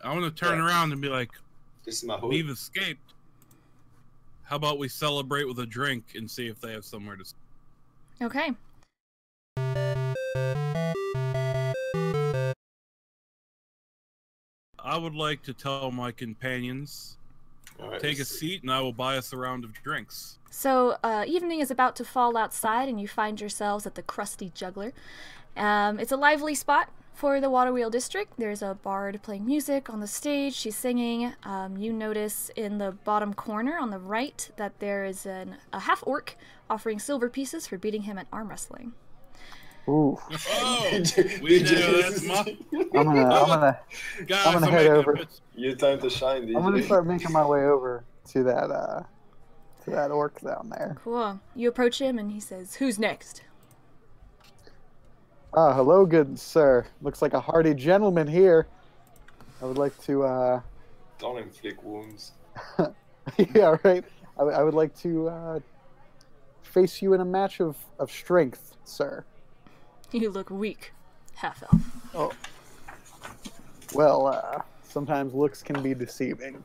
I want to turn around and be like, This is my hood. we've escaped. How about we celebrate with a drink and see if they have somewhere to... Okay. I would like to tell my companions, take a seat and I will buy us a round of drinks. So, evening is about to fall outside and you find yourselves at the Crusty Juggler. It's a lively spot for the Waterwheel District. There's a bard playing music on the stage. She's singing. You notice in the bottom corner on the right that there is a half-orc offering silver pieces for beating him at arm wrestling. Ooh. Oh, we know that's my... I'm gonna head over. Your time to shine, DJ. I'm gonna start making my way over to that orc down there. Cool. You approach him and he says, "Who's next?" Hello, good sir. Looks like a hardy gentleman here. I would like to, Don't inflict wounds. yeah, right. I would like to, face you in a match of strength, sir. You look weak, half-elf. Oh. Well, sometimes looks can be deceiving.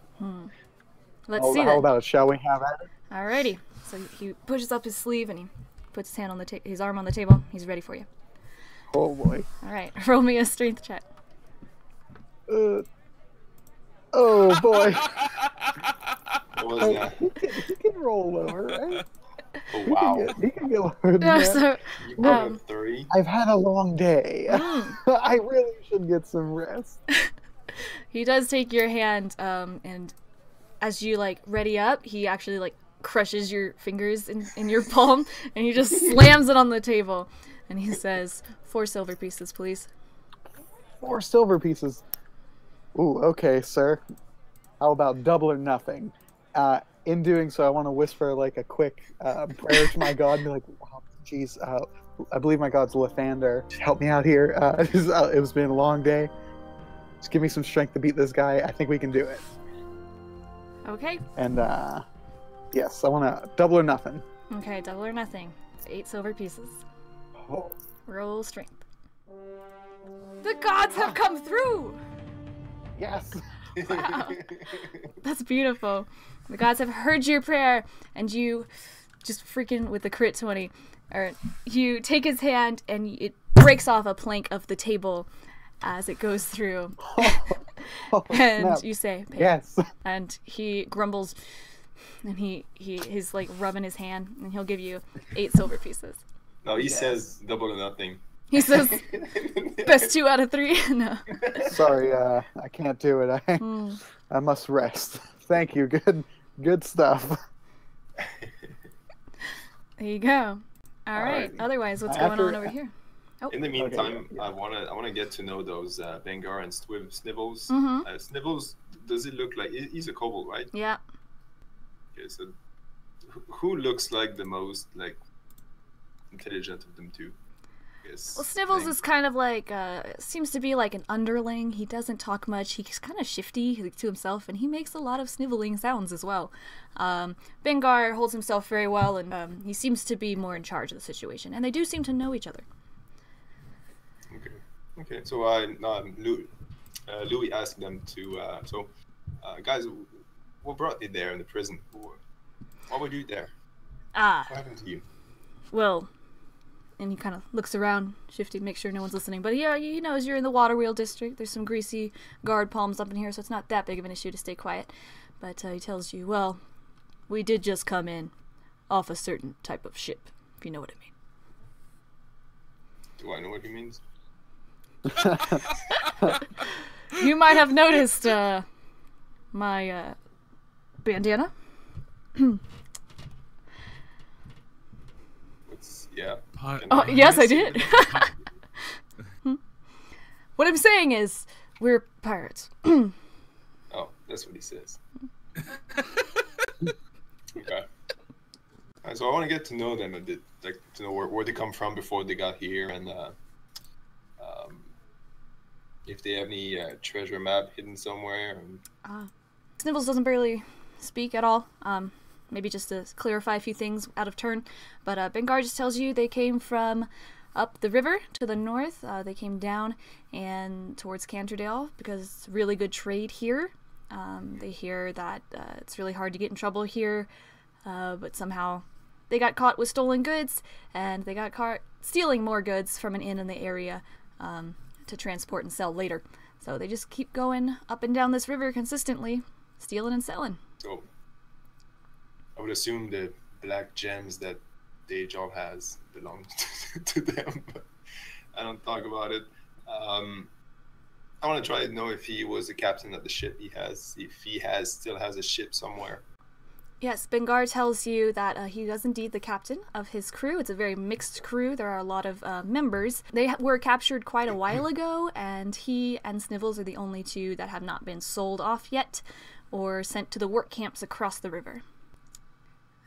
Let's see How then. about it? Shall we have at it? Alrighty. So he pushes up his sleeve and he puts his hand on his arm on the table. He's ready for you. Oh boy. All right. Roll me a strength check. Oh boy. What was that? He can roll lower, right? Oh, wow. He can get lower than that. So, You got a 3. I've had a long day. I really should get some rest. he does take your hand, and as you like ready up, he actually like crushes your fingers in your palm, and he just slams it on the table, and he says, 4 silver pieces, please. 4 silver pieces. Ooh, okay, sir. How about double or nothing? In doing so, I want to whisper like a quick prayer to my god and be like, oh, geez, I believe my god's Lathander. Just help me out here. It's been a long day. Just give me some strength to beat this guy. I think we can do it. Okay. And, yes, I want to double or nothing. Okay, double or nothing. 8 silver pieces. Oh. Roll strength. The gods have come through! Yes! Wow. That's beautiful. The gods have heard your prayer, and you just freaking with the crit 20, or you take his hand and it breaks off a plank of the table as it goes through. And Snap. you say, "Pay." Yes. And he grumbles, and he's like rubbing his hand, and he'll give you 8 silver pieces. No, he says double or nothing. He says, best 2 out of 3. No. Sorry, I can't do it. I must rest. Thank you. Good stuff. There you go. All right. Otherwise, what's going on over here? Oh. In the meantime, Okay, yeah. I wanna get to know those Bengar and Snivels. Mm-hmm. Snivels, does it look like he's a kobold, right? Yeah. Okay, so who looks like the most like intelligent of them two? Well, Snivels is kind of like, seems to be like an underling. He doesn't talk much. He's kind of shifty to himself, and he makes a lot of sniveling sounds as well. Bengar holds himself very well, and he seems to be more in charge of the situation. And they do seem to know each other. Okay. So Louis asked them to. Guys, what brought you there in the prison? What would you there? What happened to you? Well. And he kind of looks around, shifty, to make sure no one's listening. But yeah, he knows you're in the Waterwheel District. There's some greasy guard palms up in here, so it's not that big of an issue to stay quiet. But he tells you, well, we did just come in off a certain type of ship, if you know what I mean. Do I know what he means? You might have noticed my bandana. Yeah. Oh, yes, I did. What I'm saying is, we're pirates. Oh, that's what he says. Okay. So I want to get to know them a bit, like to know where they come from before they got here, and if they have any treasure map hidden somewhere. Snivels doesn't barely speak at all. Maybe just to clarify a few things out of turn. But Bengar just tells you they came from up the river to the north. They came down and towards Canterdale because it's really good trade here. They hear that it's really hard to get in trouble here, but somehow they got caught with stolen goods, and they got caught stealing more goods from an inn in the area to transport and sell later. So they just keep going up and down this river consistently, stealing and selling. So I would assume the black gems that Dajjal has belong to them, but I don't talk about it. I want to try to know if he was the captain of the ship he has, if he still has a ship somewhere. Yes, Bengar tells you that he is indeed the captain of his crew. It's a very mixed crew. There are a lot of members. They were captured quite a while ago, and he and Snivels are the only two that have not been sold off yet or sent to the work camps across the river.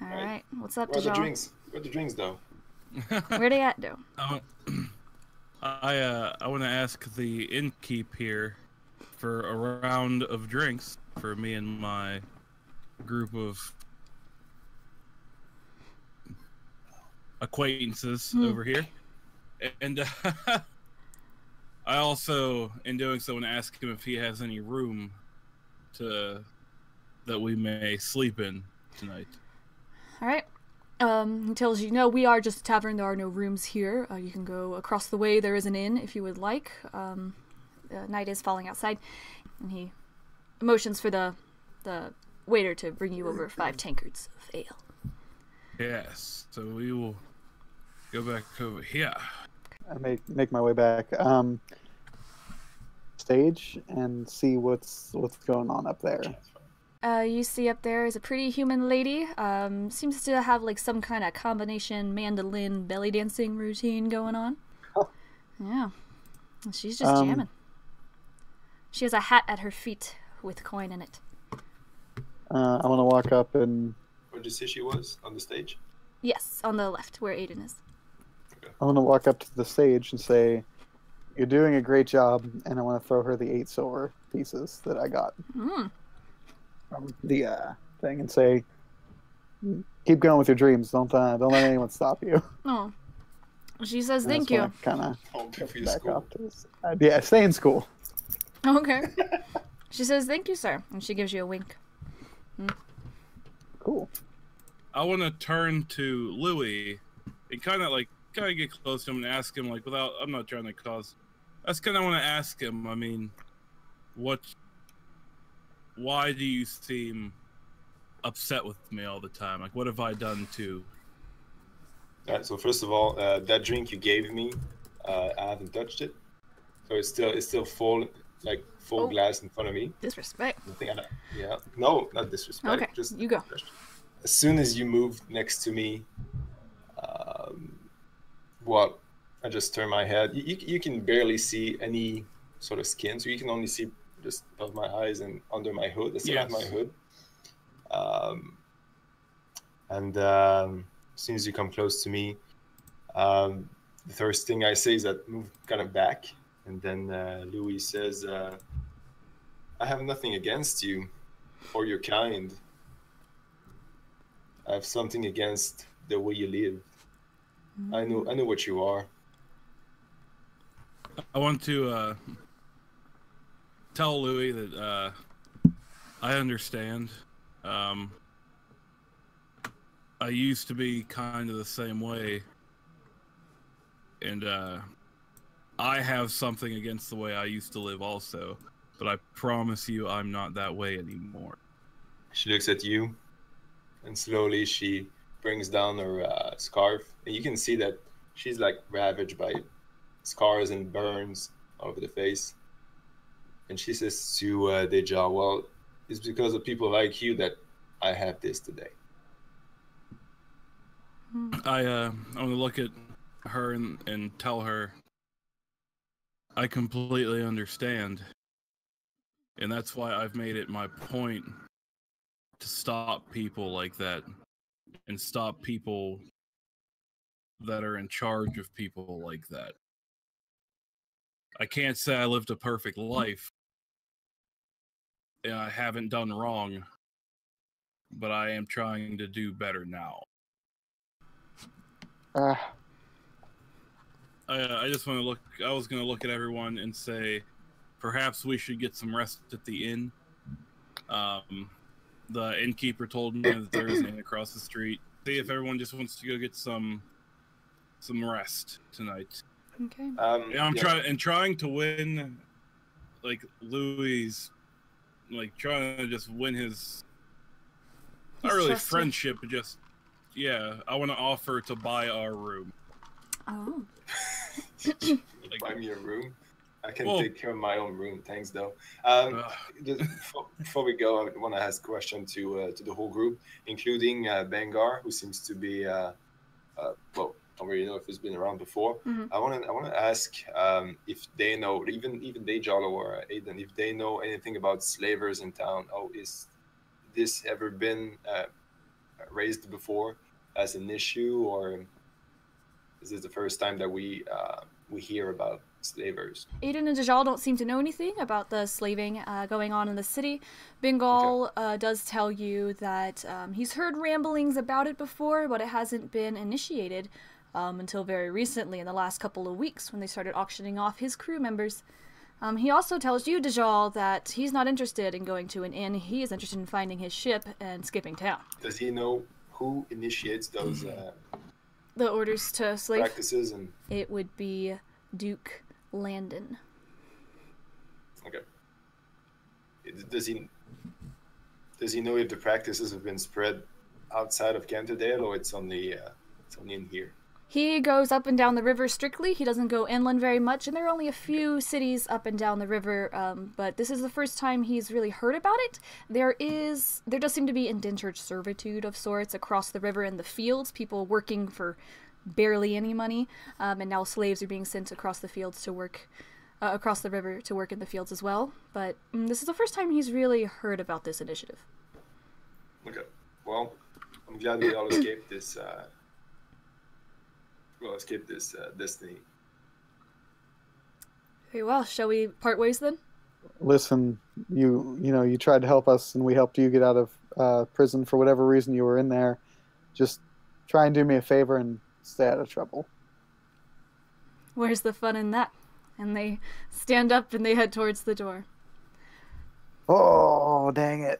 All right. What's up, Dajjal? Where are the drinks, though? Where they at, though? I want to ask the innkeep here for a round of drinks for me and my group of acquaintances over here. And I also, in doing so, want to ask him if he has any room that we may sleep in tonight. All right. He tells you, no, we are just a tavern. There are no rooms here. You can go across the way. There is an inn if you would like. Night is falling outside. And he motions for the waiter to bring you over 5 tankards of ale. Yes, so we will go back over here. I make my way back stage and see what's going on up there. You see up there is a pretty human lady. Seems to have like some kind of combination mandolin belly dancing routine going on. Oh. Yeah. And she's just jamming. She has a hat at her feet with coin in it. I want to walk up and... Where did you say she was? On the stage? Yes, on the left, where Aiden is. Okay. I want to walk up to the stage and say, "You're doing a great job," and I want to throw her the 8 silver pieces that I got from the thing and say, "Keep going with your dreams. Don't let anyone stop you." Oh. She says thank you. Kind of back off to this. Yeah, stay in school. Okay. She says thank you, sir, and she gives you a wink. Cool. I want to turn to Louis and kind of get close to him and ask him, like, I'm not trying to cause. That's kind of want to ask him. I mean, why do you seem upset with me all the time? Like, what have I done to? All right. So first of all, that drink you gave me, I haven't touched it, so it's still full glass in front of me. Disrespect. Yeah. No, not disrespect. Okay. Just you go. As soon as you moved next to me, I just turn my head. You can barely see any sort of skin, so you can only see just above my eyes and under my hood. That's not my hood. As soon as you come close to me, the first thing I say is that move kind of back, and then Louis says, "I have nothing against you or your kind. I have something against the way you live. I know what you are." I want to tell Louis that I understand. I used to be kind of the same way, and I have something against the way I used to live also, but I promise you I'm not that way anymore. She looks at you, and slowly she brings down her scarf, and you can see that she's like ravaged by scars and burns all over the face. And she says to Dajjal, "Well, it's because of people like you that I have this today." I want to look at her and tell her I completely understand, and that's why I've made it my point to stop people like that and stop people that are in charge of people like that. I can't say I lived a perfect life. I haven't done wrong, but I am trying to do better now. I just want to look. I was going to look at everyone and say, perhaps we should get some rest at the inn. The innkeeper told me that there is an inn across the street. See if everyone just wants to go get some rest tonight. Okay. And I'm trying to win, like Louis, like trying to just win his. Not really friendship, but just I want to offer to buy our room. Oh. Buy me a room. I can take care of my own room. Thanks, though. Just before we go, I want to ask a question to the whole group, including Bengar, who seems to be well, I don't really know if he's been around before. Mm-hmm. I want to ask if they know, even Dajjal or Aiden, if they know anything about slavers in town. Oh, is this ever been raised before as an issue, or is this the first time that we hear about slavers? Aiden and Dajjal don't seem to know anything about the slaving going on in the city. Bengal does tell you that he's heard ramblings about it before, but it hasn't been initiated until very recently, in the last couple of weeks, when they started auctioning off his crew members. He also tells you, Dajjal, that he's not interested in going to an inn. He is interested in finding his ship and skipping town. Does he know who initiates those the orders to slave practices? And it would be Duke Landon. Okay. Does he know if the practices have been spread outside of Canterdale, or it's only in here? He goes up and down the river strictly. He doesn't go inland very much, and there are only a few cities up and down the river, but this is the first time he's really heard about it. There does seem to be indentured servitude of sorts across the river in the fields, people working for barely any money, and now slaves are being sent across the fields to work, across the river to work in the fields as well. But this is the first time he's really heard about this initiative. Okay. Well, I'm glad we all escaped this. Destiny. Very well. Shall we part ways then? Listen, you tried to help us, and we helped you get out of prison for whatever reason you were in there. Just try and do me a favor and stay out of trouble. Where's the fun in that? And they stand up and they head towards the door. Oh, dang it.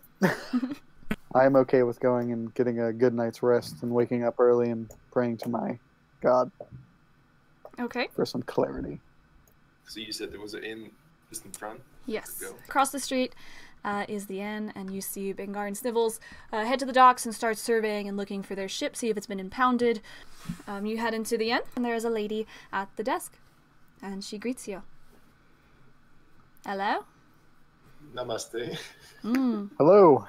I'm okay with going and getting a good night's rest and waking up early and praying to my God. Okay. For some clarity. So you said there was an inn just in front? Yes. Across the street is the inn, and you see Bengar and Snivels head to the docks and start surveying and looking for their ship, see if it's been impounded. You head into the inn, and there is a lady at the desk, and she greets you. Hello? Namaste. Hello.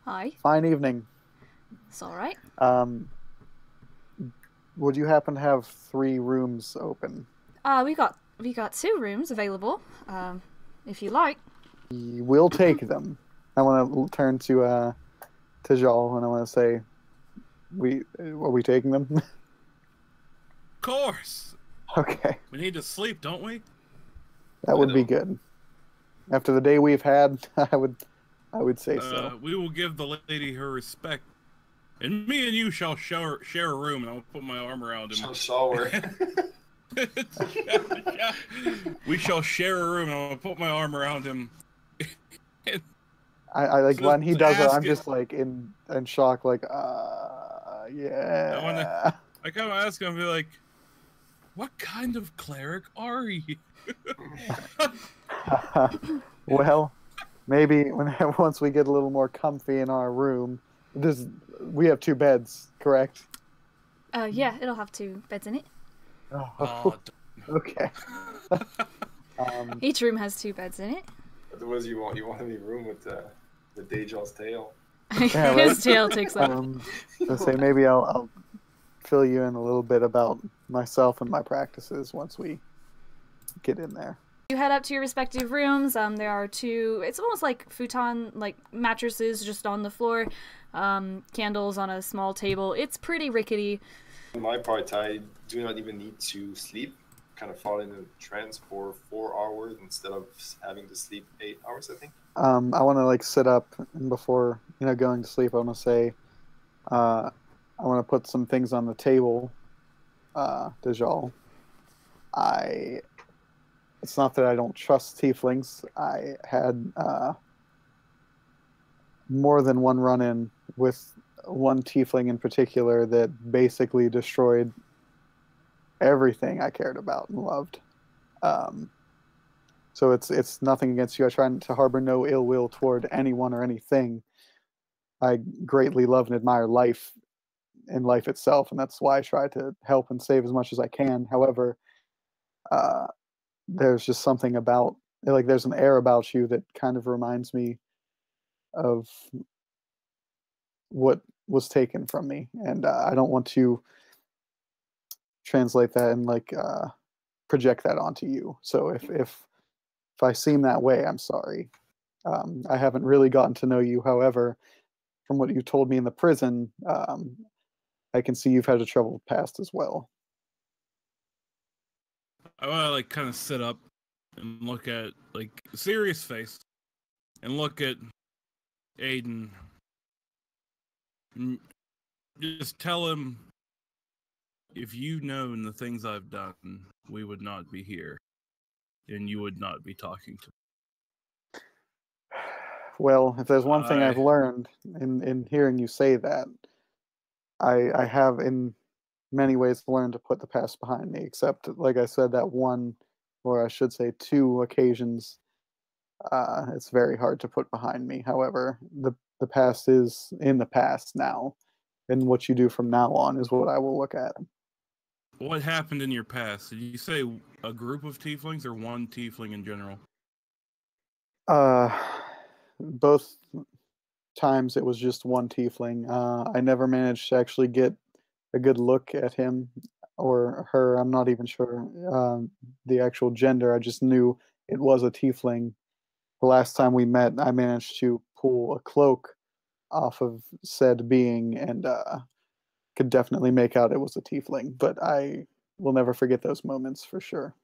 Hi. Fine evening. It's all right. Would you happen to have 3 rooms open? We got 2 rooms available. If you like. We'll take them. I want to turn to Dajjal, and I want to say, are we taking them? Of course. Okay. We need to sleep, don't we? That would be good. After the day we've had, I would say so. We will give the lady her respect. And me and you shall share a room, and I'll put my arm around him. Shower. We shall share a room, and I'll put my arm around him. I like when he does it, I'm just like in shock, like, yeah. I kind of ask him, be like, what kind of cleric are you? Well, maybe once we get a little more comfy in our room. We have 2 beds, correct? Yeah, it'll have 2 beds in it. Oh, okay. Each room has 2 beds in it. Otherwise, you want any room with the Dajjal's tail. Yeah, right? His tail takes up. Let's say maybe I'll fill you in a little bit about myself and my practices once we get in there. You head up to your respective rooms. There are 2. It's almost like futon, like mattresses just on the floor. Candles on a small table. It's pretty rickety. On my part, I do not even need to sleep. Kind of fall in a trance for 4 hours instead of having to sleep 8 hours, I think. I want to sit up, and before going to sleep, I want to say, I want to put some things on the table, Dajjal. It's not that I don't trust tieflings. I had more than one run-in with one tiefling in particular that basically destroyed everything I cared about and loved. So it's nothing against you. I try to harbor no ill will toward anyone or anything. I greatly love and admire life and life itself, and that's why I try to help and save as much as I can. However, uh, there's just something about, like, there's an air about you that kind of reminds me of what was taken from me, and I don't want to translate that and like project that onto you. So if I seem that way, I'm sorry. I haven't really gotten to know you. However, from what you told me in the prison, I can see you've had a troubled past as well. I want to like kind of sit up and look at like serious face and look at Aiden. And just tell him, if you known the things I've done, we would not be here, and you would not be talking to me. Well, if there's one thing I've learned in hearing you say that, I have in many ways learned to put the past behind me, except, like I said, that one, or I should say two occasions, it's very hard to put behind me. However, the past is in the past now, and what you do from now on is what I will look at. What happened in your past? Did you say a group of tieflings or one tiefling in general? Both times it was just one tiefling. I never managed to actually get a good look at him or her. I'm not even sure the actual gender. I just knew it was a tiefling. The last time we met, I managed to pull a cloak off of said being and could definitely make out it was a tiefling. But I will never forget those moments for sure.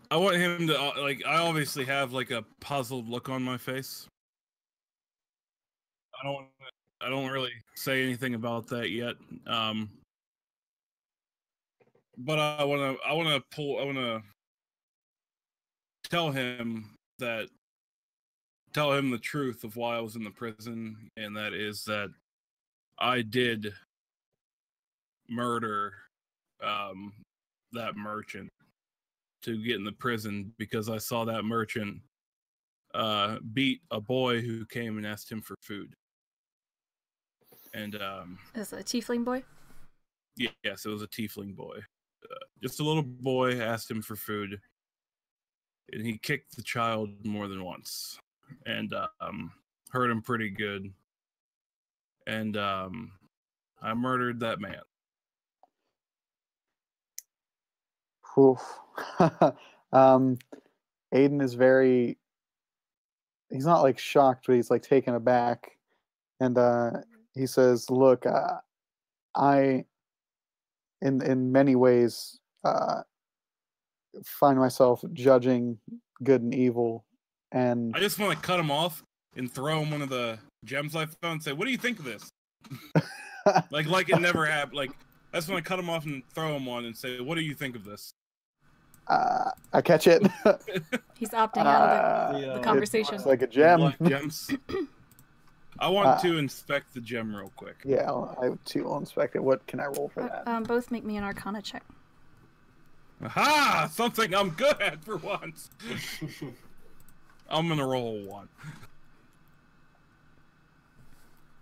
I want him to like. I obviously have like a puzzled look on my face. I don't really say anything about that yet. But I want to tell him the truth of why I was in the prison, and that is that I did murder that merchant to get in the prison because I saw that merchant beat a boy who came and asked him for food. And Is it a tiefling boy? Yes, it was a tiefling boy. Just a little boy asked him for food, and he kicked the child more than once, and hurt him pretty good. And I murdered that man. Aiden is very, he's not like shocked, but he's like taken aback. And he says, look, I, in many ways, find myself judging good and evil. And I just want to cut him off and throw him one of the gems I found and say, what do you think of this? like it never happened. Like, I just want to cut him off and throw him one and say, what do you think of this? I catch it. He's opting out of the conversation. It's like a gem. Gems. I want to inspect the gem real quick. Yeah, I too will inspect it. What can I roll for that? Both make me an Arcana check. Aha! Something I'm good at for once. I'm gonna roll one.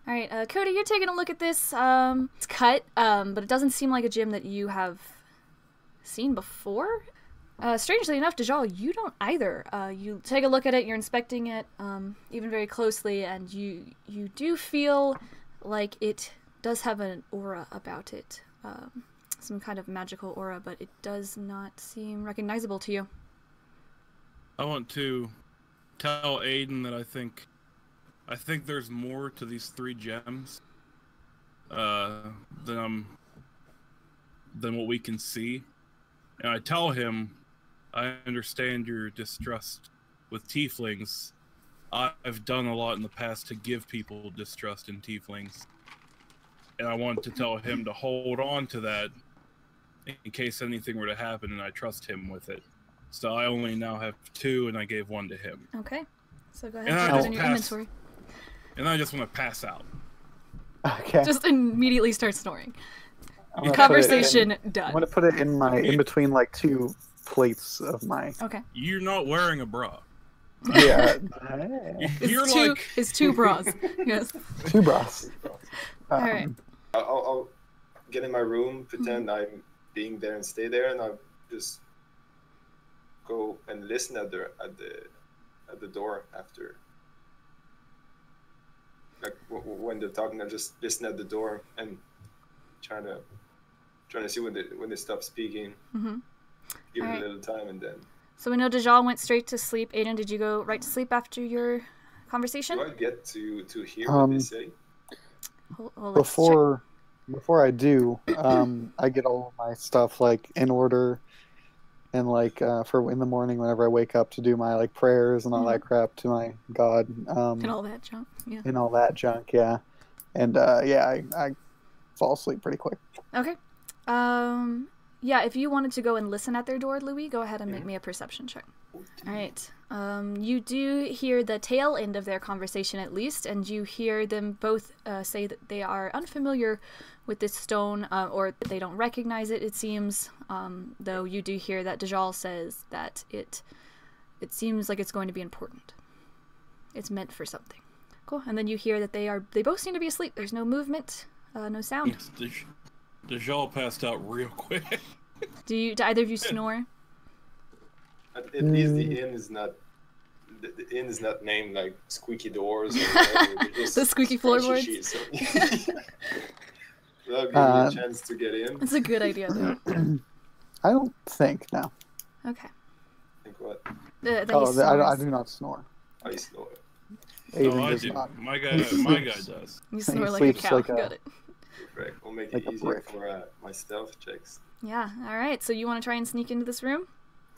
All right, Cody, you're taking a look at this. It's cut, but it doesn't seem like a gem that you have seen before. Strangely enough, Dajjal, you don't either. You take a look at it, you're inspecting it even very closely, and you do feel like it does have an aura about it. Some kind of magical aura, but it does not seem recognizable to you. I want to tell Aiden that I think there's more to these 3 gems than what we can see. And I tell him, I understand your distrust with tieflings. I've done a lot in the past to give people distrust in tieflings. And I want to tell him to hold on to that in case anything were to happen, and I trust him with it. So I only now have 2, and I gave 1 to him. Okay. So go ahead And and I put that just in your pass- inventory. And I just want to pass out. Okay. Just immediately start snoring. I'm gonna put it in- Conversation I'm done. gonna put it in between like 2 plates of my. Okay. You're not wearing a bra. Yeah. You're It's 2 like it's 2 bras. Yes. 2 bras. All right. I'll get in my room, pretend I'm being there and stay there, and I'll just go and listen at the door after. Like when they're talking, I just listen at the door and trying to see when they stop speaking. Mhm. Give it Alright. a little time, and then. So we know Dajjal went straight to sleep. Aiden, did you go right to sleep after your conversation? Do I get to hear what they say? Let's check. Before I do, I get all of my stuff like in order, and like for in the morning whenever I wake up to do my like prayers and all that crap to my God. And all that junk. Yeah. And all that junk, yeah. And yeah, I fall asleep pretty quick. Okay. Yeah, if you wanted to go and listen at their door, Louis, go ahead and make me a perception check. All right. You do hear the tail end of their conversation at least, and you hear them both say that they are unfamiliar with this stone, or they don't recognize it, it seems. Though you do hear that Dajjal says that it seems like it's going to be important. It's meant for something. Cool. And then you hear that they both seem to be asleep. There's no movement, no sound. Yes, Dajjal passed out real quick. Do either of you snore? At least the inn is not. The inn is not named like squeaky doors or whatever. They're just The squeaky scrunchy floorboards? sheets, so- That'll give you a chance to get in. That's a good idea, though. I don't think no. Okay. Think what? That Oh, he I snores. do not snore. I snore. Aiden No, I does do. not. My guy does. You He snore like a sleeps cow. like a- Got it. Perfect. We'll make Like it a easier brick. for my stealth checks. Yeah, alright. So you want to try and sneak into this room?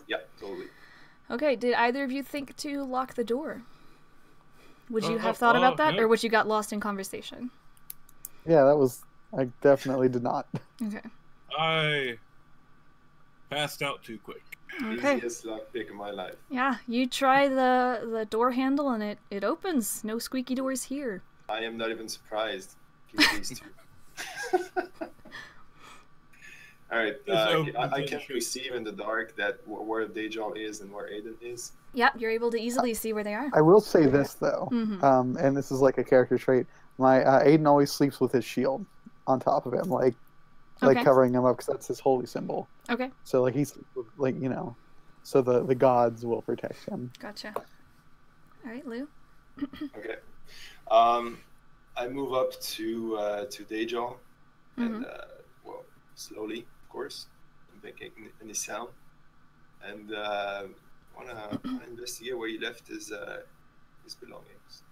Yeah, totally. Okay, did either of you think to lock the door? Would you have thought about that, yeah. or would you got lost in conversation? Yeah, that was. I definitely did not. Okay. I passed out too quick. Okay. Easiest lockpick in my life. Yeah, you try the door handle and it opens. No squeaky doors here. I am not even surprised. Keep these two. All right. I can perceive in the dark that where Dajjal is and where Aiden is. Yep, you're able to easily see where they are. I will say this though, and this is like a character trait. My Aiden always sleeps with his shield on top of him, like Okay. covering him up because that's his holy symbol. Okay, So like he's like so the gods will protect him. gotcha. Alright, Lou. Okay. I move up to Dajjal, and well, slowly, of course, not making any sound, and wanna investigate where he left his belongings.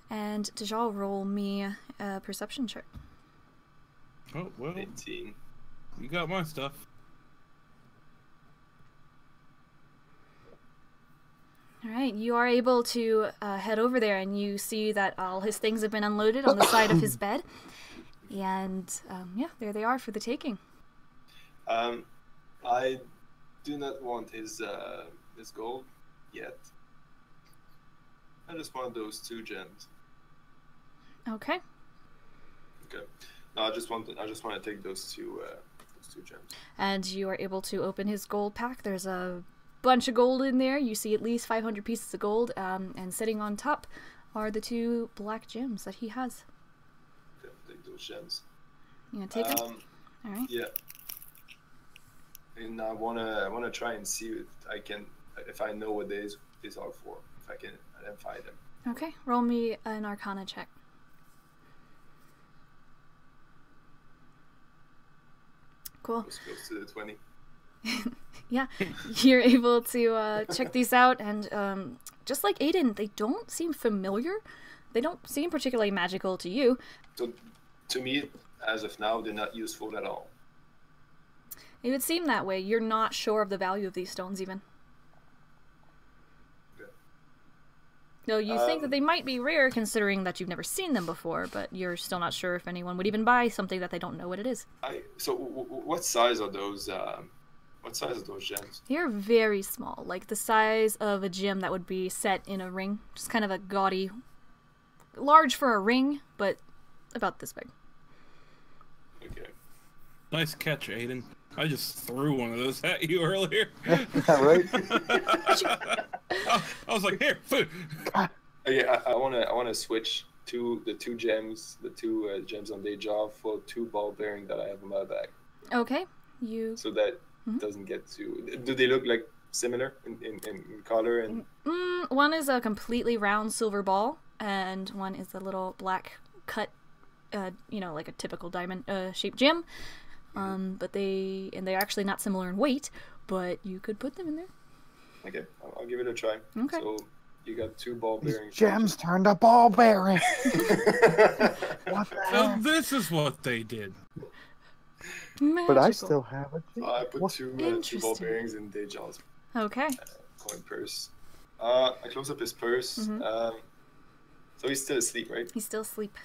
And Dajjal, roll me a perception check. Oh, well, 18. you got my stuff. Alright, you are able to head over there and you see that all his things have been unloaded on the side of his bed. And yeah, there they are for the taking. I do not want his gold yet. I just want those 2 gems. Okay. Okay. No, I just want to take those two gems. And you are able to open his gold pack. There's a bunch of gold in there. You see at least 500 pieces of gold. And sitting on top are the 2 black gems that he has. Okay, take those gems. You gonna take them? All right. Yeah. And I wanna try and see if I know what these are for, if I can identify them. Okay. Roll me an Arcana check. Cool. Close to the 20. Yeah, you're able to check these out, and just like Aiden, they don't seem familiar. They don't seem particularly magical to you. So, to me, as of now, they're not useful at all. It would seem that way. You're not sure of the value of these stones, even. Okay. Though you think that they might be rare considering that you've never seen them before, but you're still not sure if anyone would even buy something that they don't know what it is. What size are those? What size are those gems? They're very small, like the size of a gem that would be set in a ring. Just kind of a gaudy, large for a ring, but about this big. Okay. Nice catch, Aiden. I just threw one of those at you earlier. Right? I was like, here, food. Yeah, I wanna switch to the two gems gems on Dajjal for 2 ball bearing that I have in my bag. Okay, you. So that doesn't get too. Do they look like similar in color and? One is a completely round silver ball, and one is a little black cut, like a typical diamond shaped gem. But they're actually not similar in weight, but you could put them in there. Okay, I'll give it a try. Okay. So you got 2 ball bearings. Gems turned to ball bearing. What the So hell? this is what they did. But I Magical. still have it. I put What? 2 ball bearings in Dajjal's Okay. coin purse. I close up his purse. So he's still asleep, right? He's still asleep.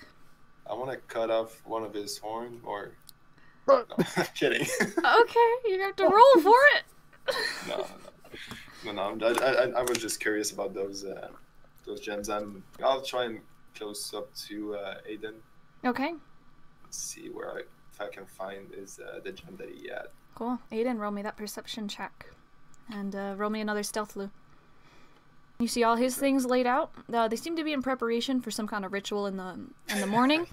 I want to cut off one of his horn, or Bro, no, I'm kidding. Okay, you have to roll for it. No. I was just curious about those gems. I'll try and close up to Aiden. Okay, See if I can find the gem that he had. cool. Aiden, roll me that perception check, and roll me another stealth, Lou. You see all his things laid out. They seem to be in preparation for some kind of ritual in the morning,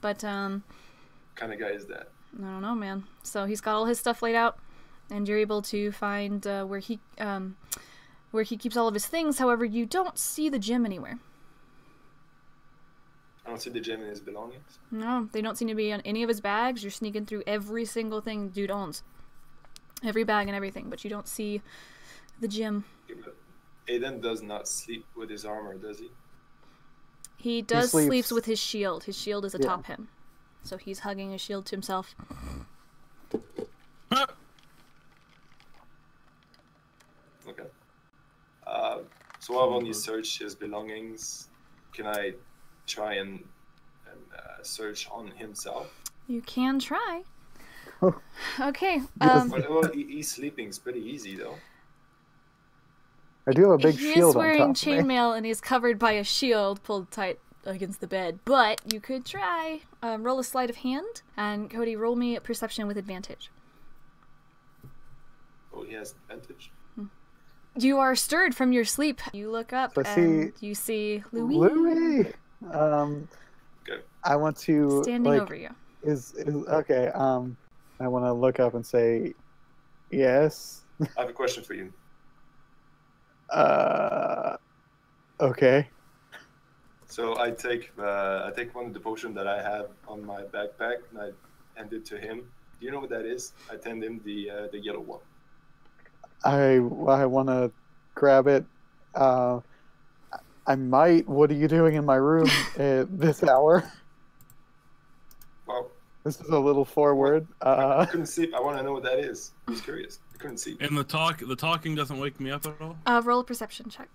but What kind of guy is that? I don't know, man. So he's got all his stuff laid out, and you're able to find where he keeps all of his things. However, you don't see the gem anywhere. I don't see the gem in his belongings. No, they don't seem to be on any of his bags. You're sneaking through every single thing dude owns, every bag and everything, but you don't see the gem. Aiden does not sleep with his armor, does he? He does sleeps- sleeps with his shield. His shield is atop him, so he's hugging his shield to himself. Okay. So I've only searched his belongings. Can I try and search on himself? You can try. Okay. Well, he's sleeping. It's pretty easy though. I do have a big He shield is wearing on top of me. chainmail and he's covered by a shield pulled tight against the bed. But you could try. Roll a sleight of hand, and Cody, roll me a perception with advantage. Oh, he has advantage. You are stirred from your sleep. You look up So and you see Louis Louis. Okay. I want to standing over you. Is okay. I want to look up and say, yes. I have a question for you. Okay. So I take one of the potions that I have on my backpack and I hand it to him. Do you know what that is? I hand him the yellow one. I want to grab it. I might. What are you doing in my room at this hour? Well, This is a little forward. I couldn't sleep. I want to know what that is. I was curious. I couldn't sleep. And the talking doesn't wake me up at all. Roll a perception check.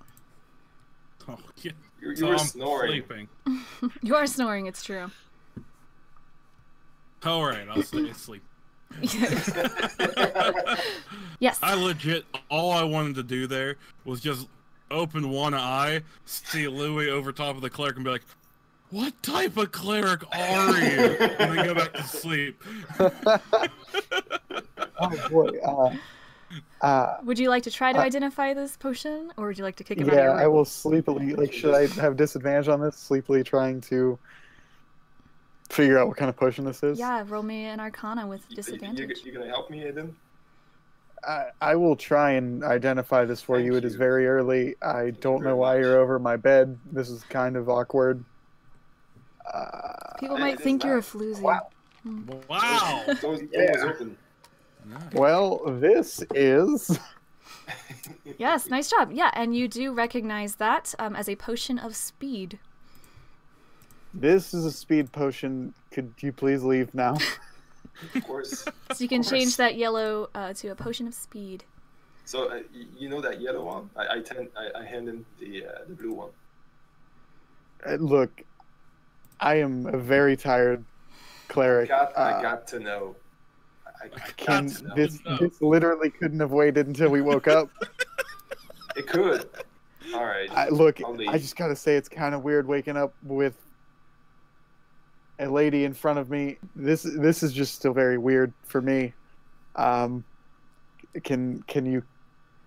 Oh, yeah. You So were I'm snoring. sleeping. You are snoring, it's true. All right, I'll stay asleep. Yes. I legit, all I wanted to do there was just open one eye, see Louis over top of the cleric, and be like, "What type of cleric are you?" And then go back to sleep. Oh boy. Would you like to try to identify this potion, or would you like to kick him out of Yeah, your room? I will sleepily. Like, should I have disadvantage on this? Sleepily trying to figure out what kind of potion this is. Yeah, roll me an Arcana with disadvantage. You gonna help me, Aiden? I will try and identify this for Thank you. It is you. very early. I don't very know why much. you're over my bed. This is kind of awkward. People it might is think you're a not. floozy. Wow. Wow. Door Yeah. was open. Nice. Well, this is. Yes, nice job. Yeah, and you do recognize that as a potion of speed. This is a speed potion. Could you please leave now? Of course. So you can Of course. change that yellow to a potion of speed. So you know that yellow one? I hand him the blue one. Look, I am a very tired cleric. I got to know. I got to know. This literally couldn't have waited until we woke up. It could. All right. I just gotta say it's kind of weird waking up with a lady in front of me. This is just still very weird for me. Can you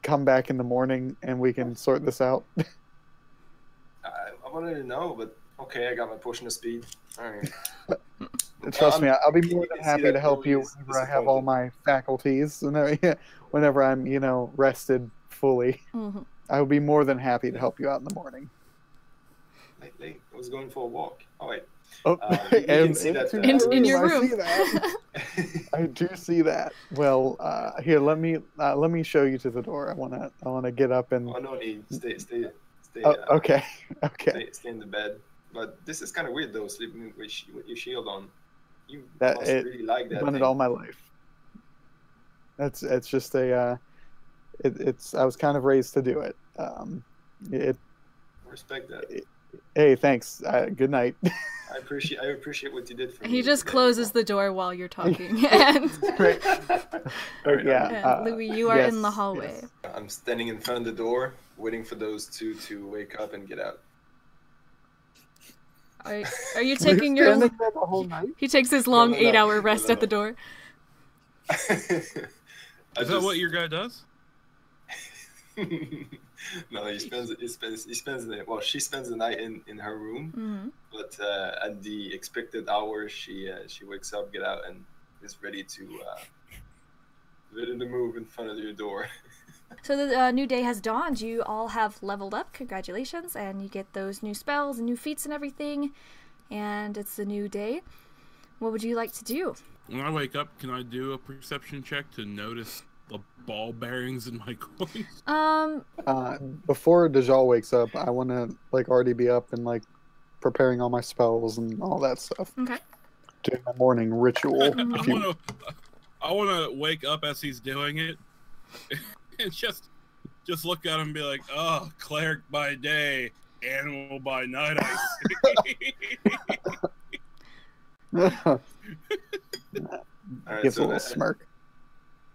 come back in the morning and we can sort this out? I wanted to know, but okay, I got my potion of speed. All right. Trust me, I'll be more than see happy that to help you Louis is whenever I have all my faculties, whenever I'm, rested fully. Mm-hmm. I would be more than happy to help you out in the morning. Lately, I was going for a walk. Oh wait. Oh, You can see that in your room. I see that. I do see that. Well, here, let me show you to the door. I wanna get up and. Oh no need. Stay. Oh, okay. Stay in the bed. But this is kind of weird though, sleeping with your shield on. You That must really like that. I've done it all my life. It's just it's I was kind of raised to do it. Respect that. Hey, thanks. Good night. I appreciate what you did for me. He just today. closes the door while you're talking. And Great. and Louis, you are in the hallway. Yes. I'm standing in front of the door, waiting for those two to wake up and get out. Are you taking your? Standing there the whole night? He takes his long No. 8-hour rest at the door. Is that what your guy does? No, she spends she spends the night in her room, Mm-hmm. but at the expected hour she wakes up, get out, and is ready to move in front of your door. So the new day has dawned. You all have leveled up. Congratulations, and you get those new spells and new feats and everything. And it's a new day. What would you like to do? When I wake up, can I do a perception check to notice the ball bearings in my coins? Before Dajjal wakes up, I want to already be up and preparing all my spells and all that stuff. Okay. Doing my morning ritual. I want to wake up as he's doing it, and just look at him and be like, "Oh, cleric by day, animal by night." All right, Gives so a little smirk.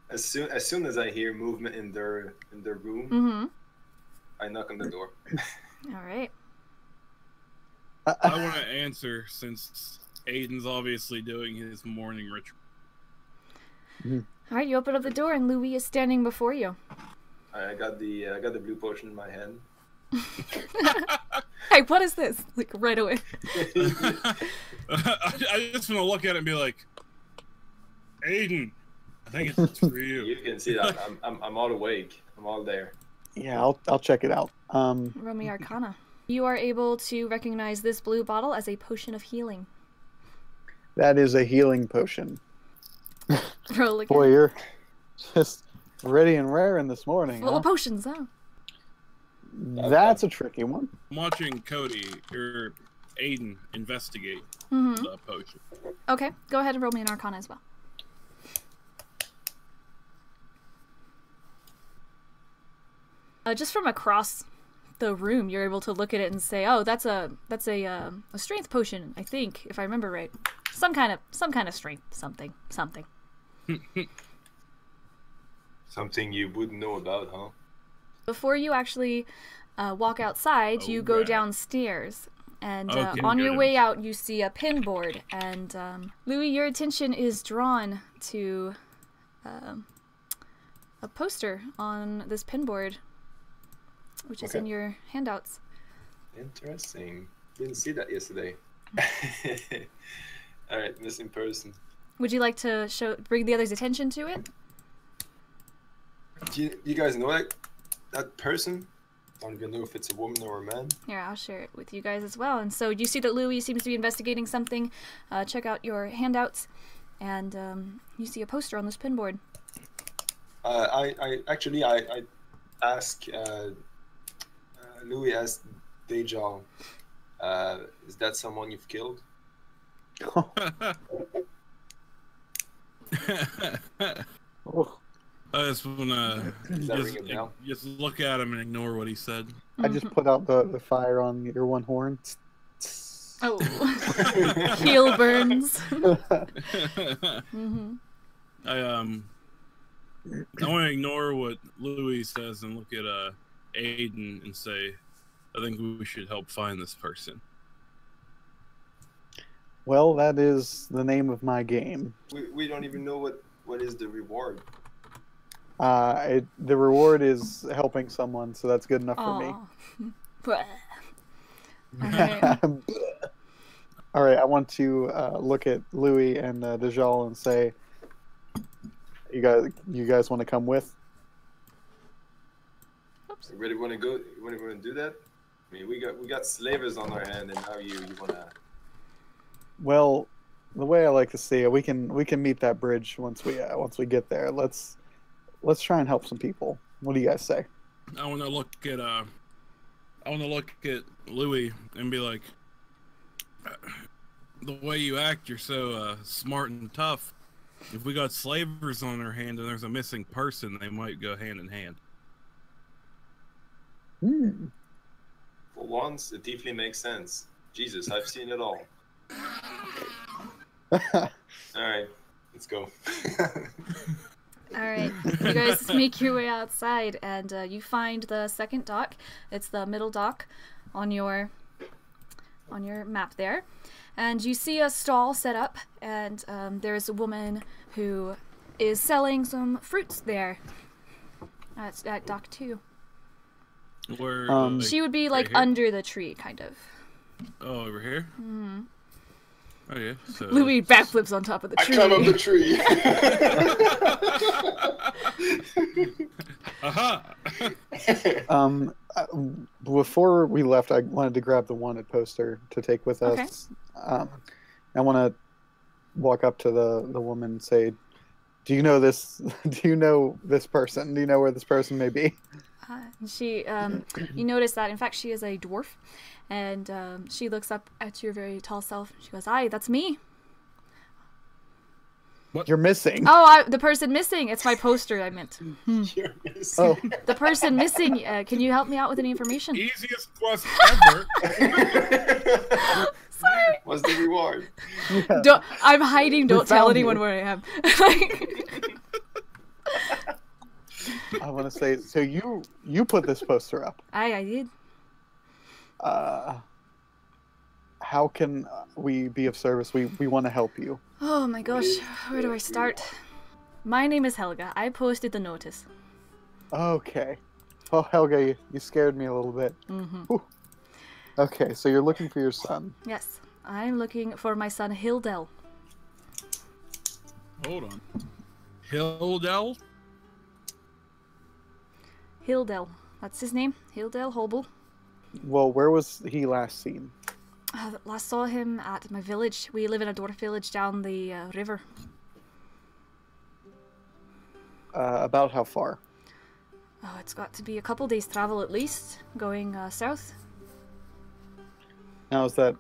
As soon as I hear movement in their room, Mm-hmm. I knock on the door. All right. I want to answer since Aiden's obviously doing his morning ritual. All right, you open up the door, and Louis is standing before you. I got the blue potion in my hand. Hey, what is this? Right away. I just want to look at it and be like, Aiden, I think it's for you. You can see that I'm all awake. I'm all there. Yeah, I'll check it out. Roll me Arcana. You are able to recognize this blue bottle as a potion of healing. That is a healing potion. Roll again. Boy, you're just ready and raring this morning. Full Huh? of potions, huh? That's a tricky one. I'm watching Cody or Aiden investigate Mm-hmm. the potion. Okay, go ahead and roll me an Arcana as well. Just from across the room, you're able to look at it and say, "Oh, that's a strength potion. I think, if I remember right, some kind of strength, something." Something you wouldn't know about, huh? Before you actually walk outside, you go Okay. downstairs, and Okay, on your good. way out, you see a pin board. And Louis, your attention is drawn to a poster on this pin board, which is in your handouts. Interesting. Didn't see that yesterday. All right, missing person. Would you like to bring the others' attention to it? Do you guys know that person? Don't even know if it's a woman or a man. Here, I'll share it with you guys as well. And so you see that Louis seems to be investigating something. Check out your handouts, and you see a poster on this pin board. I asked Louis asked Dajjal, is that someone you've killed? Oh, I just want Does that ring a bell? just look at him and ignore what he said. I just put out the fire on your one horn. Oh. Heel burns. I want to ignore what Louis says and look at Aiden and say, I think we should help find this person. Well, that is the name of my game. We don't even know what is the reward. The reward is helping someone, so that's good enough for me. Bleh. Alright. All right, I want to look at Louis and Dajjal and say, you guys want to come with? Oops. You really want to go? You want to do that? I mean, we got slavers on our hand, and now you wanna. Well, the way I like to see it, we can meet that bridge once we get there. Let's try and help some people. What do you guys say? I want to look at Louis and be like, the way you act, you're so smart and tough. If we got slavers on our hand and there's a missing person, they might go hand in hand. For once, the Tiefling makes sense. Jesus, I've seen it all. Alright, let's go. Alright, you guys make your way outside and you find the second dock. It's the middle dock on your map there. And you see a stall set up, and there's a woman who is selling some fruits there. That's at dock 2. Where She would be like right here? under the tree, kind of. Oh, over here? Mm-hmm. Oh, yeah. So Louis backflips on top of the tree. I climb up the tree. Aha! Before we left, I wanted to grab the wanted poster to take with us. I want to walk up to the woman and say, "Do you know this? Do you know this person? Do you know where this person may be?" She, you notice that in fact she is a dwarf, and she looks up at your very tall self. She goes, "Aye, that's me." What? You're missing. Oh, the person missing. It's my poster. I meant. You're missing. Oh, The person missing. Can you help me out with any information? Easiest quest ever. Sorry. What's the reward? yeah. I'm hiding. Don't tell found anyone you. where I am. I want to say, so you put this poster up. I did. How can we be of service? We want to help you. Oh my gosh, where do I start? My name is Helga. I posted the notice. Okay. Well, Helga, you scared me a little bit. Mm-hmm. Okay, so you're looking for your son. Yes, I'm looking for my son Hildel. Hold on. Hildel? Hildel. That's his name. Hildel Hobel. Well, where was he last seen? Last saw him at my village. We live in a dwarf village down the river. About how far? Oh, it's got to be a couple days travel at least, going south. Now, is that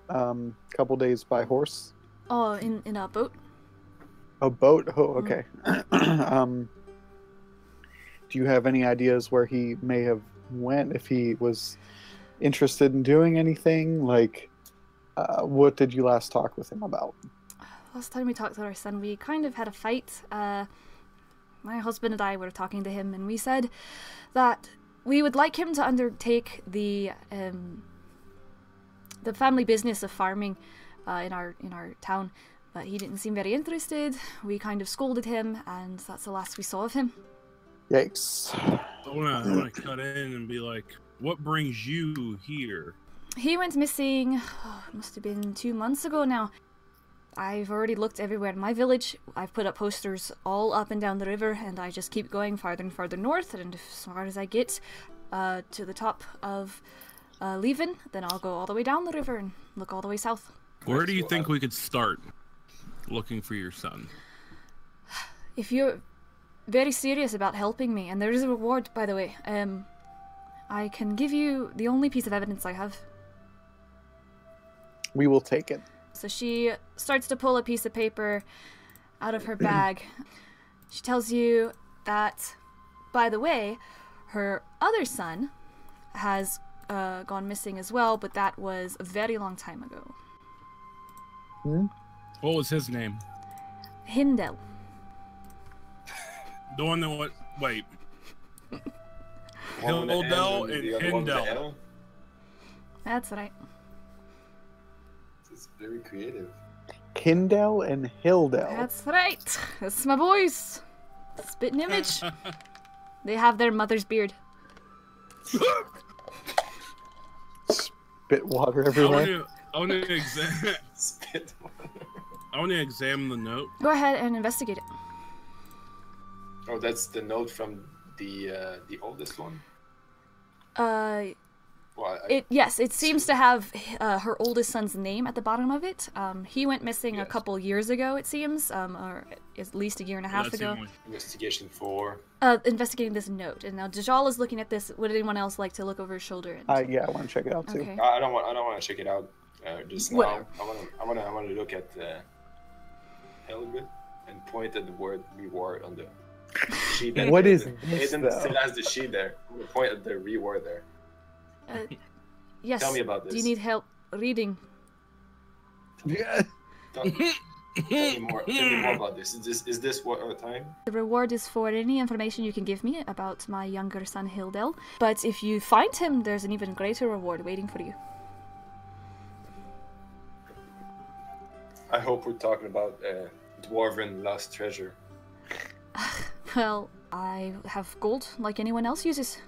couple days by horse? Oh, in a boat. A boat? Oh, okay. Do you have any ideas where he may have went, if he was interested in doing anything? Like, what did you last talk with him about? Last time we talked to our son, we kind of had a fight. My husband and I were talking to him, and we said that we would like him to undertake the family business of farming in our town, but he didn't seem very interested. We kind of scolded him, and that's the last we saw of him. Yikes. I wanna cut in and be like, what brings you here? He went missing, it must have been 2 months ago now. I've already looked everywhere in my village. I've put up posters all up and down the river, and I just keep going farther and farther north, and as far as I get to the top of Leven, then I'll go all the way down the river and look all the way south. Where do you think we could start looking for your son? If you're very serious about helping me, and there is a reward, by the way, I can give you the only piece of evidence I have. We will take it. So she starts to pull a piece of paper out of her bag. She tells you that, by the way, her other son has gone missing as well, but that was a very long time ago. What was his name? Hindel. The one that went. Wait. One with the N Hildel the and other one with the Hindel. L. That's right. It's very creative. Kindel and Hildel. That's right. That's my boys. Spitting image. They have their mother's beard. Spit water everywhere. I want to examine. Spit. I want to examine the note. Go ahead and investigate it. Oh, that's the note from the oldest one. Well, Yes, it seems to have her oldest son's name at the bottom of it. He went missing a couple years ago, it seems, or at least a year and a half ago. Investigation 4. Investigating this note, and now Dajjal is looking at this. Would anyone else like to look over his shoulder? And... Yeah, I want to check it out too. Okay. I don't want to check it out just now. Whatever. I want to look at Helgut and point at the word reward on the sheet. What is it? this, It though? still has the sheet there. I'm gonna point at the reward there. Yes. Tell me about this. Do you need help reading? Tell me more about this. Is this what our time? The reward is for any information you can give me about my younger son Hildel. But if you find him, there's an even greater reward waiting for you. I hope we're talking about dwarven lost treasure. Well, I have gold like anyone else uses.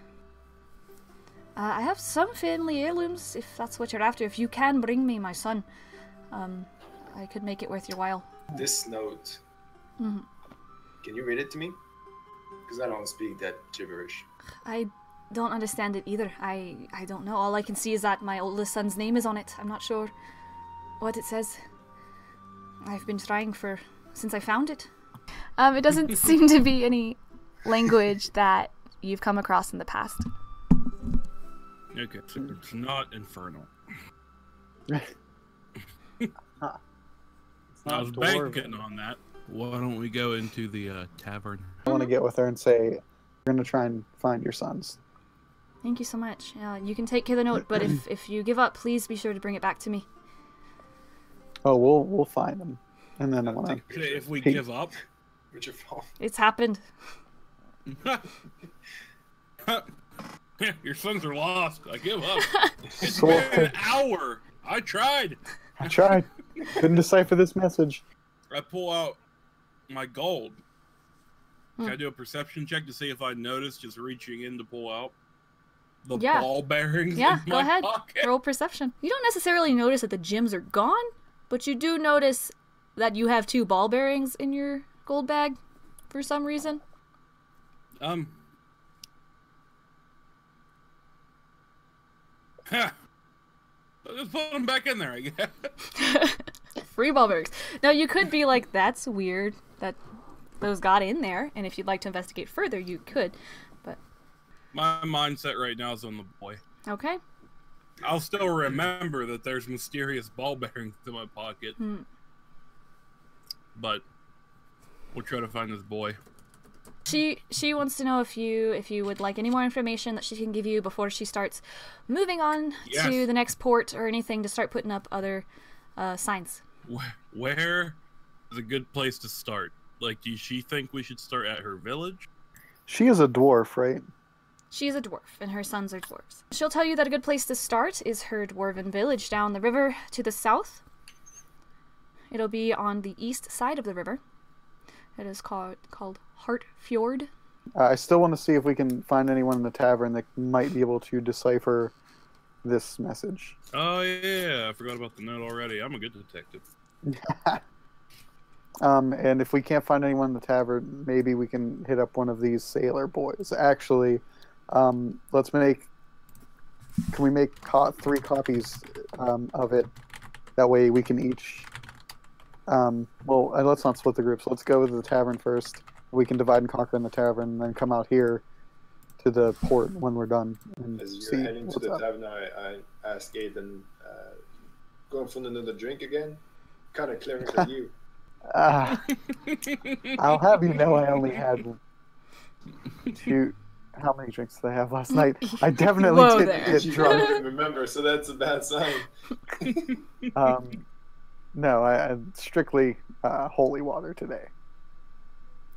I have some family heirlooms, if that's what you're after. If you can bring me my son, I could make it worth your while. This note. Mm-hmm. Can you read it to me? Because I don't speak that gibberish. I don't understand it either. I don't know. All I can see is that my oldest son's name is on it. I'm not sure what it says. I've been trying since I found it. It doesn't seem to be any language that you've come across in the past. Okay, so it's not infernal. I was banking on that. Why don't we go into the tavern? I want to get with her and say, we're going to try and find your sons. Thank you so much. You can take care of the note, but if you give up, please be sure to bring it back to me. Oh, we'll find them. And then I want to... Okay, if we give up? With your phone. It's happened. Your sons are lost. I give up. It's So- been an hour. I tried. I tried. Couldn't decipher this message. I pull out my gold. Can Hmm. I do a perception check to see if I notice just reaching in to pull out the Yeah. ball bearings Yeah, in go my ahead. pocket? Roll perception. You don't necessarily notice that the gems are gone, but you do notice that you have 2 ball bearings in your gold bag for some reason. I'll just put them back in there, I guess. Free ball bearings. Now, you could be like, that's weird that those got in there, and if you'd like to investigate further, you could, but... My mindset right now is on the boy. Okay. I'll still remember that there's mysterious ball bearings in my pocket. Hmm. But we'll try to find this boy. She wants to know if you would like any more information that she can give you before she starts moving on Yes. to the next port or anything to start putting up other signs. Where is a good place to start? Like, does she think we should start at her village? She is a dwarf, right? She's a dwarf, and her sons are dwarves. She'll tell you that a good place to start is her dwarven village down the river to the south. It'll be on the east side of the river. It is called Hart Fjord. I still want to see if we can find anyone in the tavern that might be able to decipher this message. Oh, yeah. I forgot about the note already. I'm a good detective. And if we can't find anyone in the tavern, maybe we can hit up one of these sailor boys. Actually, let's make... Can we make 3 copies of it? That way we can each... let's not split the groups. Let's go to the tavern first. We can divide and conquer in the tavern, and then come out here to the port when we're done. And As see you're heading to what's the up. tavern, I asked Aiden, going for another drink again? Kind of clearing for you. I'll have you know I only had 2. how many drinks did I have last night? I definitely Whoa didn't there. get She drunk. doesn't remember, so that's a bad sign. No, I strictly holy water today.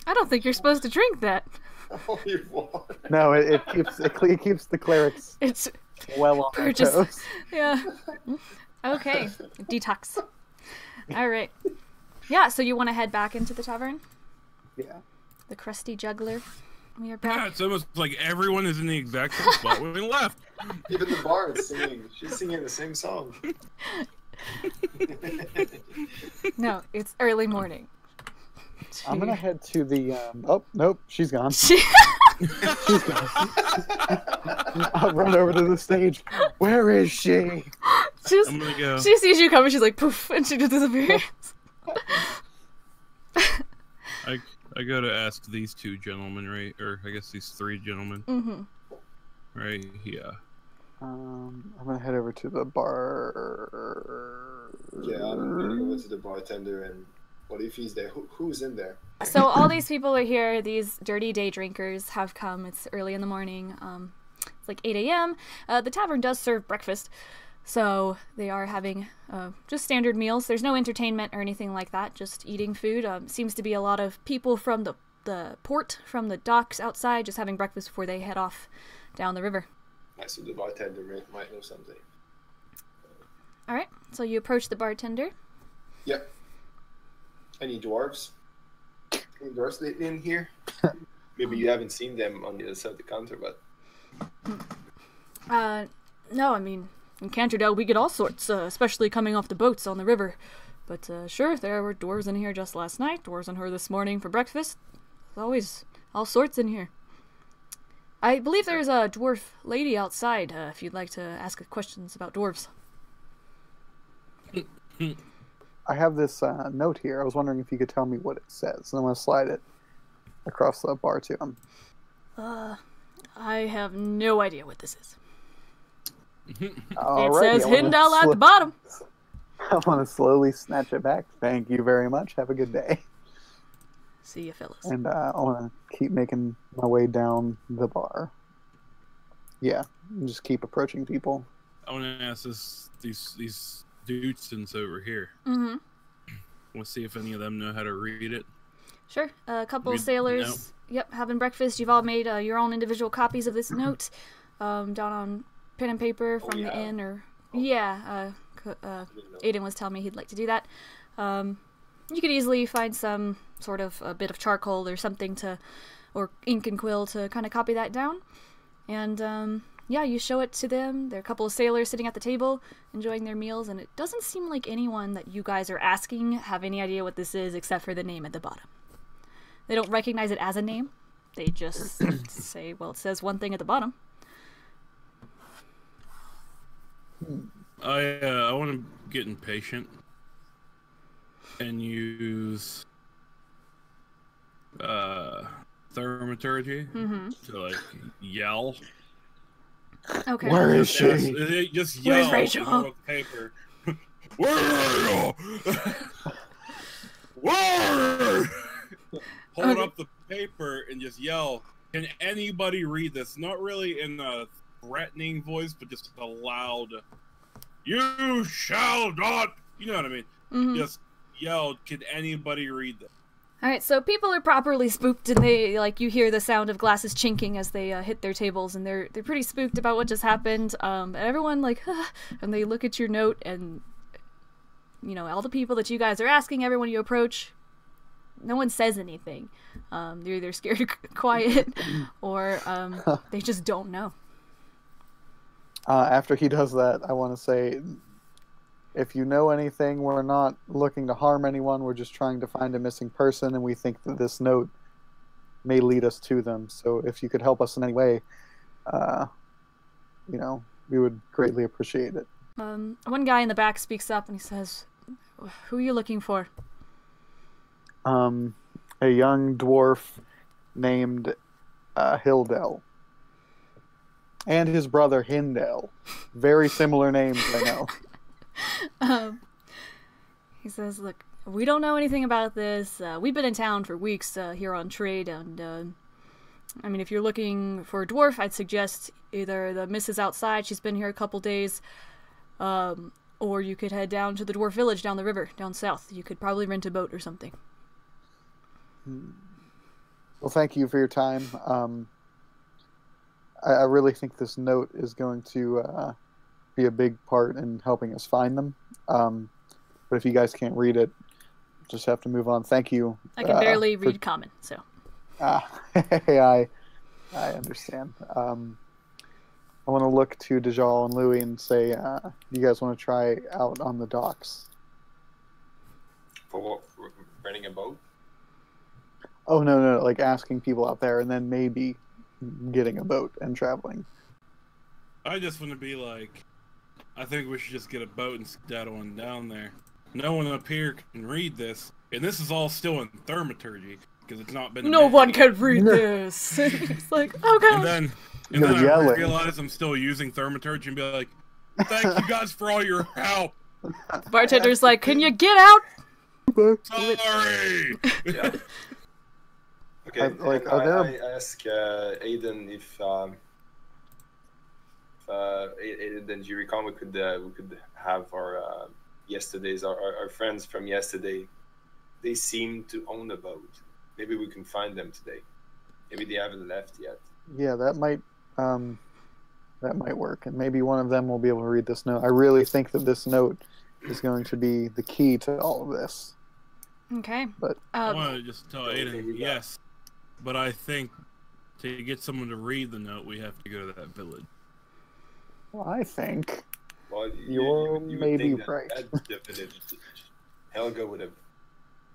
I don't think you're supposed to drink that. Holy water. No, it keeps the clerics It's well on their purchase. toes. Yeah. Okay. Detox. All right. Yeah. So you want to head back into the tavern? Yeah. The Crusty Juggler. We are Yeah, back. it's almost like everyone is in the exact same spot when we left. Even the bar is singing. She's singing the same song. No, it's early morning. I'm gonna head to the. Oh nope, she's gone. She- She's gone. I'll run over to the stage. Where is she? Just, I'm gonna go. she sees you coming, she's like, poof, and she just disappears. I go to ask these two gentlemen, right? Or I guess these three gentlemen. Mm-hmm. Right, yeah. I'm gonna head over to the bar. Yeah, I'm gonna go to the bartender and what if he's there? Who's in there? So all these people are here. These dirty day drinkers have come. It's early in the morning. It's like 8 a.m. The tavern does serve breakfast, so they are having just standard meals. There's no entertainment or anything like that. Just eating food. Seems to be a lot of people from the port, from the docks outside, just having breakfast before they head off down the river. Nice, so the bartender might know something. All right. So you approach the bartender. Yep. Any dwarves? Any dwarves in here? Maybe you haven't seen them on the other side of the counter, but No, I mean, in Canterdale we get all sorts, especially coming off the boats on the river. But sure, there were dwarves in here just last night, dwarves in here this morning for breakfast. There's always all sorts in here. I believe there's a dwarf lady outside, if you'd like to ask questions about dwarves. I have this note here. I was wondering if you could tell me what it says. And I'm gonna slide it across the bar to him. I have no idea what this is. It Alrighty, says I wanna Hindal at the bottom. I want to slowly snatch it back. Thank you very much. Have a good day. See you, fellas. And I want to keep making my way down the bar. Yeah, and just keep approaching people. I want to ask these dudes over here. Mm-hmm. We'll see if any of them know how to read it. Sure. A couple of Read- sailors, yep, having breakfast. You've all made your own individual copies of this note down on pen and paper from the inn, or Aiden was telling me he'd like to do that. You could easily find some sort of a bit of charcoal or something or ink and quill to kind of copy that down. And yeah, you show it to them. There are a couple of sailors sitting at the table enjoying their meals, and it doesn't seem like anyone that you guys are asking have any idea what this is except for the name at the bottom. They don't recognize it as a name. They just say, well, it says one thing at the bottom. I want to get impatient and use thaumaturgy to like yell. Okay. Where is she? Just Where's yell Rachel? on the paper. Where? Where? Hold Okay. up the paper and just yell. Can anybody read this? Not really in a threatening voice, but just a loud. You shall not. You know what I mean? Mhm. Just yell. Can anybody read this? All right, so people are properly spooked, and they you hear the sound of glasses chinking as they hit their tables, and they're pretty spooked about what just happened. And everyone and they look at your note, and all the people that you guys are asking, everyone you approach, no one says anything. They're either scared or quiet, or they just don't know. After he does that, I want to say, if you know anything, we're not looking to harm anyone. We're just trying to find a missing person, and we think that this note may lead us to them. So if you could help us in any way, we would greatly appreciate it. One guy in the back speaks up, and he says, "Who are you looking for?" A young dwarf named Hildel. And his brother Hindel. Very similar names, I know. He says, "Look, we don't know anything about this. We've been in town for weeks here on trade, and I mean, if you're looking for a dwarf, I'd suggest either the missus outside, she's been here a couple days, or you could head down to the dwarf village down the river, down south. You could probably rent a boat or something. Well, thank you for your time. I really think this note is going to be a big part in helping us find them. But if you guys can't read it, just have to move on. Thank you. I can barely read common, so. I understand. I want to look to Dajjal and Louis and say, do you guys want to try out on the docks? For what? Renting a boat? Oh, no, like asking people out there and then maybe getting a boat and traveling. I just want to be like, I think we should just get a boat and skedaddle on down there. No one up here can read this, and this is all still in thaumaturgy because it's not been. No one can read this. It's like, oh god. And then I realize I'm still using thaumaturgy and be like, thank you guys for all your help. Bartender's like, can you get out? Sorry. Yeah. Okay. I ask Aiden if Aiden and Juricon we could have our yesterday's our friends from yesterday. They seem to own a boat. Maybe we can find them today. Maybe they haven't left yet. Yeah, that might work, and maybe one of them will be able to read this note. I really think that this note is going to be the key to all of this. Okay. But I want to just tell Aiden, yes, but I think to get someone to read the note, we have to go to that village. well, I think Well, you're you would maybe think right. Helga would have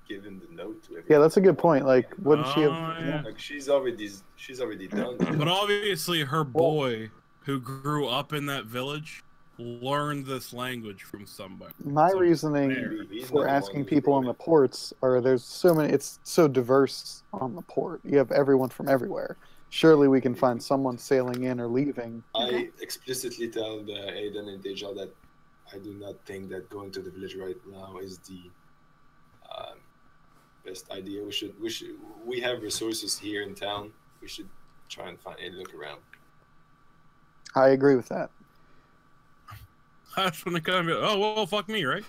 given the note to everyone. Yeah, that's a good point. Like, wouldn't she have? Yeah. Like she's already done. But obviously, her boy, who grew up in that village, learned this language from somebody. My So reasoning He's for not the asking one who people on wrote the ports are there's so many. It's so diverse on the port. You have everyone from everywhere. Surely we can find someone sailing in or leaving. I explicitly tell Aiden and Dajjal that I do not think that going to the village right now is the best idea. We have resources here in town. We should try and find a look around. I agree with that. That's when they kind of go, oh, well, fuck me, right?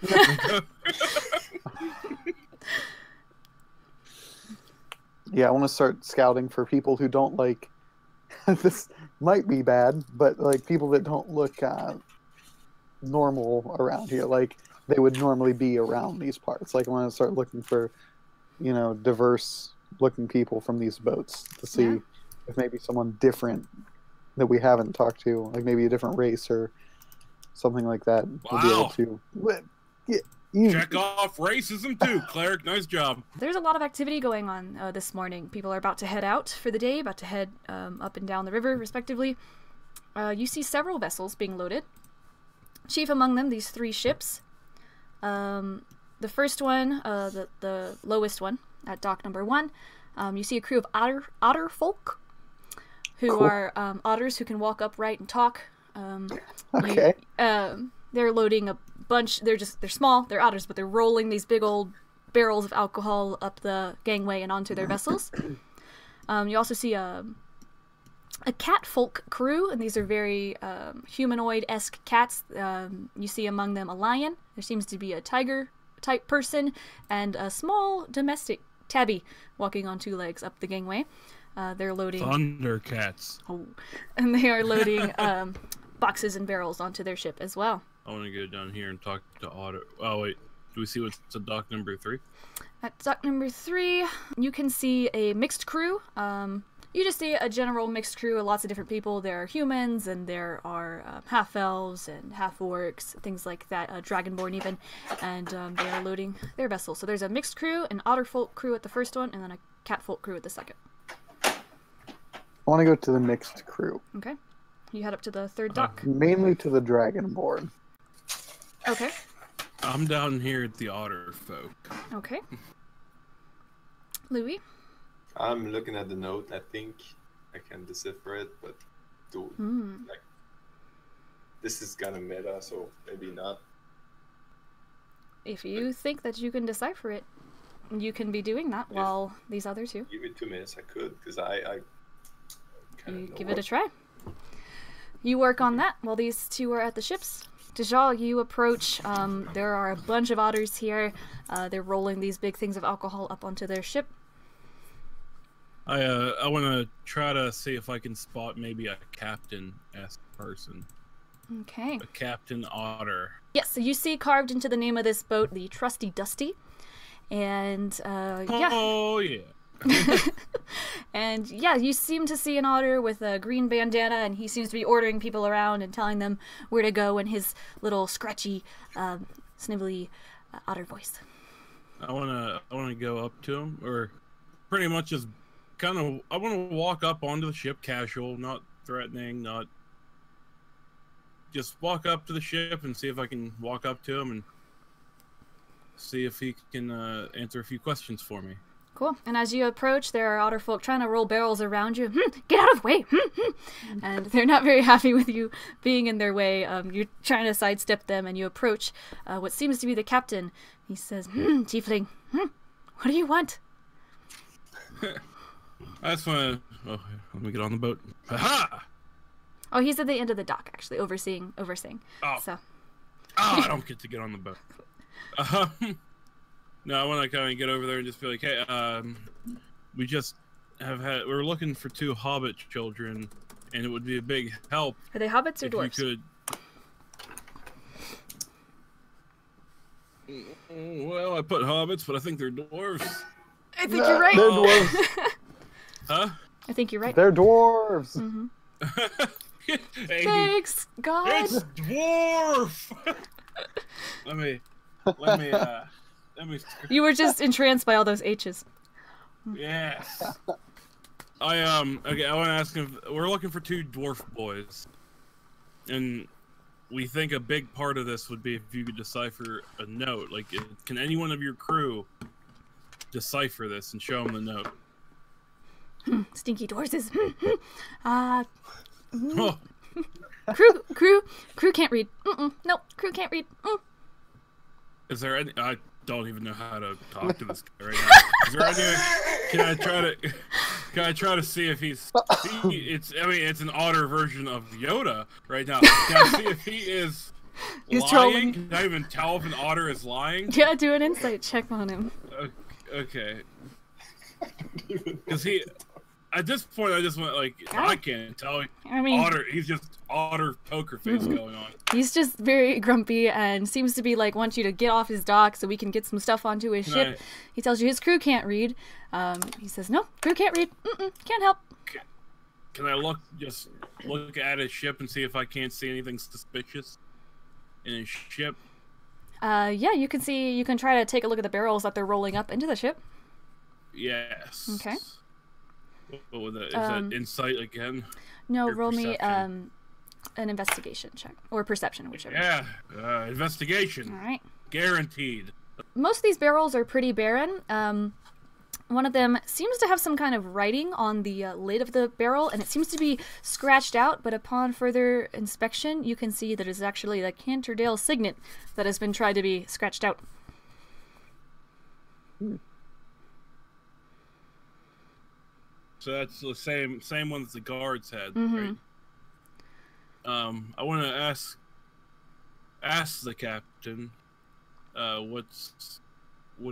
Yeah, I want to start scouting for people who don't like. This might be bad, but like people that don't look normal around here, like they would normally be around these parts. Like I want to start looking for, diverse-looking people from these boats to see if maybe someone different that we haven't talked to, like maybe a different race or something like that, will be able to. Check off racism too, Cleric. Nice job. There's a lot of activity going on this morning. People are about to head out for the day, about to head up and down the river, respectively. You see several vessels being loaded. Chief among them, these 3 ships. The first one, the lowest one, at dock number 1, you see a crew of otter folk, who are otters who can walk upright and talk. Okay. They're loading a bunch. They're small. They're otters, but they're rolling these big old barrels of alcohol up the gangway and onto their vessels. You also see a cat folk crew, and these are very humanoid-esque cats. You see among them a lion. There seems to be a tiger-type person, and a small domestic tabby walking on 2 legs up the gangway. They're loading Thundercats. Oh, and they are loading boxes and barrels onto their ship as well. I want to go down here and talk to Otto. Oh wait, do we see what's at dock number 3? At dock number 3, you can see a mixed crew. You just see a general mixed crew of lots of different people. There are humans, and there are half-elves and half-orcs, things like that, dragonborn even, and they are loading their vessels. So there's a mixed crew, an otterfolk crew at the first one, and then a catfolk crew at the second. I want to go to the mixed crew. Okay. You head up to the 3rd dock. Mainly to the dragonborn. Okay. I'm down here at the otter folk. Okay. Louis? I'm looking at the note. I think I can decipher it, but this is kind of meta, so maybe not. If you think that you can decipher it, you can be doing that while these other 2. Give me 2 minutes. I could, because I You give it a try. You work on that while these two are at the ships. Dajjal, you approach. There are a bunch of otters here. They're rolling these big things of alcohol up onto their ship. I want to try to see if I can spot maybe a captain-esque person. Okay. A captain otter. Yes, so you see carved into the name of this boat the Trusty Dusty. And, yeah. Oh, yeah. And, yeah, you seem to see an otter with a green bandana, and he seems to be ordering people around and telling them where to go in his little scratchy, snivelly otter voice. I wanna go up to him, or pretty much just kind of. I want to walk up onto the ship, casual, not threatening, not. Just walk up to the ship and see if I can walk up to him and see if he can answer a few questions for me. Cool. And as you approach, there are otter folk trying to roll barrels around you. Get out of the way! And they're not very happy with you being in their way. You're trying to sidestep them, and you approach what seems to be the captain. He says, Tiefling, what do you want? I just want to. Oh, let me get on the boat. Aha! Oh, he's at the end of the dock, actually, overseeing. Oh. So. Oh, I don't get to get on the boat. No, I want to kind of get over there and just be like, hey, we just we're looking for 2 hobbit children, and it would be a big help. Are they hobbits or if dwarves? You could. Well, I put hobbits, but I think they're dwarves. I think you're right. They're dwarves. Huh? I think you're right. They're dwarves. Mm-hmm. Hey, Thanks, God. it's dwarf. Let me. You were just entranced by all those H's. Yes. Okay, I want to ask him. We're looking for 2 dwarf boys, and we think a big part of this would be if you could decipher a note. Like, can any one of your crew decipher this and show them the note? Stinky dwarves. Oh, Crew can't read. Nope, crew can't read. is there any? I don't even know how to talk to this guy right now. Is there any? Can I try to see if he's? It's an otter version of Yoda right now. Can I see if he is He's lying? trolling. Can I even tell if an otter is lying? Yeah, do an insight check on him. Okay. Because he, at this point, I just went like, I can't tell. I mean, Otter, he's just otter poker face going on. He's just very grumpy and seems to be like, wants you to get off his dock so we can get some stuff onto his ship. He tells you his crew can't read. He says, no, crew can't read. Can't help. Can I look at his ship and see if I can't see anything suspicious in his ship? Yeah, you can try to take a look at the barrels that they're rolling up into the ship. Yes. Okay. What was that? Is that insight again? No, Or roll me perception? an investigation check. Or perception, whichever. Yeah, investigation. All right. Guaranteed. Most of these barrels are pretty barren. One of them seems to have some kind of writing on the lid of the barrel, and it seems to be scratched out, but upon further inspection, you can see that it's actually the Canterdale signet that has been tried to be scratched out. So that's the same one that the guards had, Mm-hmm. right? I want to ask the captain, what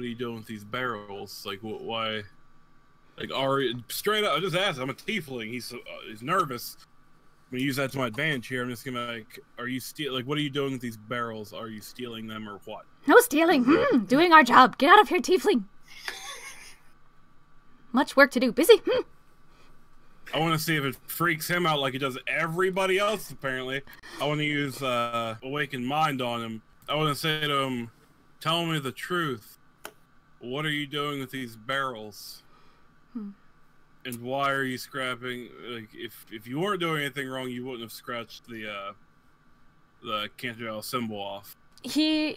are you doing with these barrels? Like, why? Like, straight up, I just asked. I'm a tiefling. He's nervous. I'm gonna use that to my advantage here. I'm just gonna like, what are you doing with these barrels? Are you stealing them or what? No stealing. Doing our job. Get out of here, tiefling. Much work to do. Busy. I want to see if it freaks him out like it does everybody else, apparently. I want to use Awakened Mind on him. I want to say to him, tell me the truth. What are you doing with these barrels? And why are you scrapping? Like, if you weren't doing anything wrong, you wouldn't have scratched the Canterdale symbol off. You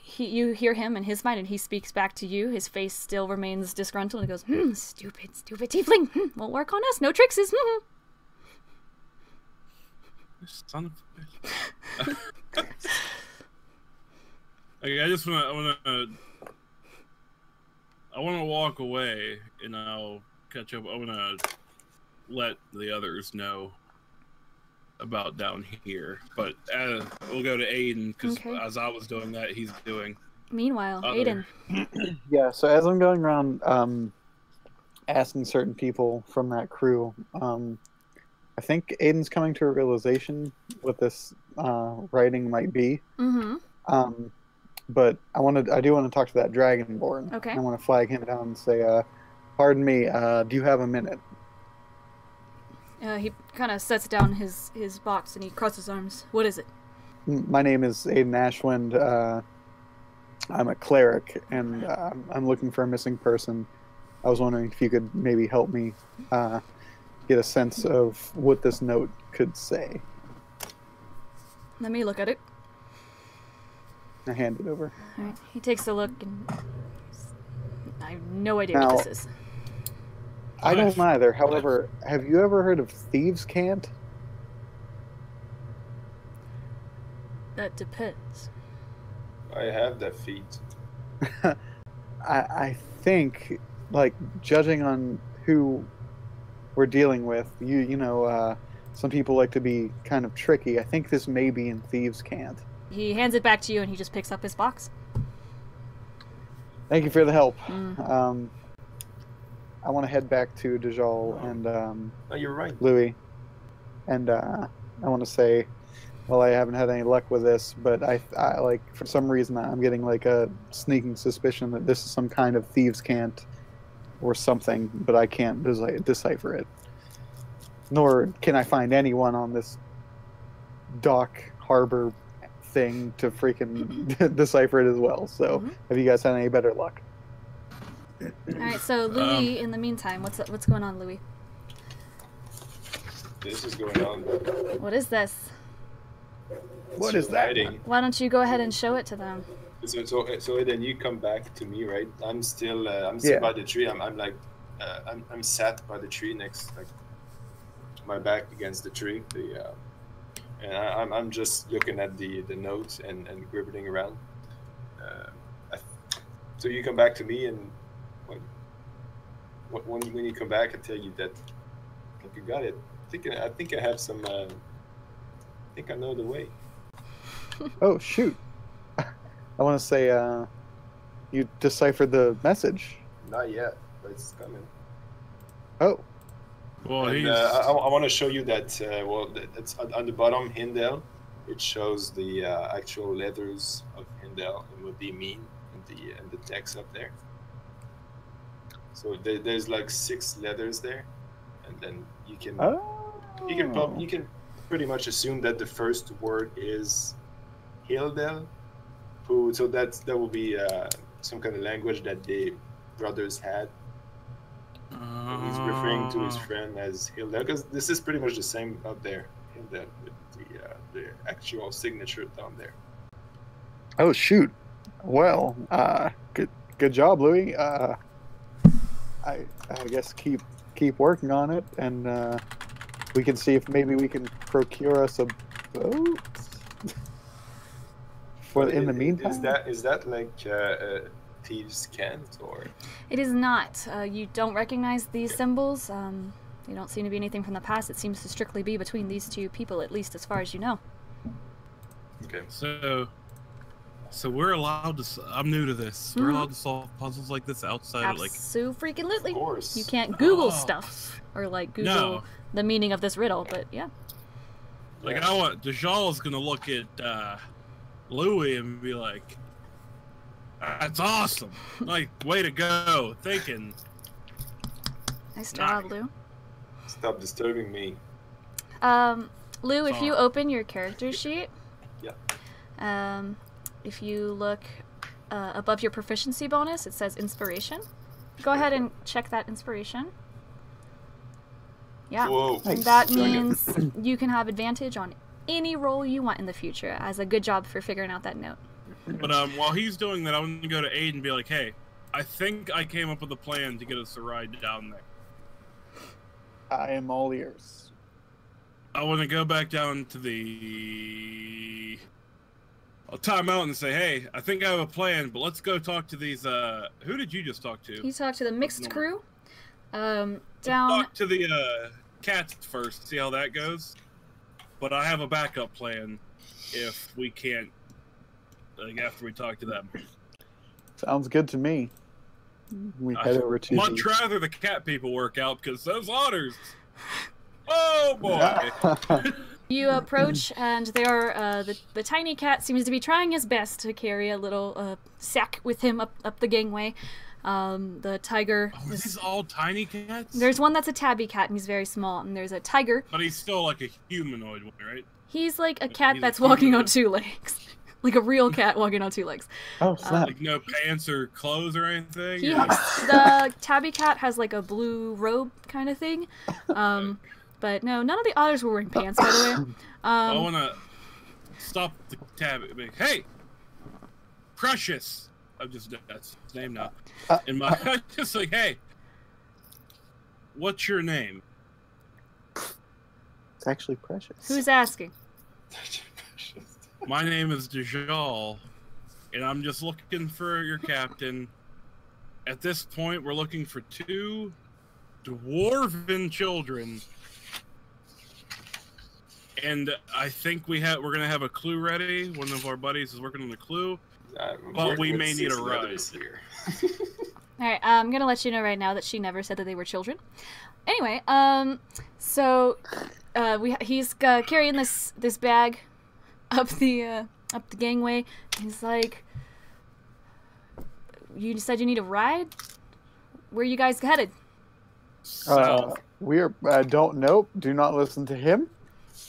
hear him in his mind, and he speaks back to you. His face still remains disgruntled, and he goes, stupid tiefling. Won't work on us. No tricks. Son of a bitch. Okay, I want to walk away, and I'll catch up. I want to let the others know about down here. But we'll go to Aiden because Okay. as I was doing that, he's doing. Meanwhile, Other- Aiden. Yeah, so as I'm going around asking certain people from that crew, I think Aiden's coming to a realization what this writing might be. Mm-hmm. But I do want to talk to that Dragonborn. Okay. I want to flag him down and say, pardon me, do you have a minute? He kind of sets down his box and he crosses his arms. What is it? My name is Aiden Ashwind. I'm a cleric, and I'm looking for a missing person. I was wondering if you could maybe help me get a sense of what this note could say. Let me look at it. I hand it over. All right. He takes a look and I have no idea Now- what this is. I don't either. However, have you ever heard of Thieves' Cant? That depends. I have that feat. I think, like, judging on who we're dealing with, some people like to be kind of tricky. I think this may be in Thieves' Cant. He hands it back to you and he just picks up his box. Thank you for the help. Mm. I want to head back to Dajjal and Oh, you're right. Louis, and I want to say, well, I haven't had any luck with this, but I like, for some reason I'm getting like a sneaking suspicion that this is some kind of Thieves' Cant or something, but I can't decipher it. Nor can I find anyone on this dock harbor thing to freaking decipher it as well. So, have you guys had any better luck? All right, so Louis, in the meantime, what's going on, Louis? This is going on. What is this? What is that? Writing. Why don't you go ahead and show it to them? So then you come back to me, right? I'm still Yeah. by the tree. I'm like I'm sat by the tree next, like my back against the tree. And I'm just looking at the notes and gribbling around. So you come back to me, and when you come back, I tell you that I think you got it. I think I have some. I think I know the way. Oh, shoot. I want to say you deciphered the message. Not yet, but it's coming. Oh, Well, And, he's. I want to show you that. It's on the bottom, Hindel. It shows the actual letters of Hindel and what they mean in the text up there. So there's like 6 letters there, and then you can you can pretty much assume that the first word is Hildel. So that will be some kind of language that the brothers had. He's referring to his friend as Hildel, because this is pretty much the same up there, Hildel, with the actual signature down there. Oh, shoot. Well, good job, Louis. I guess keep working on it, and we can see if maybe we can procure us a boat. For in the meantime, is that like Thieves' Cant, or? It is not. You don't recognize these symbols. They don't seem to be anything from the past. It seems to strictly be between these two people, at least as far as you know. Okay. So we're allowed to. I'm new to this. We're allowed to solve puzzles like this outside of like. Absolutely. Of course. You can't Google Oh. stuff or like Google No. the meaning of this riddle, but yeah. Like I want Dajjal is gonna look at Louis and be like, "That's awesome! Like, way to go!" Thinking, Nice job, Lou. Stop disturbing me. Lou, if you Sorry. open your character sheet, Yeah. if you look above your proficiency bonus, it says inspiration. Go ahead and check that inspiration. Yeah. Whoa. And that means you can have advantage on any roll you want in the future as a good job for figuring out that note. but while he's doing that, I'm gonna go to Aiden and be like, "Hey, I think I came up with a plan to get us a ride down there. I am all ears. I want to go back down to the. I'll time out and say, hey, I think I have a plan, but let's go talk to these. Who did you just talk to? You talk to the mixed crew. Down. Talk to the cats first. See how that goes. but I have a backup plan if we can't, like, after we talk to them. Sounds good to me. We head over to much rather the cat people work out, because those otters. Oh boy! You approach, and they are the tiny cat seems to be trying his best to carry a little sack with him up the gangway. The tiger. Are these all tiny cats? There's one that's a tabby cat, and he's very small. And there's a tiger. But he's still like a humanoid one, right? He's like a cat that's walking on two legs. Like a real cat walking on two legs. Oh, snap. Like no pants or clothes or anything? The tabby cat has like a blue robe kind of thing. But no, none of the otters were wearing pants, by the way. I want to stop the tabby. Hey! Precious! That's his name now. In my, just like, hey, what's your name? It's actually Precious. Who's asking? My name is Dajjal, and I'm just looking for your captain. At this point, we're looking for 2 dwarven children. And I think we're gonna have a clue ready. One of our buddies is working on the clue. But we may need a ride. Alright, I'm gonna let you know right now that she never said that they were children. Anyway, so he's carrying this bag up the gangway. He's like, you said you need a ride? Where are you guys headed? We are don't know. Do not listen to him.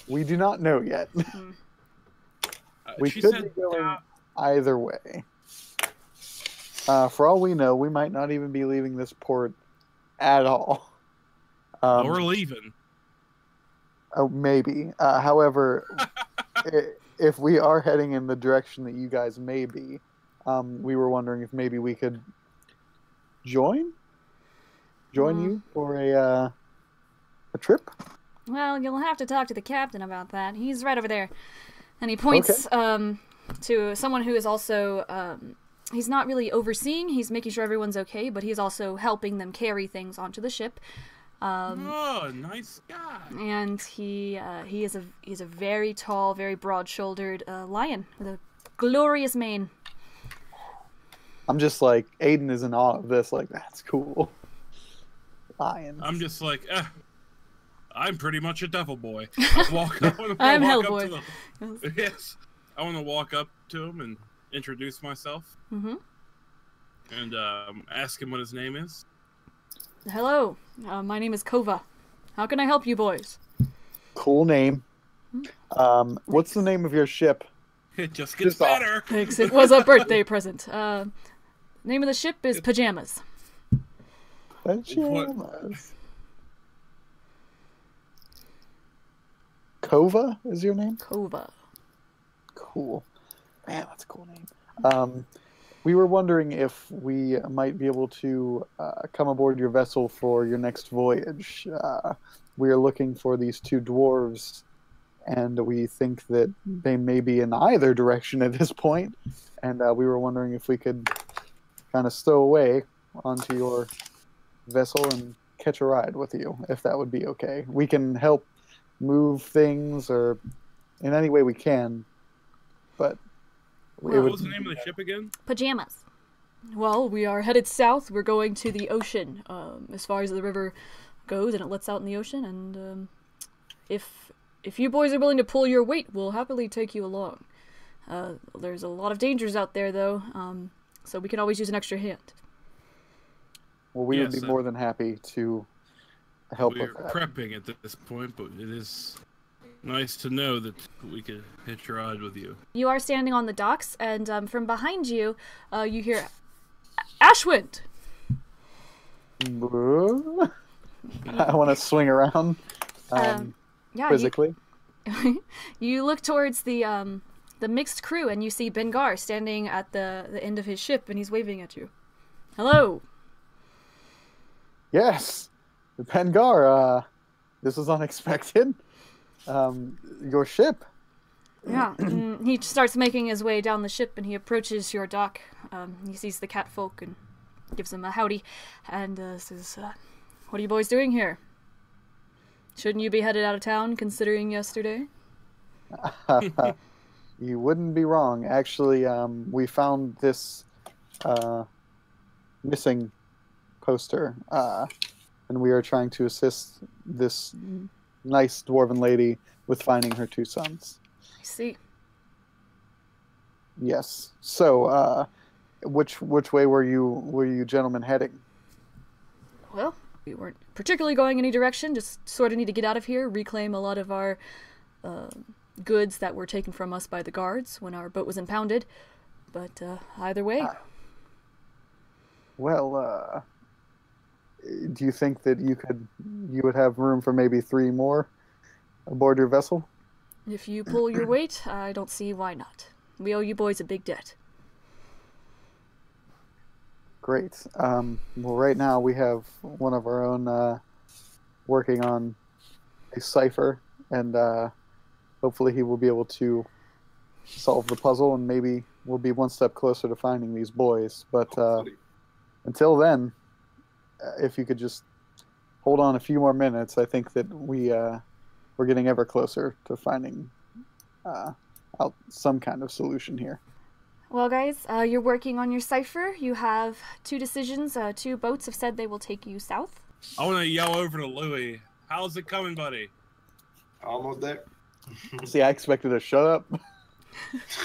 We do not know yet. We could be going either way. For all we know, we might not even be leaving this port at all. We're leaving. Oh, maybe. However, if we are heading in the direction that you guys may be, we were wondering if maybe we could join you for a trip. Well, you'll have to talk to the captain about that. He's right over there. And he points to someone who is also, he's not really overseeing, he's making sure everyone's okay, but he's also helping them carry things onto the ship. Oh, nice guy. And he is a very tall, very broad-shouldered lion with a glorious mane. I'm just like, Aiden is in awe of this, like, that's cool. Lions. I'm just like, I'm pretty much a devil boy. I'm Hellboy. Yes. I want to walk up to him and introduce myself. Mm-hmm. And ask him what his name is. Hello. My name is Kova. How can I help you boys? Cool name. What's the name of your ship? It just gets better. Thanks. It was a birthday present. Name of the ship is Pajamas. Pajamas. Kova is your name? Kova. Cool. Man, that's a cool name. We were wondering if we might be able to come aboard your vessel for your next voyage. We are looking for these 2 dwarves, and we think that they may be in either direction at this point. And we were wondering if we could kind of stow away onto your vessel and catch a ride with you, if that would be okay. We can help move things or in any way we can, but what was the name of the ship again? Pajamas. Well, we are headed south. We're going to the ocean, as far as the river goes, and it lets out in the ocean. And if you boys are willing to pull your weight, we'll happily take you along. There's a lot of dangers out there, though, so we can always use an extra hand. Well, we would be more than happy to help with that. We're prepping at this point, but it is nice to know that we could hitch a ride with you. You are standing on the docks, and from behind you, you hear Ashwind. I want to swing around quizzically. You look towards the mixed crew, and you see Bengar standing at the end of his ship, and he's waving at you. Hello. Yes, Bengar. This was unexpected. Your ship. Yeah, he starts making his way down the ship, and he approaches your dock. He sees the catfolk and gives them a howdy, and says, "What are you boys doing here? Shouldn't you be headed out of town, considering yesterday?" You wouldn't be wrong. Actually, we found this missing poster, and we are trying to assist this nice dwarven lady with finding her two sons. I see. Yes. So, which way were you gentlemen heading? Well, we weren't particularly going any direction, just sort of need to get out of here, reclaim a lot of our goods that were taken from us by the guards when our boat was impounded. But either way. Well, do you think that you would have room for maybe 3 more aboard your vessel? If you pull your weight, I don't see why not. We owe you boys a big debt. Great. Well, right now we have one of our own working on a cipher, and hopefully he will be able to solve the puzzle, and maybe we'll be one step closer to finding these boys. But until then, if you could just hold on a few more minutes, I think that we're getting ever closer to finding out some kind of solution here. Well, guys, you're working on your cipher. You have 2 decisions. 2 boats have said they will take you south. I want to yell over to Louis. How's it coming, buddy? Almost there. See, I expected a shut up.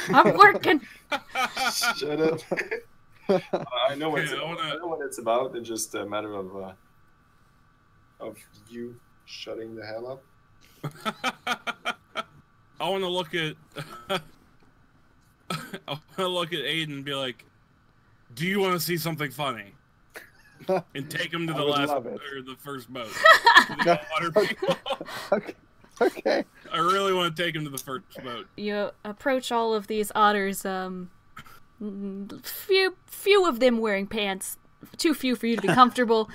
I'm working! Shut up. I know what it's about. It's just a matter of you shutting the hell up. I want to look at I want to look at Aiden and be like, "Do you want to see something funny?" And take him to the first boat. To the water people. Okay. I really want to take him to the first boat. You approach all of these otters. Few of them wearing pants. Too few for you to be comfortable.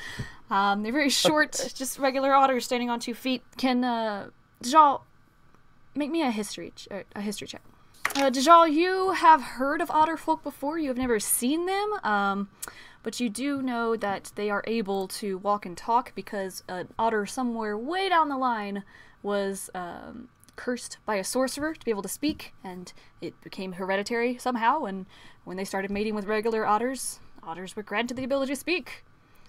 They're very short, just regular otters standing on 2 feet. Can Dajjal make me a history check? Dajjal, you have heard of otter folk before. You have never seen them, but you do know that they are able to walk and talk because an otter somewhere way down the line was cursed by a sorcerer to be able to speak, and it became hereditary somehow, and when they started mating with regular otters, otters were granted the ability to speak.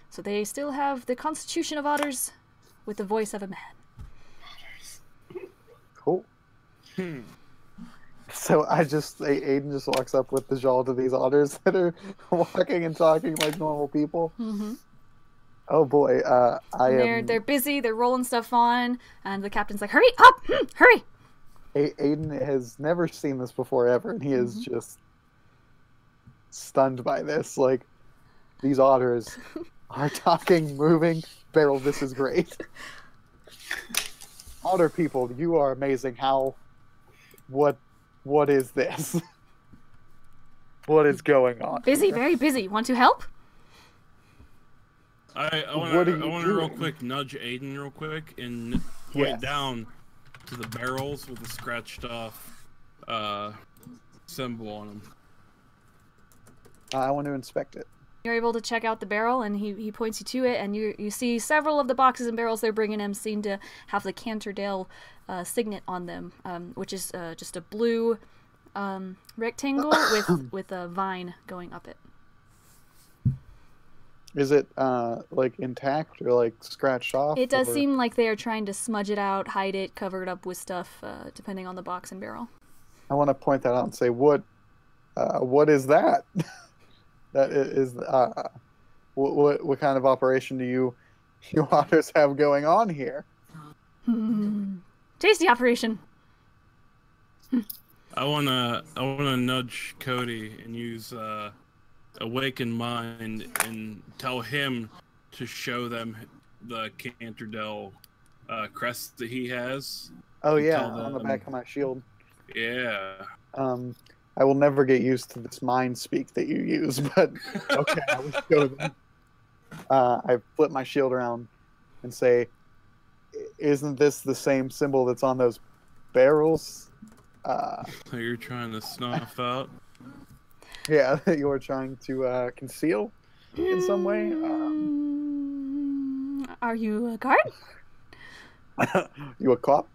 So they still have the constitution of otters with the voice of a man. Cool. So Aiden just walks up with the jaw to these otters that are walking and talking like normal people. Mm-hmm. Oh boy, They're busy. They're rolling stuff on, and the captain's like, "Hurry up! Hurry!" Aiden has never seen this before ever, and he is just stunned by this. Like, these otters are talking, moving. Beryl, this is great. Otter people, you are amazing. What is this? What is going on? Busy, very busy. Want to help? I want to real quick nudge Aiden real quick and point down to the barrels with the scratched off symbol on them. I want to inspect it. You're able to check out the barrel, and he points you to it, and you see several of the boxes and barrels they're bringing him seem to have the Canterdale signet on them, which is just a blue rectangle with a vine going up it. Is it like intact or like scratched off? It does seem like they are trying to smudge it out, hide it, cover it up with stuff, depending on the box and barrel. I want to point that out and say, what is that? That is what kind of operation do you otters have going on here? Tasty operation. I wanna nudge Cody and use Awaken Mind and tell him to show them the Canterdale crest that he has. Oh yeah, on the back of my shield. Yeah. I will never get used to this mind speak that you use, but okay, I will show them. I flip my shield around and say, "Isn't this the same symbol that's on those barrels?" You're trying to snuff out? Yeah, that you're trying to conceal in some way. Are you a guard? You a cop?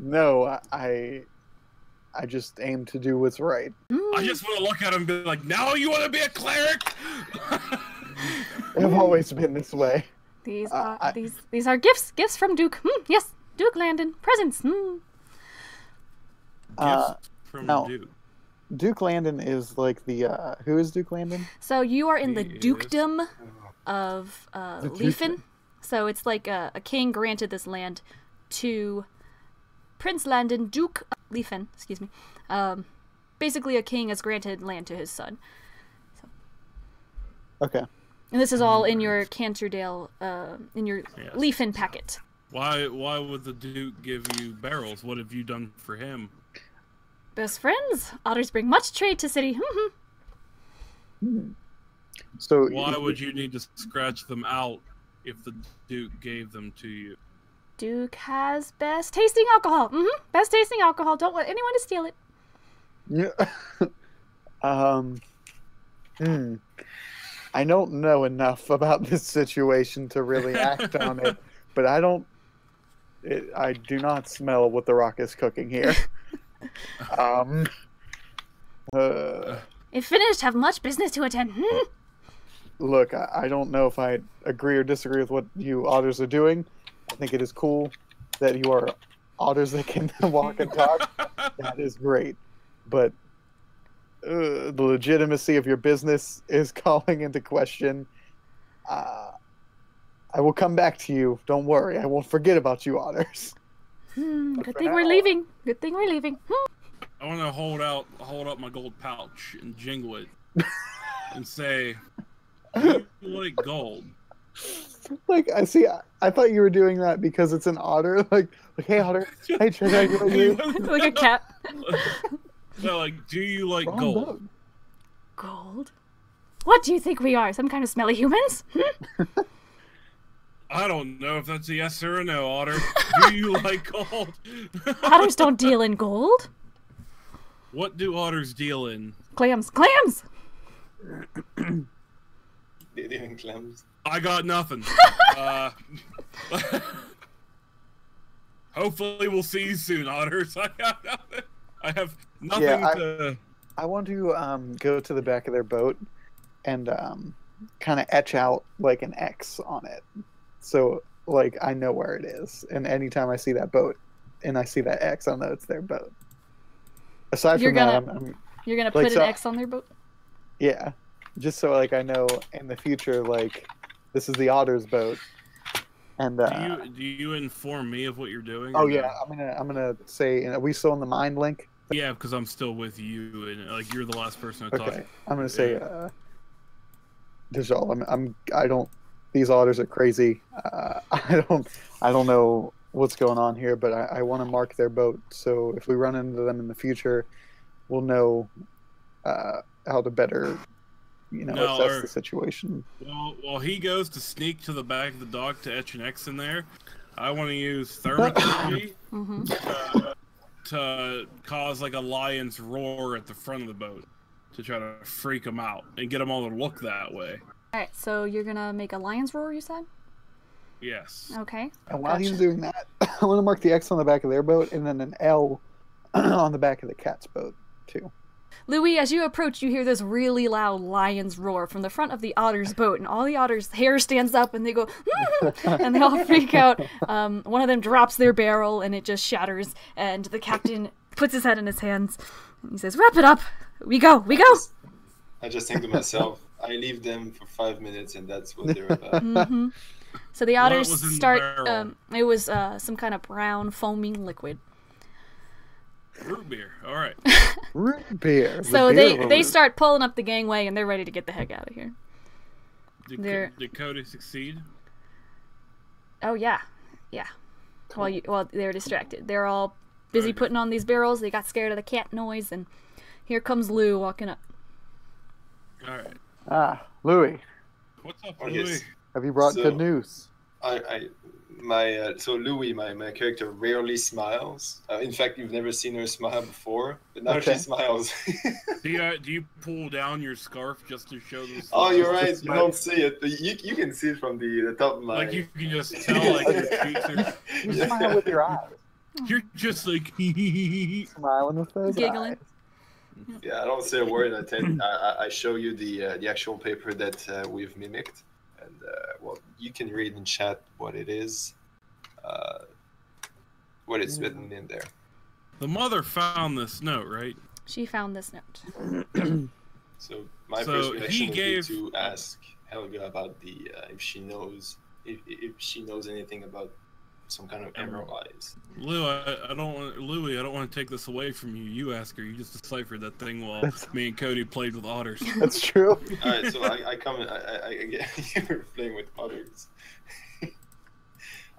No, I just aim to do what's right. I just want to look at him and be like, now you want to be a cleric? I've always been this way. These are gifts from Duke. Yes, Duke Landon. Presents. Gifts from no. Duke. Duke Landon is like the who is Duke Landon? So you are in the He is- dukedom of Leafen. So it's like a king granted this land to Prince Landon, Duke Leafen, excuse me. Basically a king has granted land to his son. Okay. And this is all in your Canterdale, in your Yes. Leafen packet. Why would the Duke give you barrels? What have you done for him? Best friends. Otters bring much trade to city. So Why would you need to scratch them out if the Duke gave them to you? Duke has best tasting alcohol. Best tasting alcohol. Don't want anyone to steal it. Yeah. I don't know enough about this situation to really act on it, but I do not smell what the Rock is cooking here. If finished, have much business to attend. Look, I don't know if I agree or disagree with what you otters are doing. I think it is cool that you are otters that can walk and talk. That is great. But the legitimacy of your business is calling into question. I will come back to you. Don't worry. I won't forget about you, otters. Good thing we're leaving. Good thing we're leaving. I want to hold up my gold pouch and jingle it and say, "Do you like gold?" Like, I thought you were doing that because it's an otter. Like hey, otter. Hey, should I go you? Like a cat. No, like, do you like Wrong gold? boat. Gold? What do you think we are? Some kind of smelly humans? I don't know if that's a yes or a no, Otter. Do you like gold? Otters don't deal in gold. What do otters deal in? Clams. Clams! They even clams. I got nothing. Hopefully we'll see you soon, Otters. I got nothing. I have nothing to... I want to go to the back of their boat and kind of etch out like an X on it. So like I know where it is. And anytime I see that boat and I see that X, I'll know it's their boat. Aside from that, you're gonna like, put an X on their boat? yeah. Just so like I know in the future, like this is the Otter's boat. And do you inform me of what you're doing? oh or yeah, no? I'm gonna say, are we still in the mind link? Yeah, because I'm still with you, and like you're the last person to talk. Okay, I'm gonna say, Dajjal, I don't. These otters are crazy. I don't know what's going on here, but I want to mark their boat. So if we run into them in the future, we'll know how to better, assess the situation. Well, while he goes to sneak to the back of the dock to etch an X in there, I want to use thermography to cause like a lion's roar at the front of the boat to try to freak them out and get them all to look that way. Alright, so you're gonna make a lion's roar, you said? Yes. Okay. And while he's doing that, I want to mark the X on the back of their boat and then an L on the back of the cat's boat too. Louis, as you approach, you hear this really loud lion's roar from the front of the otter's boat, and all the otter's hair stands up, and they go, and they all freak out. One of them drops their barrel, and it just shatters, and the captain puts his head in his hands, and he says, "Wrap it up! We go! We go!" I just think to myself, I leave them for 5 minutes, and that's what they're about. So the otters was in the start, barrel? it was some kind of brown foaming liquid. Root beer. All right. Root beer. So The beer they room. start pulling up the gangway, and they're ready to get the heck out of here. Did Cody succeed? Oh yeah. Well, they're distracted. They're all busy putting on these barrels. They got scared of the cat noise, and here comes Lou walking up. All right. Ah, Louis, What's up, Oh, Louis? yes. have you brought So- good news? So Louis, my character rarely smiles. In fact, you've never seen her smile before, but now Okay. she smiles. Do you pull down your scarf just to show this? Oh, you're right. You don't see it, but you can see it from the top of my. Like you can just tell, like your cheeks are. You smile with your eyes. You're just like Smiling with those Giggling. eyes. Yeah, I don't say a word. I show you the actual paper that we've mimicked, and well, you can read in chat what it is, what it's written in there. The mother found this note, right? She found this note. So my So first he reaction would gave- be to ask Helga about the if she knows anything about some kind of emerald eyes. Lou, I don't want Louie. I don't want to take this away from you. You ask her. You just deciphered that thing while me and Cody played with otters. That's true. All right, so I come in. I get you're playing with others.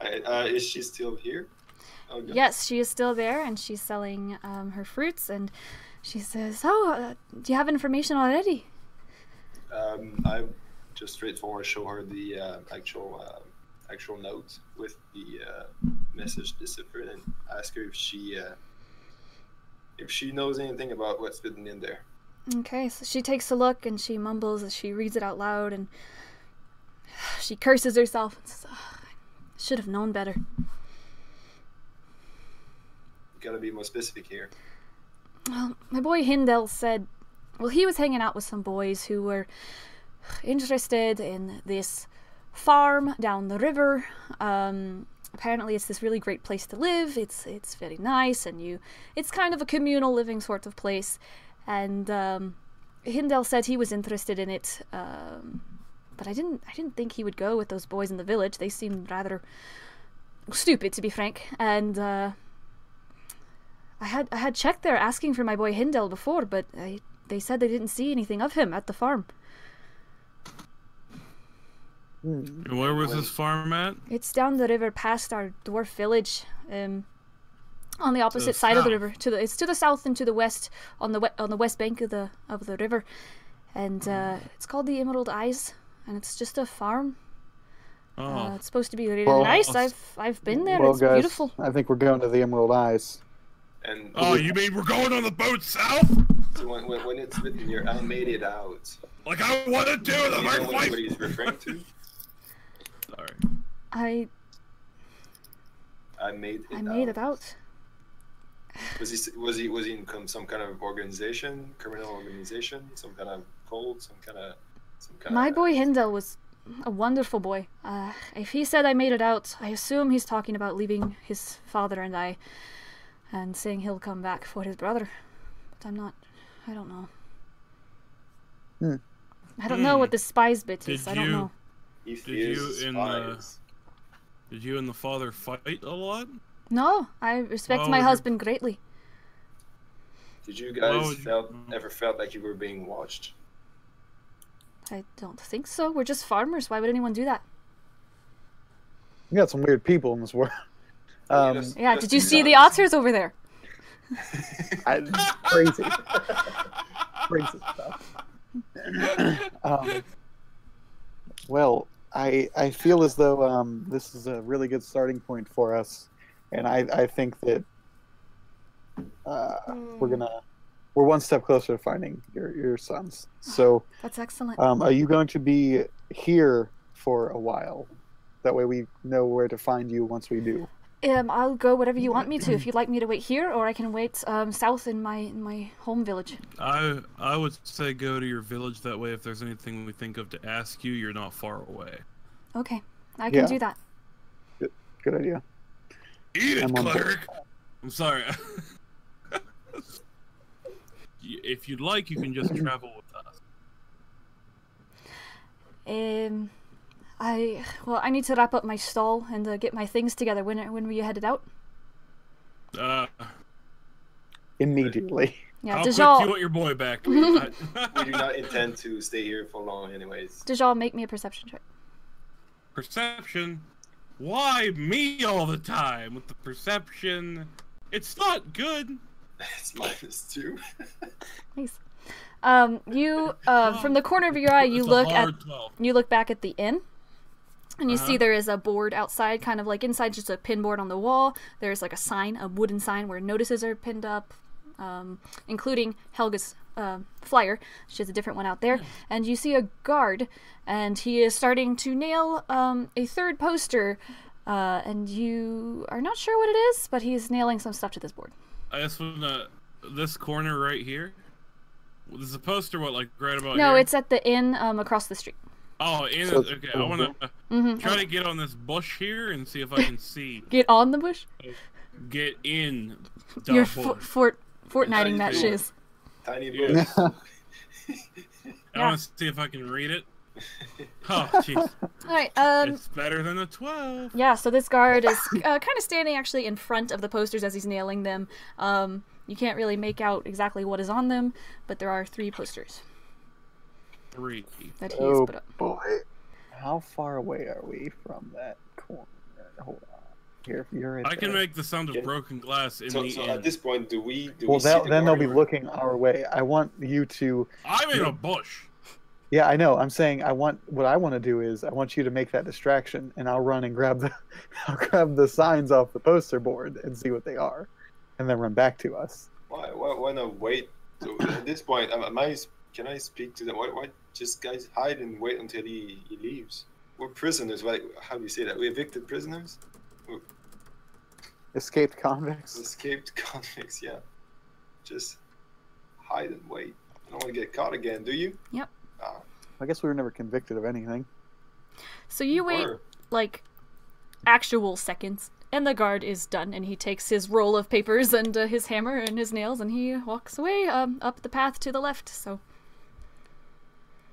Is she still here? Helga? Yes, she is still there, and she's selling her fruits. And she says, "Oh, do you have information already?" I just straightforward show her the actual note with the message deciphered and ask her if she knows anything about what's written in there. Okay, so she takes a look and she mumbles as she reads it out loud, and she curses herself and says, "Oh, I should have known better." You gotta be more specific here. Well, my boy Hindel said, well, he was hanging out with some boys who were interested in this farm down the river. Apparently it's this really great place to live. It's very nice, and it's kind of a communal living sort of place. And Hindel said he was interested in it, but I didn't think he would go with those boys in the village. They seemed rather stupid, to be frank. And I had checked there asking for my boy Hindel before, but they said they didn't see anything of him at the farm. And where was this farm at? It's down the river past our dwarf village, on the opposite the side of the south. river. It's to the south and to the west, on the west bank of the river, and it's called the Emerald Eyes, and it's just a farm. Oh, It's supposed to be really Well, nice. I've been there. Well, It's guys, beautiful. I think we're going to the Emerald Eyes. And oh, you mean we're going on the boat south? so when it's written here, I made it out. Like I want to do the You know first what place. he's referring to? Sorry. I made made it out. Was he in some kind of organization, criminal organization, some kind of cult, some kind of My boy Hindel was a wonderful boy. If he said I made it out, I assume he's talking about leaving his father and I, and saying he'll come back for his brother. But I don't know. I don't know what the spies bit is. I don't know. He Did fears you in spies. Did you and the father fight a lot? No, I respect Oh, my you're- husband greatly. Did you guys Oh, ever felt like you were being watched? I don't think so. We're just farmers. Why would anyone do that? We got some weird people in this world. Yeah, did you see the otters over there? Crazy. Crazy stuff. Well, I feel as though this is a really good starting point for us, and I think that we're one step closer to finding your sons. So, That's excellent. are you going to be here for a while? That way we know where to find you once we do. I'll go whatever you want me to. If you'd like me to wait here, or I can wait south in my home village. I would say go to your village. That way, if there's anything we think of to ask you, you're not far away. Okay, I can Yeah. do that. Good idea. Eat it, I'm on board. cleric. I'm sorry. If you'd like, you can just travel with us. I need to wrap up my stall and get my things together. When were you headed out? Immediately. Yeah, How quick Dajjal, do you want your boy back? We do not intend to stay here for long, anyways. Dajjal, make me a perception check. Perception? Why me all the time with the perception? It's not good. It's -2. Nice. You from the corner of your eye, you It's a look at hard 12. you look back at the inn, and you see Uh-huh. there is a board outside, kind of like inside, just a pin board on the wall. There's like a sign, a wooden sign where notices are pinned up, including Helga's flyer. She has a different one out there. And you see a guard, and he is starting to nail a third poster And you are not sure what it is, but he's nailing some stuff to this board. I just want this corner right here. There's a poster, what, like right about here? No, it's at the inn across the street. Oh, So okay. I want to try to get on this bush here and see if I can see. Get on the bush? Get in the You're bush. Fortniting that bush. shiz. Tiny bush. Yeah. I want to see if I can read it. Oh, jeez. Alright, It's better than a 12. yeah, so this guard is kind of standing actually in front of the posters as he's nailing them. You can't really make out exactly what is on them, but there are 3 posters 3. that he has Oh put up. boy. How far away are we from that corner? Hold on. Here, you're right I can there. make the sound of broken glass in So, the so inn. at this point, do we Well, see the then they'll be guard? looking our way. I want you to. I'm in a bush. Yeah, I know. I'm saying what I want to do is I want you to make that distraction, and I'll run and grab the signs off the poster board and see what they are, and then run back to us. Why not wait? So at this point, can I speak to them? Why just guys hide and wait until he leaves? We're prisoners. Like, how do you say that? We evicted prisoners? Escaped convicts. Escaped convicts, yeah. Just hide and wait. I don't want to get caught again, do you? Yep. I guess we were never convicted of anything. So you wait, Or- like, actual seconds, and the guard is done, and he takes his roll of papers and his hammer and his nails, and he walks away up the path to the left, so...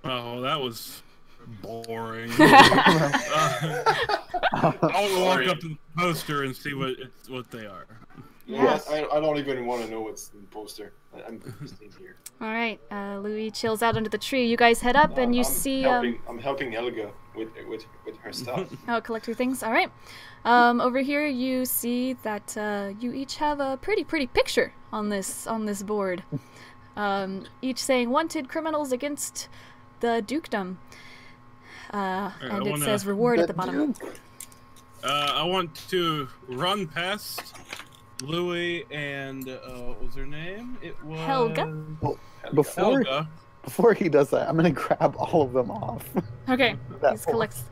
Oh, that was boring. I'll walk up to the poster and see what they are. Yes. I don't even want to know what's in the poster. I'm just in here. Alright, Louis chills out under the tree. You guys head up, and you see... I'm helping Helga with her stuff. Oh, collect your things. All right. Over here, you see that you each have a pretty picture on this board. Each saying "Wanted criminals against the dukedom," and it says "reward" at the bottom. I want to run past Louis and what was her name? It was Helga? Before he does that, I'm gonna grab all of them off. Okay. That He collects.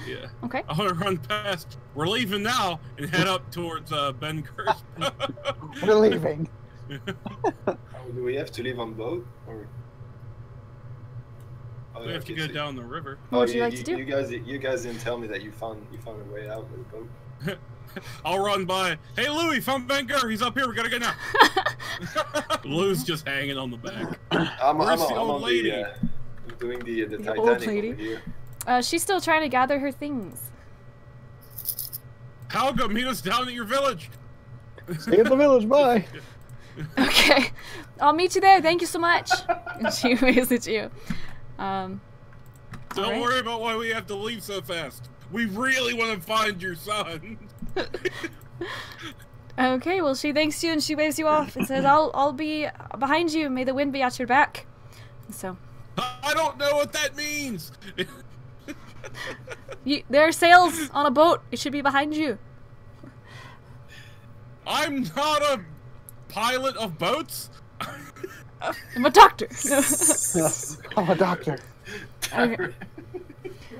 Yeah. Okay. I want to run past. We're leaving now and head up towards Ben Kurz. We're leaving. Do we have to leave on boat or? We have to go down the river. What would you like to do? You guys didn't tell me that you found a way out with the boat. I'll run by. Hey, Louis, found Ben Gur. He's up here. We gotta go now. Lou's just hanging on the back. I'm Where's the on old lady? I'm doing the Titanic old lady? over here. She's still trying to gather her things. Helga, meet us down at your village. Stay at the village. Bye. Okay. I'll meet you there. Thank you so much. And she waves at you. Don't Alright. worry about why we have to leave so fast. We really want to find your son. Okay, well, she thanks you and she waves you off and says, I'll be behind you. May the wind be at your back. So, I don't know what that means. there are sails on a boat. It should be behind you. I'm not a pilot of boats. I'm a doctor. I'm a doctor. Okay.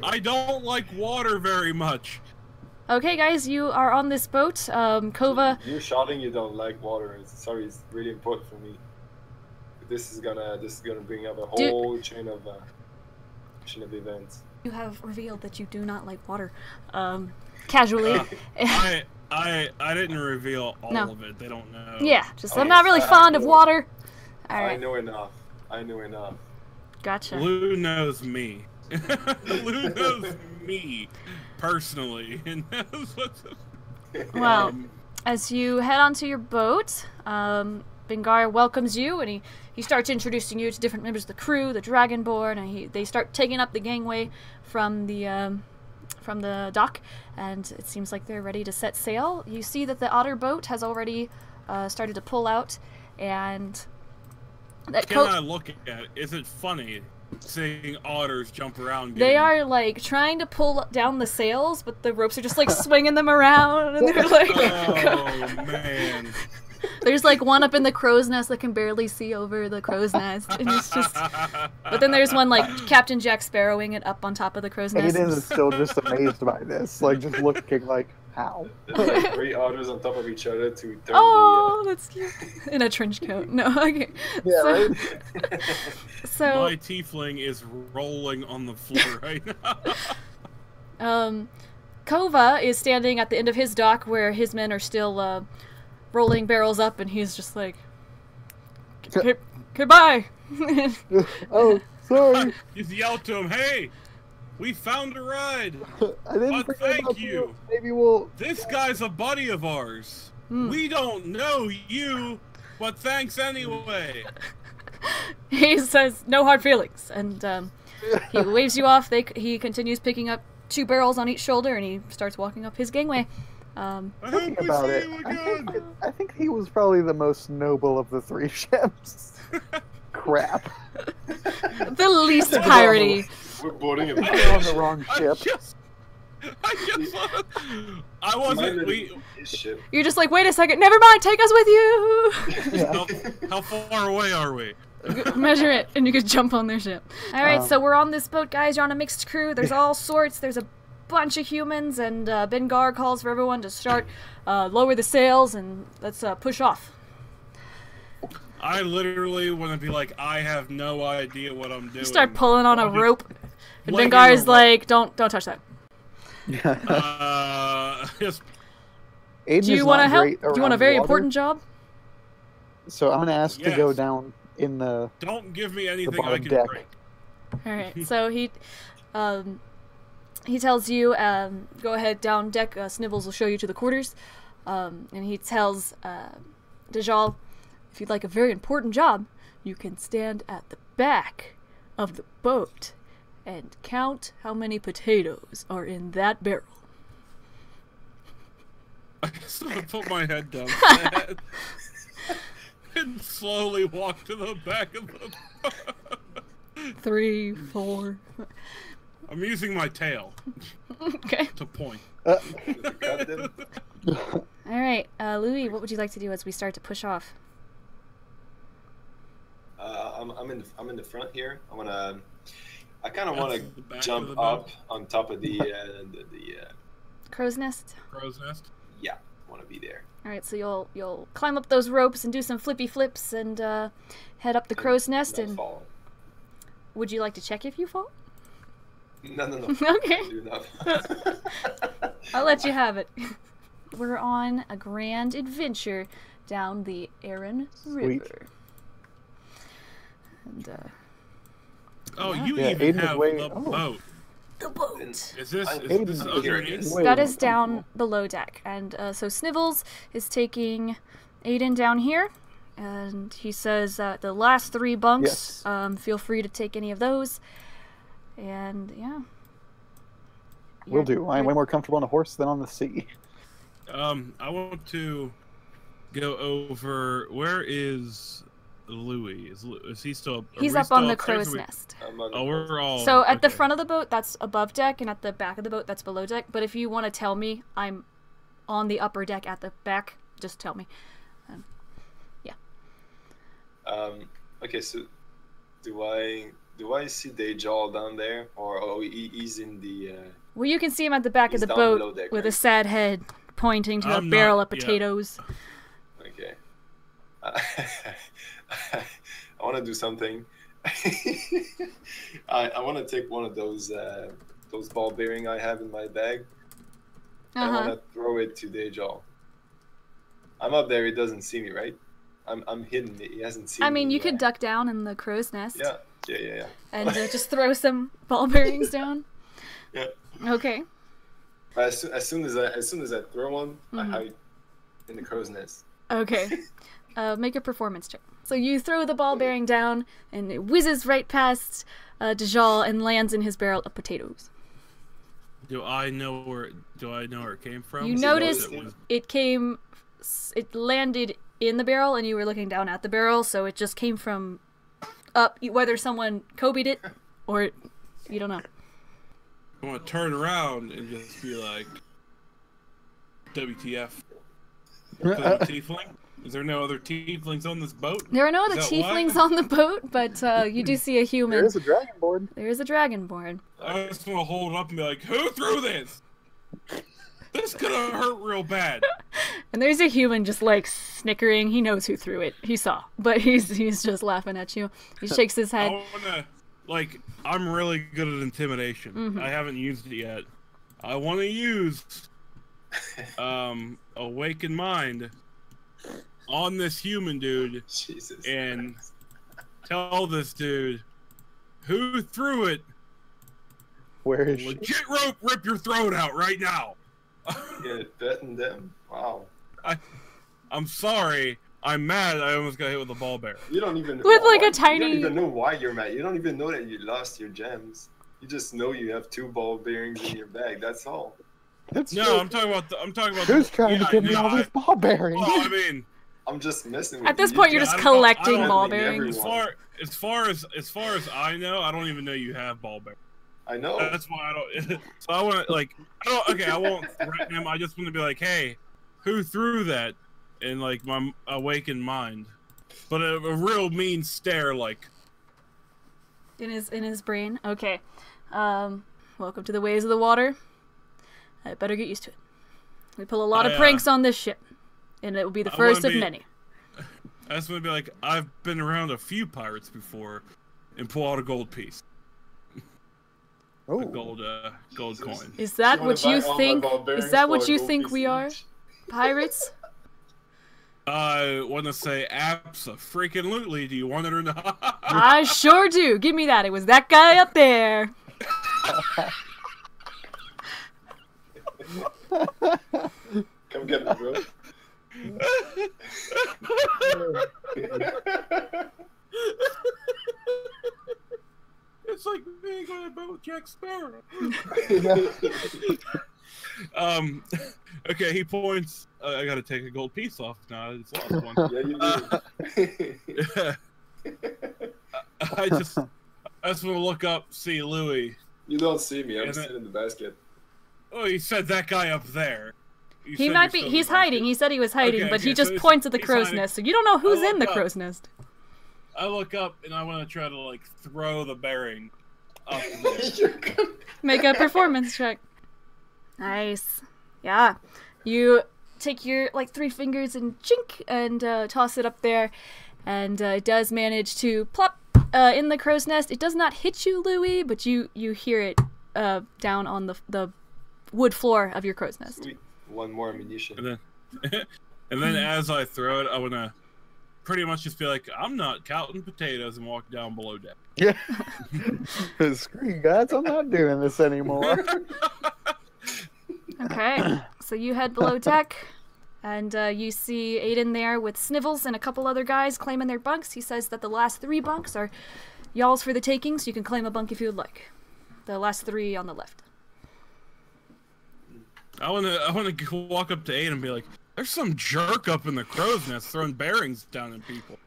I don't like water very much. Okay, guys, you are on this boat. Kova. You're shouting you don't like water. It's really important for me. This is gonna bring up a whole chain of events. You have revealed that you do not like water. Casually. I didn't reveal all No. of it. They don't know. Yeah, just I'm not really fond of water. All I right, know enough. gotcha. Lou knows me. Lou knows me personally and knows what's up. Well, as you head onto your boat, Bengar welcomes you, and he starts introducing you to different members of the crew, the Dragonborn, and they start taking up the gangway from the dock, and it seems like they're ready to set sail. You see that the otter boat has already started to pull out, and that Can I look at it? Is it funny seeing otters jump around? They are like trying to pull down the sails, but the ropes are just like swinging them around, and they're like, Oh man. There's like one up in the crow's nest that can barely see over the crow's nest, and it's just. But then there's one like Captain Jack Sparrowing it up on top of the crow's nest. Aiden is still just amazed by this, like just looking like, how? There's like 3 otters on top of each other to turn Oh, that's cute. In a trench coat. No, okay. Yeah, so, right? so My tiefling is rolling on the floor right now. Kova is standing at the end of his dock where his men are still rolling barrels up, and he's just like, goodbye. Oh, sorry. Just yell to him, hey, we found a ride. I didn't But forget thank about you. Maybe we'll... This guy's a buddy of ours. We don't know you, but thanks anyway. He says, no hard feelings, and he waves you off. He continues picking up 2 barrels on each shoulder, and he starts walking up his gangway. I Thinking hope we about see it, you I again. think he was probably the most noble of the 3 ships. Crap. The least piratey. We're boarding a We're on the wrong ship. I wasn't. his ship. You're just like, wait a second, never mind, take us with you. Yeah. How far away are we? Measure it, and you can jump on their ship. Alright, so we're on this boat, guys. You're on a mixed crew. There's all sorts. There's a bunch of humans, and Bengar calls for everyone to start, lower the sails, and let's push off. I literally want to be like, I have no idea what I'm doing. Start pulling on a rope, and legging Bengar's a rope. like, don't touch that. Just Aiden Do you is want to not help? great Do you want a around very water, important job? So I'm gonna ask to go Yes. down in the don't give me anything bottom I can deck. break. Alright, so he tells you, go ahead down deck, Snibbles will show you to the quarters, and he tells Dajjal, if you'd like a very important job, you can stand at the back of the boat and count how many potatoes are in that barrel. I just want to put my head down and slowly walk to the back of the boat. 3, 4. I'm using my tail Okay. to point. Captain. Alright, Louis, what would you like to do as we start to push off? I'm in the front here. I kind of That's want the to back of jump the boat? up on top of the Crow's nest? Crow's nest. yeah. I want to be there. Alright, so you'll climb up those ropes and do some flippy flips and head up the crow's nest. Not And fall. would you like to check if you fall? No. Okay. Do not. I'll let you have it. We're on a grand adventure down the Aran River. And Oh, Yeah. you Yeah, even Aiden's have way- the oh. boat. the boat. Is this Aiden's this here, I underneath? guess. Wait, That wait, is down below deck. And so Snivels is taking Aiden down here. And he says that the last 3 bunks, Yes. feel free to take any of those. And yeah. Will do. I'm way more comfortable on a horse than on the sea. I want to go over. Where is Louis? Is he still? Are He's we up on still the upstairs, crow's or we- nest. I'm on the Oh, we're all. So at the okay. front of the boat, that's above deck, and at the back of the boat, that's below deck. But if you want to tell me I'm on the upper deck at the back, just tell me. Okay, so do I see Dajjal down there, or he's in the? Well, you can see him at the back of He's the down below boat deck, with a right? sad head pointing to a I'm barrel not- of yeah. potatoes. Okay. I want to do something. I want to take one of those ball bearing I have in my bag. I want to throw it to Dajjal. I'm up there. He doesn't see me, right? I'm hidden. He hasn't seen me. I mean, you could duck down in the crow's nest Yeah. and just throw some ball bearings down. Yeah. Okay. But as soon as I throw one, I Mm-hmm. hide in the crow's nest. Okay. Make a performance check. So you throw the ball bearing down, and it whizzes right past Dajjal and lands in his barrel of potatoes. Do I know where it came from? You Or noticed it was- it landed in the barrel, and you were looking down at the barrel, so it just came from up. Whether someone Kobe'd it or you don't know. I want to turn around and just be like, WTF? Because I'm a tiefling? Is there no other tieflings on this boat? There are no other Is that tieflings why? on the boat, but you do see a human. There is a dragonborn. There is a dragonborn. I just want to hold it up and be like, who threw this? This could have hurt real bad. And there's a human just like snickering. He knows who threw it. He saw, but he's just laughing at you. He shakes his head. I wanna, like, I'm really good at intimidation. Mm-hmm. I haven't used it yet. I want to use awaken mind on this human dude Jesus. and tell this dude who threw it. Where is she? Legit rope, rip your throat out right now. Yeah, betting them. Wow. I'm sorry. I'm mad. I almost got hit with a ball bearer. You don't even With, like, a You tiny- don't even know why you're mad. You don't even know that you lost your gems. You just know you have 2 ball bearings in your bag. That's all. That's No, true. I'm talking about. Who's trying to yeah, give me no, all these ball bearings? Well, I mean, I'm just messing with At this you. point, you're You just I don't know- collecting I don't ball think bearings. everyone- as far as I know, I don't even know you have ball bearings. I know. That's why I don't. So I want to like. I don't. Okay, I won't threaten him. I just want to be like, hey, who threw that? In like my awakened mind, but a real mean stare, like. In his brain. Okay. Welcome to the ways of the water. I better get used to it. We pull a lot of pranks on this ship, and it will be the first of many. I just want to be like, I've been around a few pirates before, and pull out a gold piece, Oh, a gold coin. Is that wanna what you buy all my think? ball bearings Is that for what a you gold think piece we are? each? Pirates? I want to say, abso-freaking-lutely. Do you want it or not? I sure do. Give me that. It was that guy up there. Come get me, bro. It's like being on a boat with Jack Sparrow. Okay, he points. I gotta take a gold piece off now. It's lost one. Yeah, you do. I just want to look up, see Louis. You don't see me. I'm And sitting in the basket. Oh, he said that guy up there. You He said might you're be. still He's in the hiding. He said he was hiding, Okay, but he okay, just so points at the he's crow's hiding. nest, so you don't know who's I in the look up. crow's nest. I look up and I want to try to like throw the bearing up there. You're good. Make a performance check. Nice. Yeah. You take your like 3 fingers and chink and toss it up there, and it does manage to plop in the crow's nest. It does not hit you, Louis, but you hear it down on the wood floor of your crow's nest. Sweet. One more ammunition. And then as I throw it, I want to pretty much just be like, I'm not counting potatoes and walk down below deck. yeah. Screw you guys, I'm not doing this anymore. Okay. So you head below deck, and you see Aiden there with Snivels and a couple other guys claiming their bunks. He says that the last 3 bunks are y'all's for the taking, so you can claim a bunk if you would like. The last 3 on the left. I want to walk up to Aiden and be like, there's some jerk up in the crow's nest throwing bearings down at people.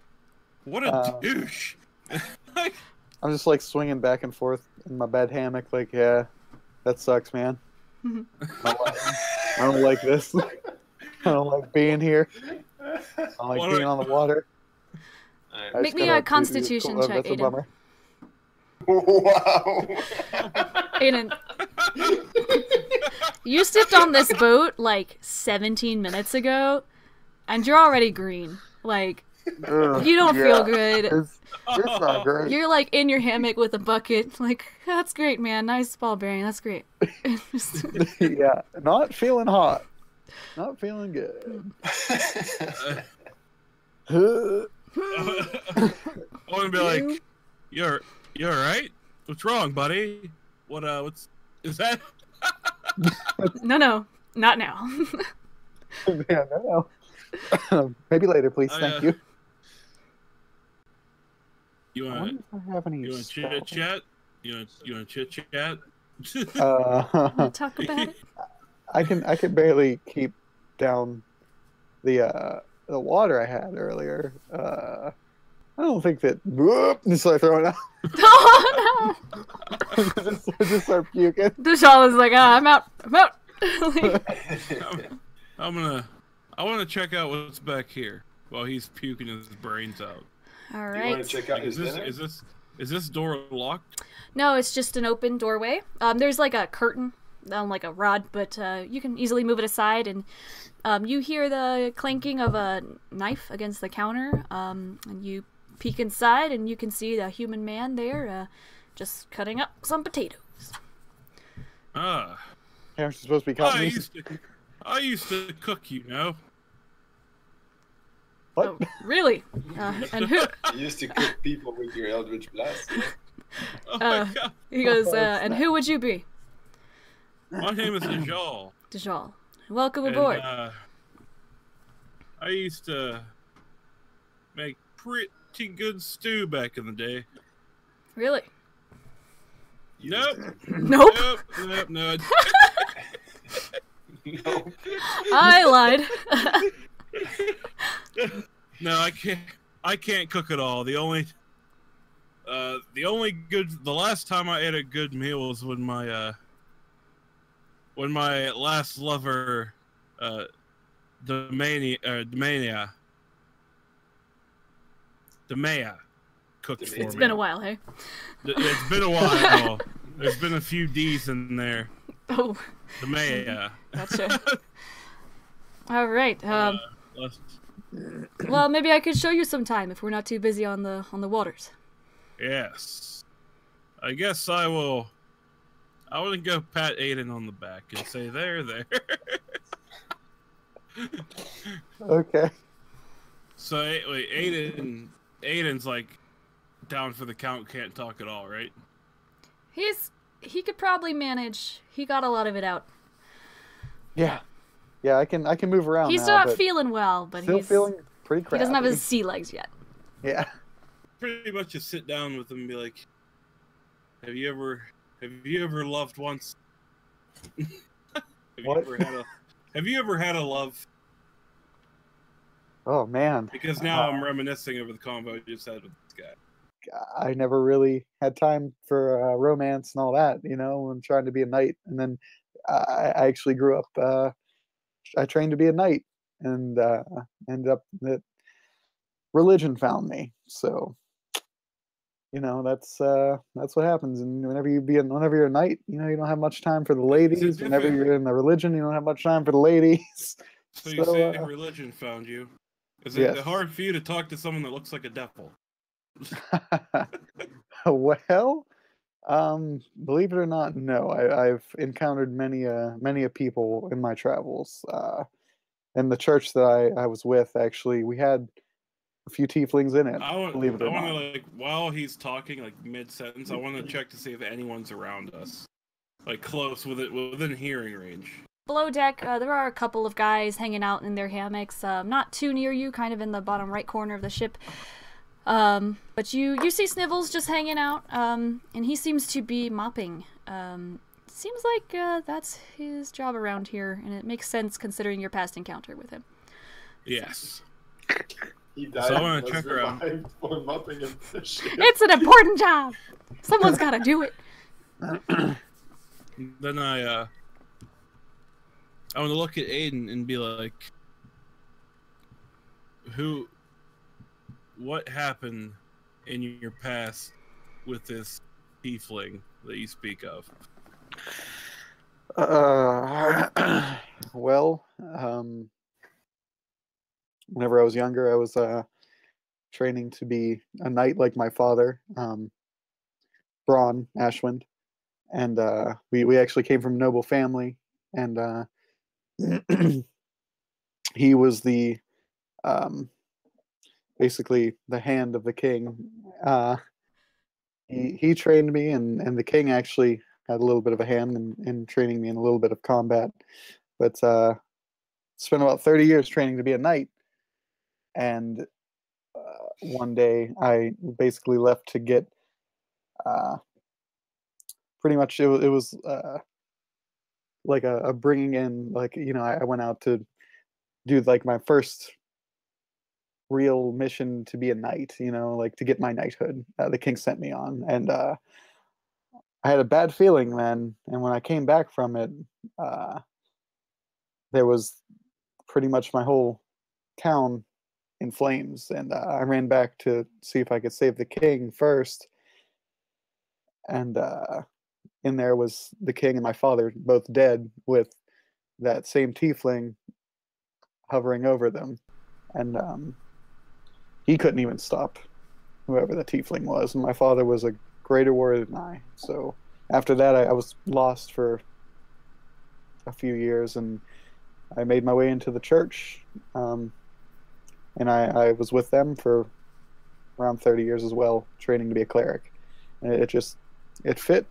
What a douche. Like, I'm just like swinging back and forth in my bed hammock, like, yeah, that sucks, man. I don't like this. I don't like being here. I don't like being on the water. I Make just me gotta a constitution that's check, a Aiden. bummer. Wow. Aiden. You stepped on this boat like 17 minutes ago, and you're already green. Like, Ugh, you don't yeah. feel good. It's not great. You're like in your hammock with a bucket. Like, that's great, man. Nice ball bearing. That's great. Yeah, not feeling hot. Not feeling good. I want to be like, you're all right? What's wrong, buddy? What's is that? No, not now. Yeah, no. Maybe later, please. Thank you. You I want wonder if I have any. to chit chat? You want to chit chat? Uh, Talk about it. I can barely keep down the water I had earlier. I don't think that. Whoop, just start throwing out. Oh just start puking. no! Dajjal is like, I'm out. I'm out. Like, I want to check out what's back here. while he's puking his brains out. All Do you want right. to check out his dinner? Is this door locked? No, it's just an open doorway. There's like a curtain, like a rod, but you can easily move it aside, and you hear the clanking of a knife against the counter, and you peek inside, and you can see the human man there, just cutting up some potatoes. Ah. Parents are supposed to be cutting these. I used to cook, you know. What? Oh, really? And who? You used to cook people with your Eldritch Blast. Oh my God. He goes, and who would you be? My name is Dajjal. Dajjal. Welcome And, aboard. I used to make pretty good stew back in the day. Really? Nope. Nope. Nope. No. No. I lied. No, I can't cook at all. The last time I ate a good meal was when my last lover, Demea, cooked for me. It's been a while, hey? It's been a while. There's been a few D's in there. Oh. Demea. Gotcha. All right. Well, maybe I could show you sometime if we're not too busy on the waters. Yes. I guess I will. I want to go pat Aiden on the back and say, there. Okay. So, wait, Aiden's like down for the count, can't talk at all, right? He could probably manage. He got a lot of it out. Yeah. Yeah, I can move around. He's now, still not but feeling well, but still he's feeling pretty crappy. he doesn't have his sea legs yet. Yeah. Pretty much just sit down with him and be like, Have you ever loved once? Have you ever had a love? Oh man. Because now I'm reminiscing over the convo I just had with this guy. I never really had time for romance and all that, when trying to be a knight. And then I actually grew up. I trained to be a knight, and ended up that religion found me. So, that's what happens. And whenever you're a knight, you don't have much time for the ladies. Whenever you're in the religion, you don't have much time for the ladies. So you say religion found you? Is it yes. hard for you to talk to someone that looks like a devil? Well, believe it or not, no. I've encountered many people in my travels. In the church that I was with, actually, we had a few tieflings in it. Believe it or not. I want to, while he's talking, like mid-sentence, I want to check to see if anyone's around us, like close within hearing range. Below deck, there are a couple of guys hanging out in their hammocks, not too near you, kind of in the bottom right corner of the ship. But you see Snivels just hanging out, and he seems to be mopping. Seems like that's his job around here, and it makes sense considering your past encounter with him. Yes. He died. So I want to check her out. For mopping in the ship. It's an important job! Someone's gotta do it! Then I want to look at Aiden and be like, what happened in your past with this tiefling that you speak of? Well, whenever I was younger, I was training to be a knight like my father, Braun Ashwind, and we actually came from a noble family, and he was the basically the hand of the king. He trained me, and the king actually had a little bit of a hand in training me in a little bit of combat. But spent about 30 years training to be a knight, and one day I basically left to get pretty much it was like a bringing in, like, I went out to do like my first real mission to be a knight, like to get my knighthood. The king sent me on, and I had a bad feeling then. And when I came back from it, there was pretty much my whole town in flames, and I ran back to see if I could save the king first. And in there was the king and my father, both dead, with that same tiefling hovering over them. And he couldn't even stop whoever the tiefling was. And my father was a greater warrior than I. So after that, I was lost for a few years, and I made my way into the church. And I was with them for around 30 years as well, training to be a cleric. And it fit.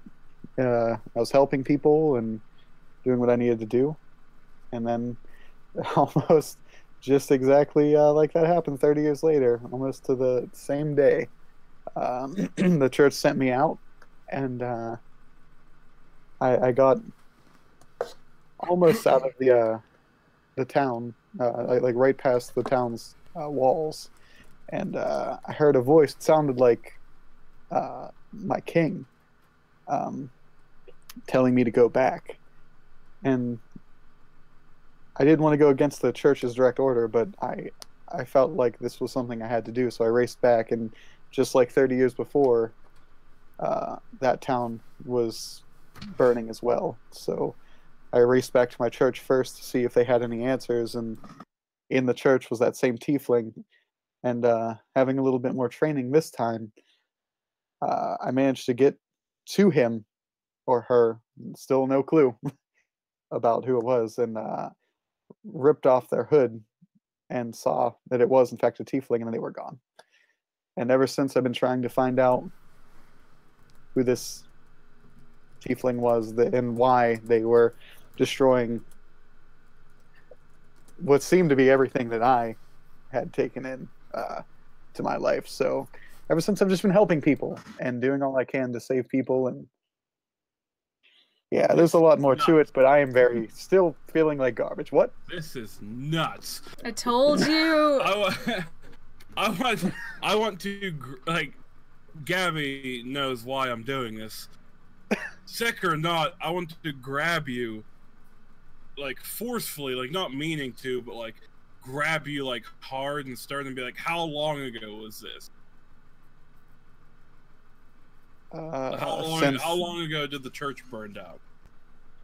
I was helping people and doing what I needed to do. And then almost just exactly like that happened 30 years later, almost to the same day, the church sent me out, and I got almost out of the town, like right past the town's walls, and I heard a voice. It sounded like my king telling me to go back, and I didn't want to go against the church's direct order, but I felt like this was something I had to do, so I raced back, and just like 30 years before, that town was burning as well. So I raced back to my church first to see if they had any answers, and in the church was that same tiefling, and having a little bit more training this time, I managed to get to him or her, still no clue about who it was, and ripped off their hood and saw that it was in fact a tiefling, and then they were gone. And ever since, I've been trying to find out who this tiefling was and why they were destroying what seemed to be everything that I had taken in to my life. So ever since, I've just been helping people and doing all I can to save people. And yeah, there's a lot more to it, but I am still feeling like garbage. What? This is nuts. I told you. I want to, like, Gabby knows why I'm doing this. Sick or not, I want to grab you, like, forcefully, like, not meaning to, but, like, grab you, like, hard and start and be like, how long ago was this? How long ago did the church burn down?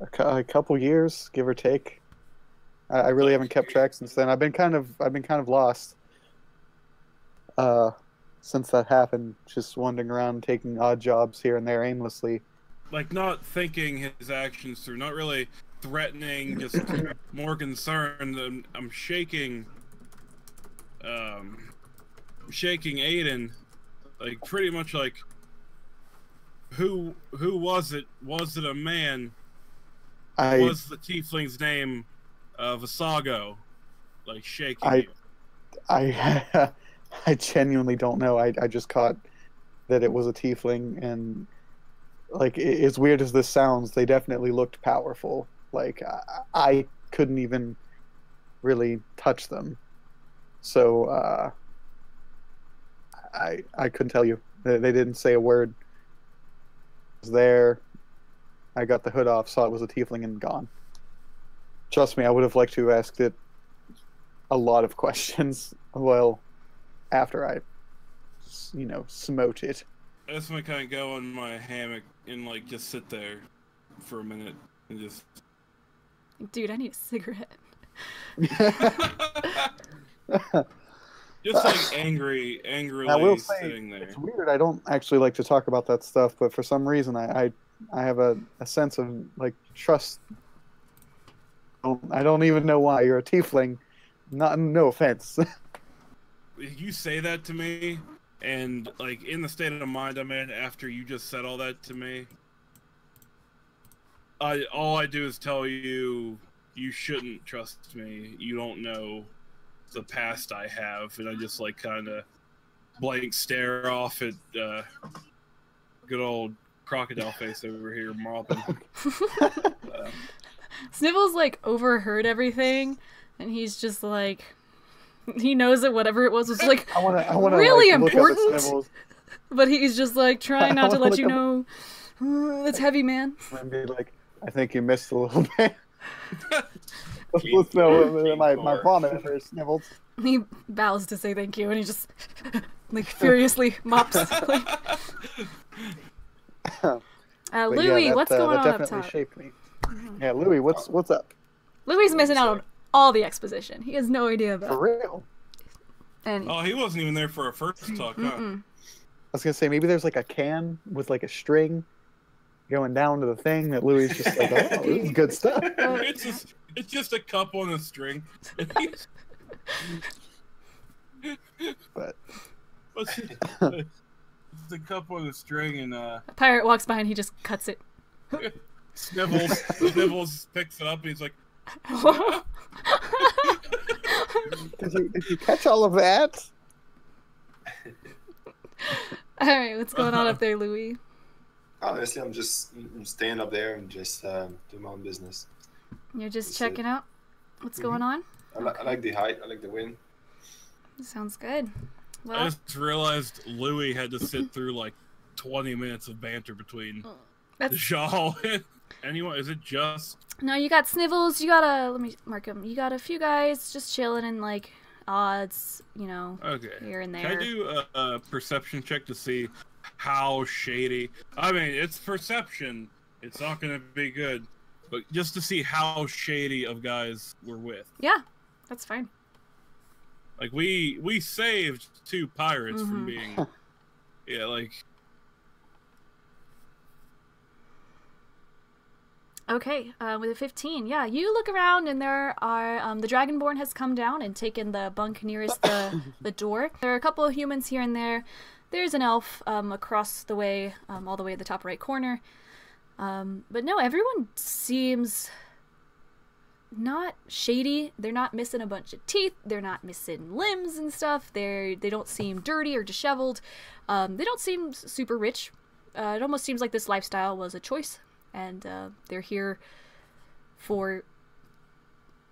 A couple years, give or take. I really haven't kept track since then. I've been kind of lost since that happened, just wandering around, taking odd jobs here and there aimlessly. Like, not thinking his actions through, not really threatening, just more concerned. I'm shaking Aiden, like, pretty much like, who was it? Was it a man? Was the tiefling's name Visago? Like, shaking you. I genuinely don't know. I just caught that it was a tiefling, and like, as weird as this sounds, they definitely looked powerful. Like, I couldn't even really touch them. So I couldn't tell you. They didn't say a word. I was there. I got the hood off, saw it was a tiefling, and gone. Trust me, I would have liked to have asked it a lot of questions. Well, after I, smote it. I just want to kind of go in my hammock and, like, just sit there for a minute and just... Dude, I need a cigarette. Just, like, angrily I will say, sitting there. It's weird. I don't actually like to talk about that stuff, but for some reason, I have a sense of, like, trust. I don't even know why. You're a tiefling. No offense. You say that to me, and, like, in the state of mind I'm in after you just said all that to me, all I do is tell you, you shouldn't trust me. You don't know the past I have, and I just, like, kind of blank stare off at good old crocodile face over here mopping. Snivels, like, overheard everything, and he's just like, he knows that whatever it was like, I wanna really like, important, but he's just like trying not to let you know. It's heavy, man. And be like, I think you missed a little bit. Clean Let's know clean my floor. vomit first, Snivels. He bows to say thank you, and he just like furiously mops. Like, But Louis, yeah, what's going that on up definitely top? shaped me. Yeah, Louis, what's up? Louis missing out on all the exposition. He has no idea For about. real? And Oh, he wasn't even there for a first talk, huh? mm-mm. I was gonna say maybe there's like a can with like a string going down to the thing that Louis is just like, oh, this is good stuff. It's just a cup on a string. But It's a cup on a string, and A pirate walks by and he just cuts it. Snivels picks it up, and he's like, did you catch all of that? All right, what's going on up there, Louis? Honestly, I'm staying up there and just doing my own business. You're just That's checking out what's going on? I like the height. I like the wind. Sounds good. I Well, just realized Louis had to sit through like 20 minutes of banter between that's Dajjal and anyone. Is it just? no. You got Snivels. You got let me mark them. You got a few guys just chilling in like odds, you know, Okay. here and Can I there. do a perception check to see how shady? I mean, it's perception. It's not going to be good, but just to see how shady of guys we're with. Yeah, that's fine. Like we saved 2 pirates Mm-hmm. from being, yeah, like. Okay, with a 15, yeah, you look around and there are, the Dragonborn has come down and taken the bunk nearest the door. There are a couple of humans here and there. There's an elf across the way, all the way at the top right corner. But no, everyone seems not shady. They're not missing a bunch of teeth. They're not missing limbs and stuff. They don't seem dirty or disheveled. They don't seem super rich. It almost seems like this lifestyle was a choice. And they're here for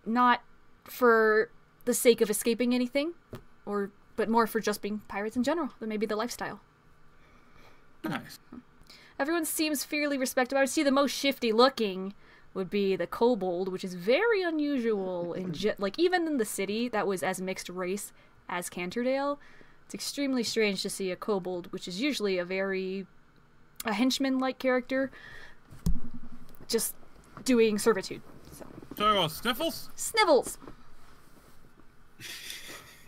not for the sake of escaping anything, but more for just being pirates in general. That may be the lifestyle. Nice. Everyone seems fairly respectable. I would see the most shifty looking would be the kobold, which is very unusual in like even in the city that was as mixed race as Canterdale. It's extremely strange to see a kobold, which is usually a henchman-like character, just doing servitude. So. Talking about Sniffles? Snivels.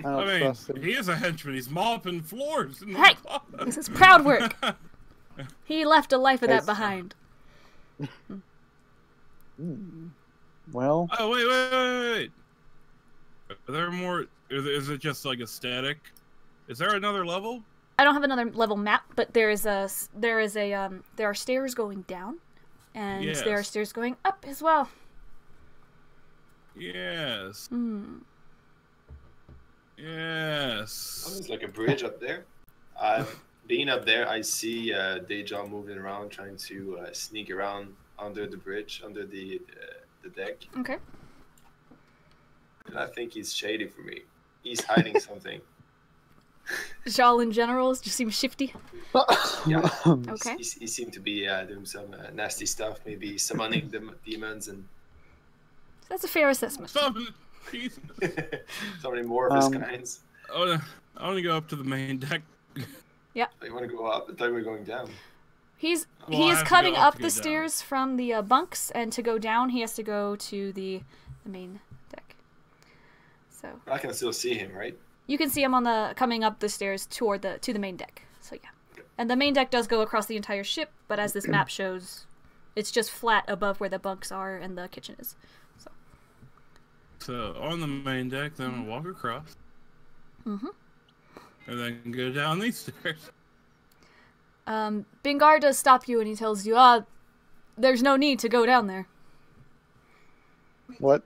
I don't I mean, trust him. he is a henchman. He's mopping floors. In the Hey! club. This is proud work. He left a life of that Hey, behind. Well, Oh, wait. Are there more? Is it just like a static? Is there another level? I don't have another level map, but there are stairs going down, and there are Yes. stairs going up as well. Yes. Hmm. Yes. There's like a bridge up there. Being up there, I see Dajjal moving around, trying to sneak around under the bridge, under the deck. Okay. And I think he's shady for me. He's hiding something. Jal in general just seems shifty. Yeah. Okay. He seemed to be doing some nasty stuff, maybe summoning demons and That's a fair assessment. Jesus. summoning more of his kinds. I want to go up to the main deck. You want to go up? I thought we were going down. He is Well, I have to coming go up up to the go down. stairs from the bunks, and to go down, he has to go to the main deck. So I can still see him, right? you can see him coming up the stairs to the main deck. So yeah, and the main deck does go across the entire ship, but as this map shows, it's just flat above where the bunks are and the kitchen is. So on the main deck, then I'll walk across. Mm-hmm. And then go down these stairs. Bingar does stop you, and he tells you, there's no need to go down there. what?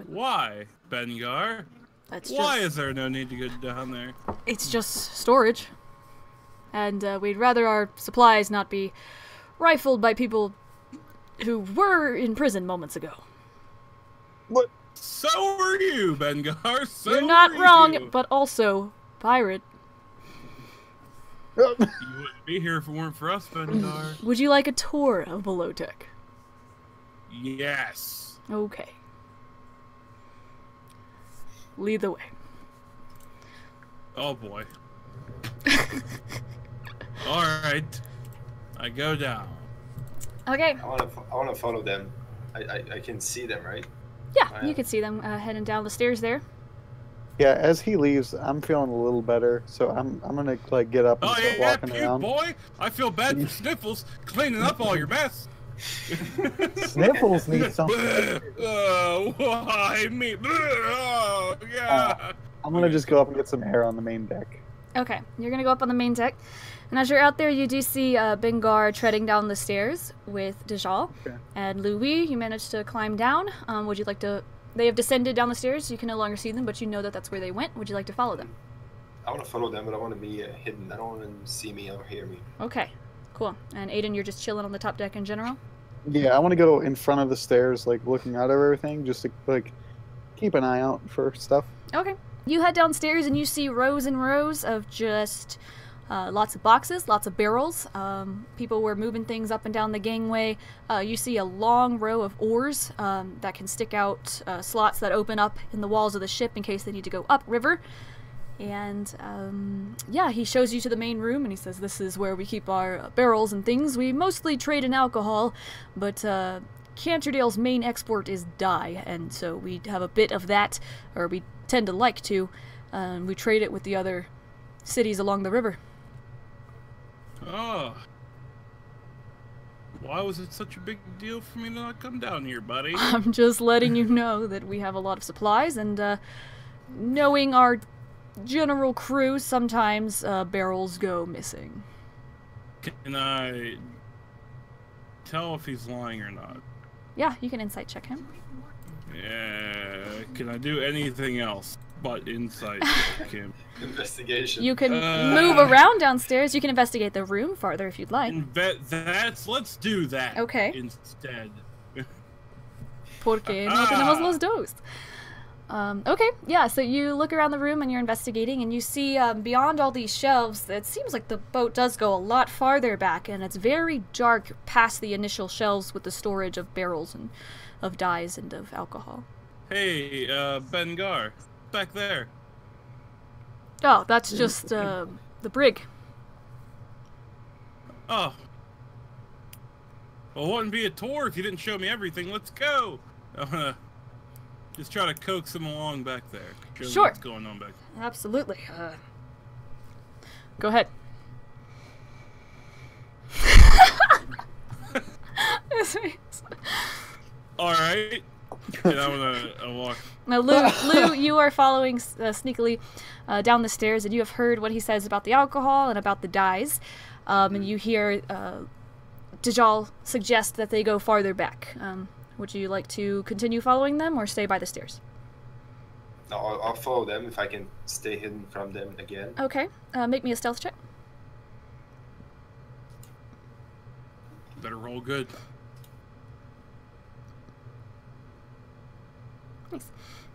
Why, Bengar? Why is there no need to go down there? It's just storage. And we'd rather our supplies not be rifled by people who were in prison moments ago. What? So were you, Bengar. So You're not were wrong, you. but also pirate. You wouldn't be here if it weren't for us, Bengar. Would you like a tour of below deck? Yes. Okay. lead the way. Oh boy. All right, I go down. Okay. I want to follow them. I can see them, right? Yeah, you can see them heading down the stairs there. Yeah, as he leaves, I'm feeling a little better, so I'm gonna like get up and Oh start yeah, walking puke around. boy. I feel bad for Sniffles cleaning up all your mess. Sniffles need something. Why me? Oh, yeah. I'm gonna just go up and get some air on the main deck. Okay, you're gonna go up on the main deck, and as you're out there, you do see Bengar treading down the stairs with Dajjal. Okay. And Louis, you managed to climb down. Would you like to... They have descended down the stairs. You can no longer see them, but you know that that's where they went. Would you like to follow them? I want to follow them, but I want to be hidden. I don't want them to see me or hear me. Okay, cool. And Aiden, you're just chilling on the top deck in general? Yeah, I want to go in front of the stairs, like looking out of everything, just to like keep an eye out for stuff. Okay. You head downstairs and you see rows and rows of just lots of boxes, lots of barrels. People were moving things up and down the gangway. You see a long row of oars that can stick out slots that open up in the walls of the ship in case they need to go upriver. And yeah, he shows you to the main room and he says, this is where we keep our barrels and things. We mostly trade in alcohol, but Canterdale's main export is dye, and so we have a bit of that, or we tend to like to. We trade it with the other cities along the river. Oh. Why was it such a big deal for me to not come down here, buddy? I'm just letting you know that we have a lot of supplies, and knowing our general crew, sometimes barrels go missing. Can I tell if he's lying or not? Yeah, you can insight check him. Yeah. Can I do anything else but insight check him? Investigation. You can move around downstairs. You can investigate the room farther if you'd like. Let's do that. Okay. Instead. Porque no tenemos los dos. Okay, yeah, so you look around the room and you're investigating, and you see beyond all these shelves, it seems like the boat does go a lot farther back, and it's very dark past the initial shelves with the storage of barrels and of dyes and of alcohol. Hey, Bengar, back there. Oh, that's just the brig. Oh. Well, it wouldn't be a tour if you didn't show me everything. Let's go. I'm gonna just try to coax him along back there. Show me Sure. what's going on back there. Absolutely. Go ahead. All right. And I'm gonna walk. Now, Lou, you are following sneakily down the stairs, and you have heard what he says about the alcohol and about the dyes. And you hear Dajjal suggest that they go farther back. Would you like to continue following them or stay by the stairs? No, I'll follow them if I can stay hidden from them again. Okay. Make me a stealth check. Better roll good. Nice.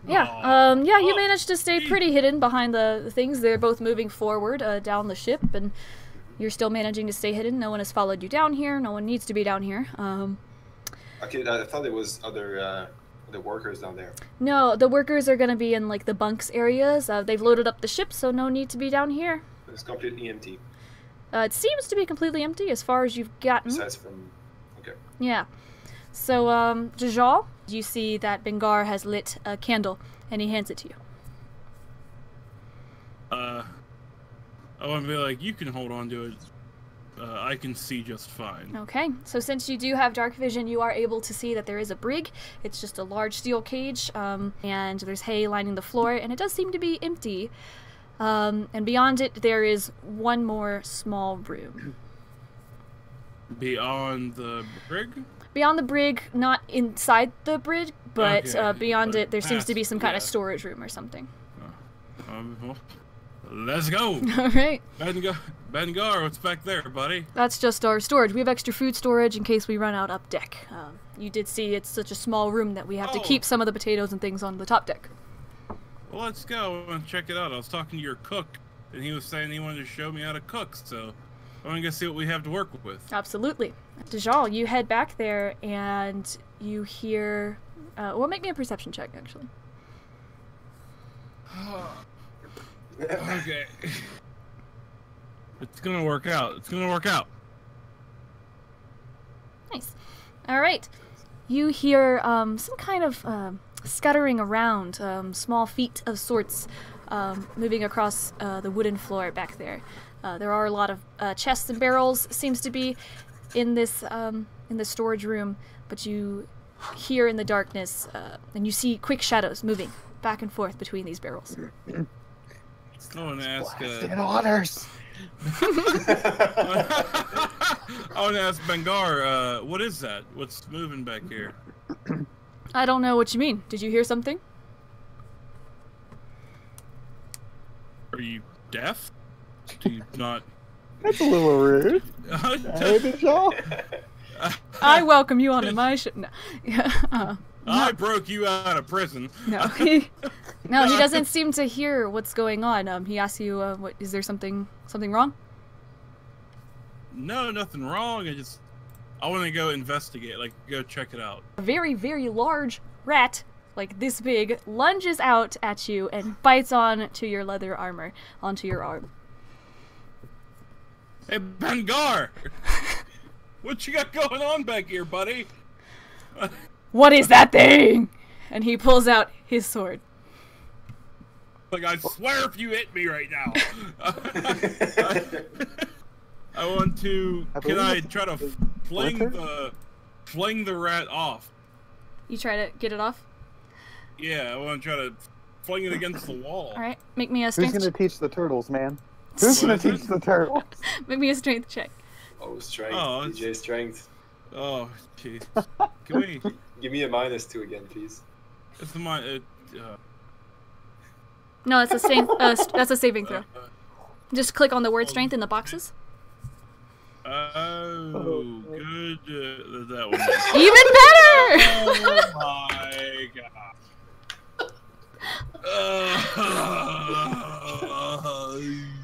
Yeah, yeah, you managed to stay pretty hidden behind the things. They're both moving forward down the ship, and you're still managing to stay hidden. No one has followed you down here. No one needs to be down here. Okay, I thought there was other the workers down there. No, the workers are going to be in, like, the bunks areas. They've loaded up the ship, so no need to be down here. It's completely empty. It seems to be completely empty as far as you've gotten. Besides from... Okay. Yeah. So, Dajjal, you see that Bengar has lit a candle, and he hands it to you. I want to be like, you can hold on to it. I can see just fine. Okay, so since you do have dark vision, you are able to see that there is a brig. It's just a large steel cage, and there's hay lining the floor, and it does seem to be empty. And beyond it, there is one more small room. Beyond the brig? Beyond the brig, not inside the brig, but Okay, beyond but it, there seems to be past, some kind of yeah. storage room or something. Well, let's go. All right. Bengar, what's back there, buddy? That's just our storage. We have extra food storage in case we run out up deck. You did see it's such a small room that we have to keep some of the potatoes and things on the top deck. Well, let's go and check it out. I was talking to your cook, and he was saying he wanted to show me how to cook, so I want to go see what we have to work with. Absolutely. Dajjal, you head back there and you hear... well, make me a perception check, actually. Okay. It's gonna work out. It's gonna work out. Nice. All right. You hear some kind of scuttering around, small feet of sorts moving across the wooden floor back there. There are a lot of chests and barrels, seems to be, in this storage room, but you hear in the darkness, and you see quick shadows moving back and forth between these barrels. I want to ask. Blasted honors. I want to ask Bengar, what is that? What's moving back here? I don't know what you mean. Did you hear something? Are you deaf? Do you not? That's a little rude. Hey, Dajjal. I welcome you onto my ship. No. I broke you out of prison. No, he doesn't seem to hear what's going on. He asks you, "What is there? Something wrong?" No, nothing wrong. I want to go investigate. Like, go check it out. A very, very large rat, like this big, lunges out at you and bites on to your leather armor, onto your arm. Hey, Bengar! What you got going on back here, buddy? What is that thing? And he pulls out his sword. Like, I swear if you hit me right now. I want to. Can I try to fling the rat off? You try to get it off? Yeah, I want to try to fling it against the wall. All right, make me a Who's strength. gonna teach the turtles, man? Who's gonna teach the turtles? Make me a strength check. Oh, strength. Oh, DJ strength. Oh, jeez. Can we? Give me a -2 again, please. It's my. No, it's a that's a saving throw. Just click on the word strength in the boxes. Oh, good. That one. Even better! Oh my god.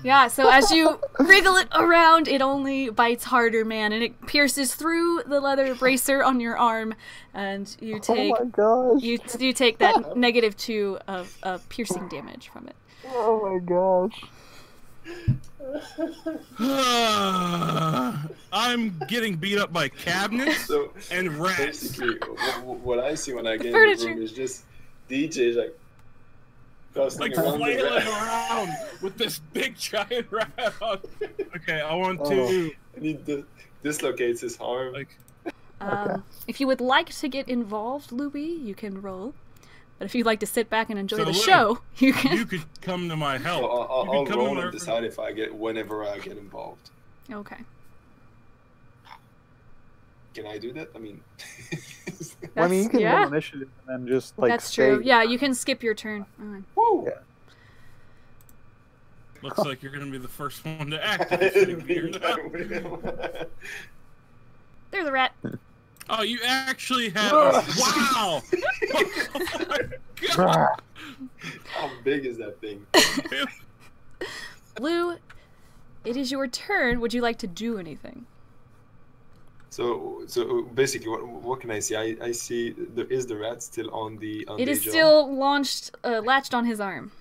Yeah, so as you wriggle it around, it only bites harder, man, and it pierces through the leather bracer on your arm, and you take Oh my gosh. you take that -2 of piercing damage from it. Oh my gosh. I'm getting beat up by cabinets So and rats. basically, what I see when I get in furniture. the room is just DJ's like Like around the flailing rat. around with this big giant rat on. Okay, I want Oh. to And he dislocates his arm. like. If you would like to get involved, Louis, you can roll. But if you'd like to sit back and enjoy So the Lou, show, you can. You could come to my help. So I'll You can come roll to and my- decide if whenever I get involved. Okay. Can I do that? I mean, Well, I mean, you can yeah. roll initiative and then just like. That's true. stay- Yeah, you can skip your turn. Alright. woo! Yeah. Looks like you're gonna be the first one to act. If you figure it out. There's a rat. Oh, you actually have. Wow! Oh my God. How big is that thing? Lou, it is your turn. Would you like to do anything? So basically, what can I see? I see is the rat still on the It is Dajjal? still latched on his arm.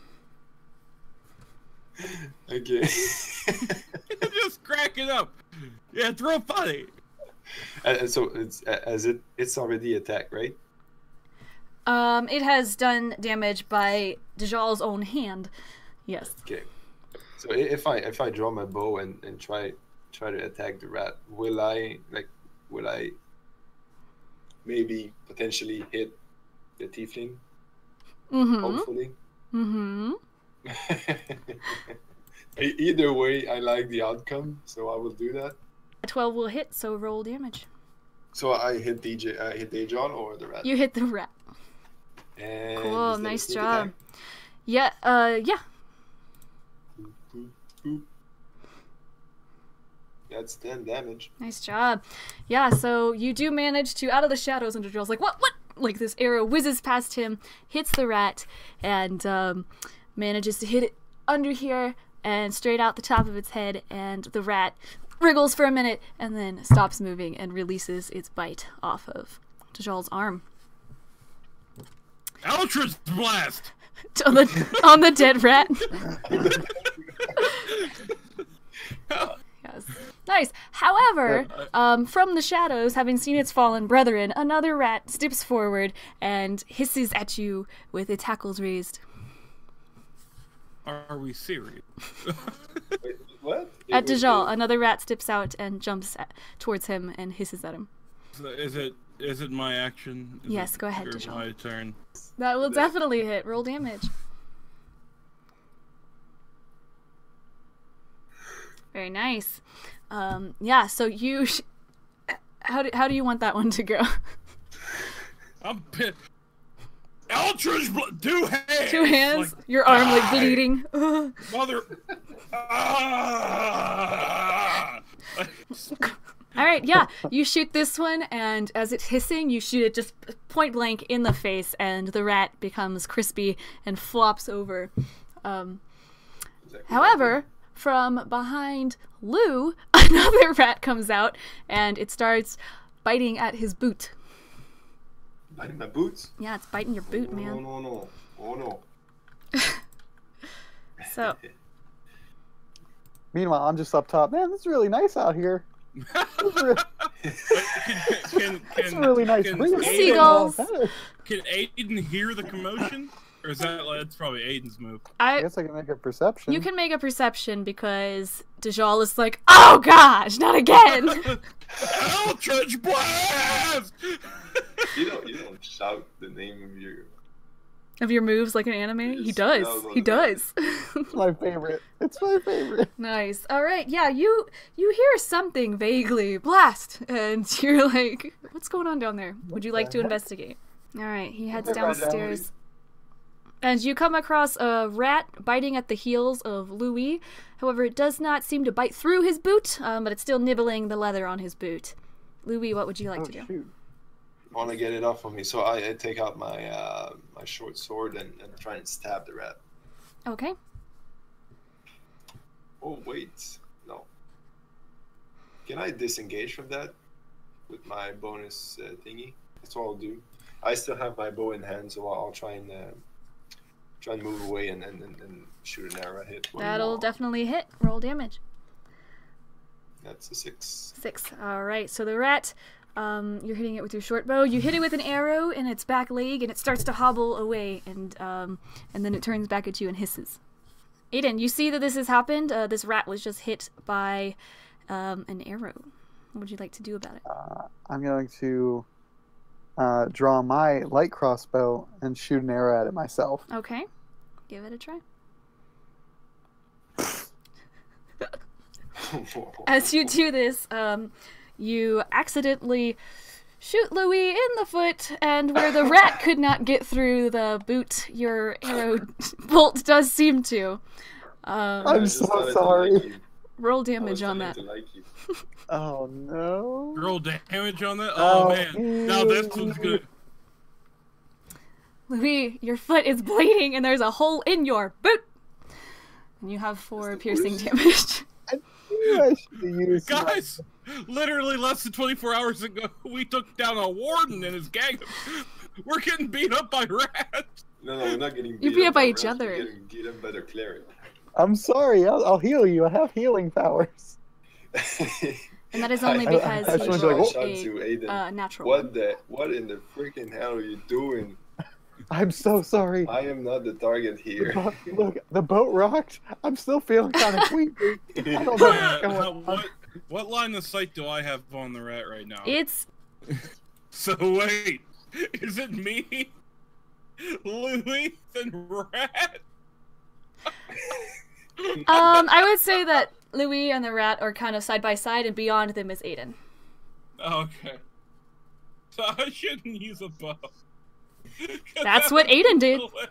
Okay. Just crack it up. Yeah, it's real funny. And so it's already attacked, right? It has done damage by Dajjal's own hand. Yes. Okay. So if I draw my bow and try to attack the rat, will I maybe potentially hit the tiefling? Mm-hmm. Hopefully. Mm-hmm. Either way, I like the outcome, so I will do that. A 12 will hit, so roll damage. So I hit Dajjal or the rat. You hit the rat. And Cool, is that a nice sneak job. attack? Yeah, yeah. Boop, boop, boop. That's 10 damage. Nice job. Yeah, so you do manage to, out of the shadows, and Dajjal's like, what? Like this arrow whizzes past him, hits the rat, and manages to hit it under here and straight out the top of its head, and the rat wriggles for a minute and then stops moving and releases its bite off of Dajjal's arm. Eldritch blast. on the dead rat. Yes. Nice. However, from the shadows, having seen its fallen brethren, another rat steps forward and hisses at you with its hackles raised. Are we serious? Wait, what? At Dajjal, another rat steps out and jumps towards him and hisses at him. So is it my action? Yes, go ahead, Dajjal. My turn. That will definitely hit. Roll damage. Very nice. Yeah, so you... How do you want that one to go? I'm pissed. Eldritch two hands! 2 hands? Like, your arm, like, bleeding. Mother... Alright, yeah. You shoot this one, and as it's hissing, you shoot it just point blank in the face, and the rat becomes crispy and flops over. However, from behind Lou, another rat comes out, and it starts biting at his boot. Biting my boots? Yeah, it's biting your boot, man. No. Oh no. So, Meanwhile, I'm just up top. Man, this is really nice out here. It's really nice. Seagulls. Can Aiden hear the commotion? Or is that's probably Aiden's move? I guess I can make a perception. You can make a perception because Dajjal is like, oh gosh, not again! Eldritch Blast! You don't shout the name of your moves like an anime? He does. No, He does. It's my favorite. It's my favorite. Nice. Alright, yeah, you hear something vaguely. Blast! And you're like, what's going on down there? Would you like to investigate? Alright, he heads downstairs. And you come across a rat biting at the heels of Louis. However, it does not seem to bite through his boot, but it's still nibbling the leather on his boot. Louis, what would you like to do? Shoot. I want to get it off of me, so I take out my my short sword and try and stab the rat. Okay. Oh wait, no. Can I disengage from that with my bonus thingy? That's all I'll do. I still have my bow in hand, so I'll try and move away and shoot an arrow hit. That'll definitely hit. Roll damage. That's a 6. 6. Alright, so the rat, you're hitting it with your short bow. You hit it with an arrow in its back leg, and it starts to hobble away, and then it turns back at you and hisses. Aiden, you see that this has happened. This rat was just hit by an arrow. What would you like to do about it? I'm going to draw my light crossbow and shoot an arrow at it myself. Okay. Give it a try. As you do this, you accidentally shoot Louis in the foot, and where the rat could not get through the boot, your arrow bolt does seem to. I'm so sorry. Roll damage on that. Oh no. Roll damage on that? Oh man. Now this one's good. Louis, your foot is bleeding and there's a hole in your boot. And you have 4 piercing damage. I knew I should have used Guys, literally less than 24 hours ago, we took down a warden and his gang. We're getting beat up by rats. No, we're not getting beat You're beat up by rats, each other. We're getting beat up by their cleric. I'm sorry. I'll heal you. I have healing powers. And that is only because I he just rolled wanted to like, a natural. What in the freaking hell are you doing? I'm so sorry. I am not the target here. Look, the boat rocked. I'm still feeling kind of sleepy. I don't know what's going on. What line of sight do I have on the rat right now? It's... So wait, is it me, Louis, and rat? I would say that Louis and the rat are kind of side by side, and beyond them is Aiden. Okay. So I shouldn't use a bow. That's what Aiden did. Yeah,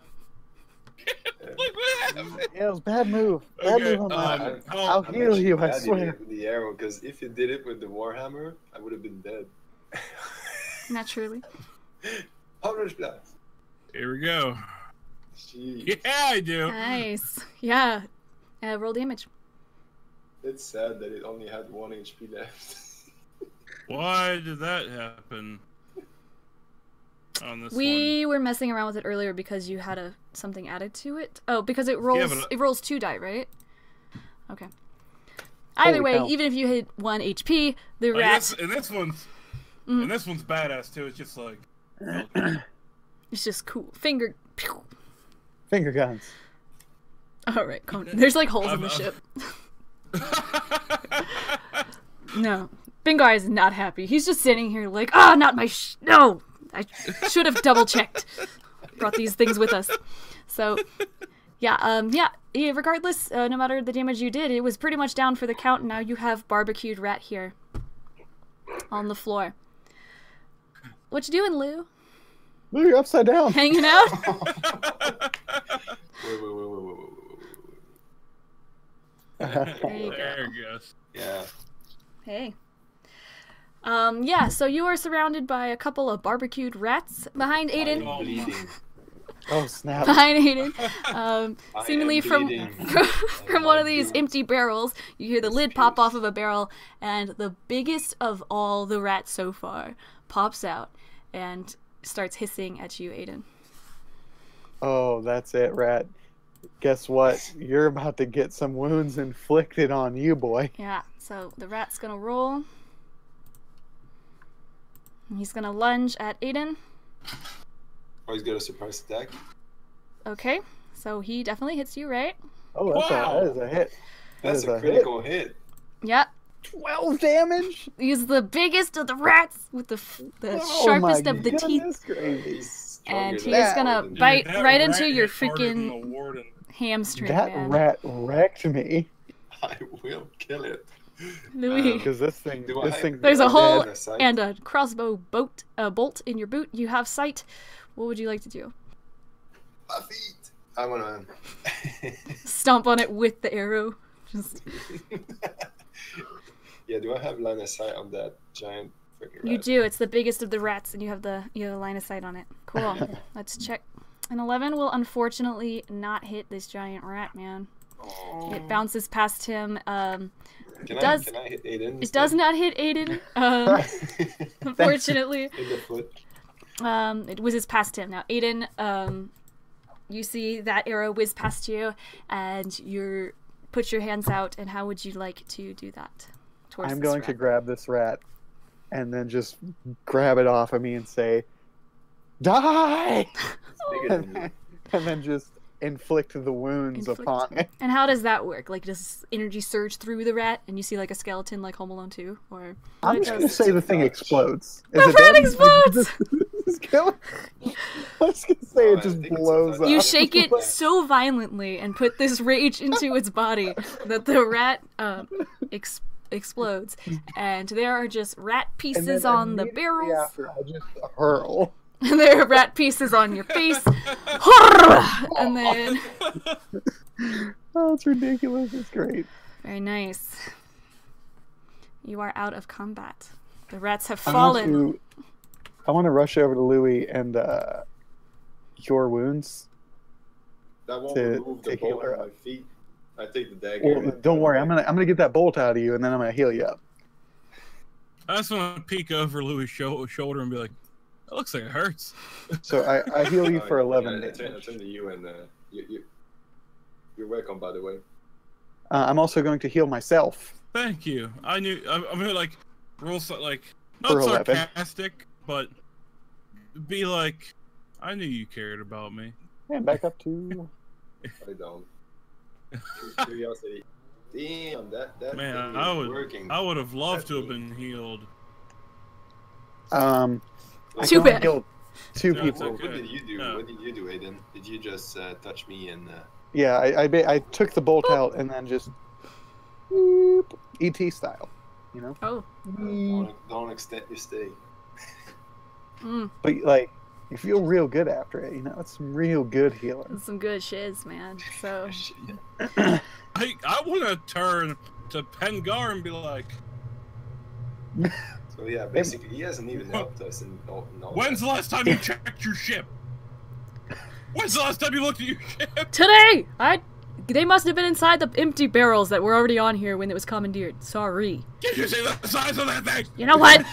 it was a bad move. Bad move on my part. I'll heal you, I swear. With the arrow, because if you did it with the warhammer, I would have been dead. Naturally. Here we go. Jeez. Yeah, I do. Nice. Yeah. Roll damage. It's sad that it only had 1 HP left. Why did that happen? on this We were messing around with it earlier because you had something added to it. Oh, because it rolls. but- It rolls 2 die, right? Okay. Either Holy way, cow. even if you hit 1 HP, the one. rat. And this one's badass too. It's just like It's just cool. Finger. Pew. Finger guns. All right, there's like holes in the ship. No, Bingar is not happy. He's just sitting here like, not my no. I should have double checked. Brought these things with us. So, yeah. Regardless, no matter the damage you did, it was pretty much down for the count. Now you have barbecued rat here on the floor. What you doing, Lou? Lou, you're upside down. Hanging out? Wait. There you go. there it goes. Yeah. Hey. Yeah, so you are surrounded by a couple of barbecued rats behind Aiden. I'm bleeding. Oh, snap. Behind Aiden. I Seemingly am from bleeding. from one of these empty barrels, you hear the lid pop off of a barrel, and the biggest of all the rats so far pops out and starts hissing at you, Aiden. Oh, that's it, rat. Guess what? You're about to get some wounds inflicted on you, boy. Yeah, so the rat's gonna roll. And he's gonna lunge at Aiden. Oh, he's got a surprise attack. Okay, so he definitely hits you, right? Oh, that is a hit. That's That a is critical hit. Yeah. 12 damage? He's the biggest of the rats with the Oh sharpest my of the teeth. goodness gracious. He's stronger And than he's that. gonna Dude, bite That right rat into your hit harder than freaking the warden. hamstring, That man. rat wrecked me. I will kill it. Louis. Because this thing, Do I this have- thing. There's a Yeah, hole the sight. and a crossbow bolt in your boot. You have sight. What would you like to do? My feet. I wanna. Stomp on it with the arrow. Just Yeah. Do I have line of sight on that giant freaking rat? you do. It's the biggest of the rats, and you have the line of sight on it. Cool. Let's check. An 11 will unfortunately not hit this giant rat, man. Oh. It bounces past him. Can does- I hit Aiden? It does not hit Aiden. Unfortunately. In the foot. It whizzes past him. Now, Aiden, you see that arrow whiz past you, and you put your hands out, and how would you like to do that? Towards I'm this going to rat? grab this rat and then just grab it off of me and say, die! It's bigger than me. And then just inflict the wounds Inflict. upon it. And how does that work? Like, does energy surge through the rat, and you see like a skeleton, like Home Alone 2, or I'm what just going to does- say the thing explodes. The Is it rat dead? explodes! Just kill it. I was going to say Oh, it I just think it's blows outside. up. You shake it so violently and put this rage into its body that the rat explodes, and there are just rat And pieces then on the immediately barrels. After, I just hurl. And there are rat pieces on your face. And then Oh, it's ridiculous. It's great. very nice. You are out of combat. The rats have I fallen. want to rush over to Louis and cure wounds. That won't To remove the heal bolt her on my up. feet. I take the dagger. Well, don't worry, I'm gonna get that bolt out of you, and then I'm gonna heal you up. I just want to peek over Louis' shoulder and be like, "That looks like it hurts." So I heal you Oh, for yeah, 11 I turn damage. to you and you're welcome, by the way. I'm also going to heal myself. Thank you. I knew. I mean, like, real like For not 11. sarcastic, but be like, I knew you cared about me. And back up to. I don't. Curiosity. Damn, that Man, thing I is would. working. I would have loved to have been healed. I Too only bad. healed 2 Yeah, people. it's What okay. did you do? Yeah. What did you do, Aiden? Did you just touch me and Yeah, I took the bolt out and then just. Boop, ET style, you know. Oh. don't extend your stay? Mm, But like, you feel real good after it. You know, it's some real good healing. that's some good shiz, man. So I want to turn to Pengar and be like, So yeah, basically he hasn't even helped us in all "When's the last time you checked your ship? When's the last time you looked at your ship?" today, They must have been inside the empty barrels that were already on here when it was commandeered. Sorry. Did you see the size of that thing? You know what?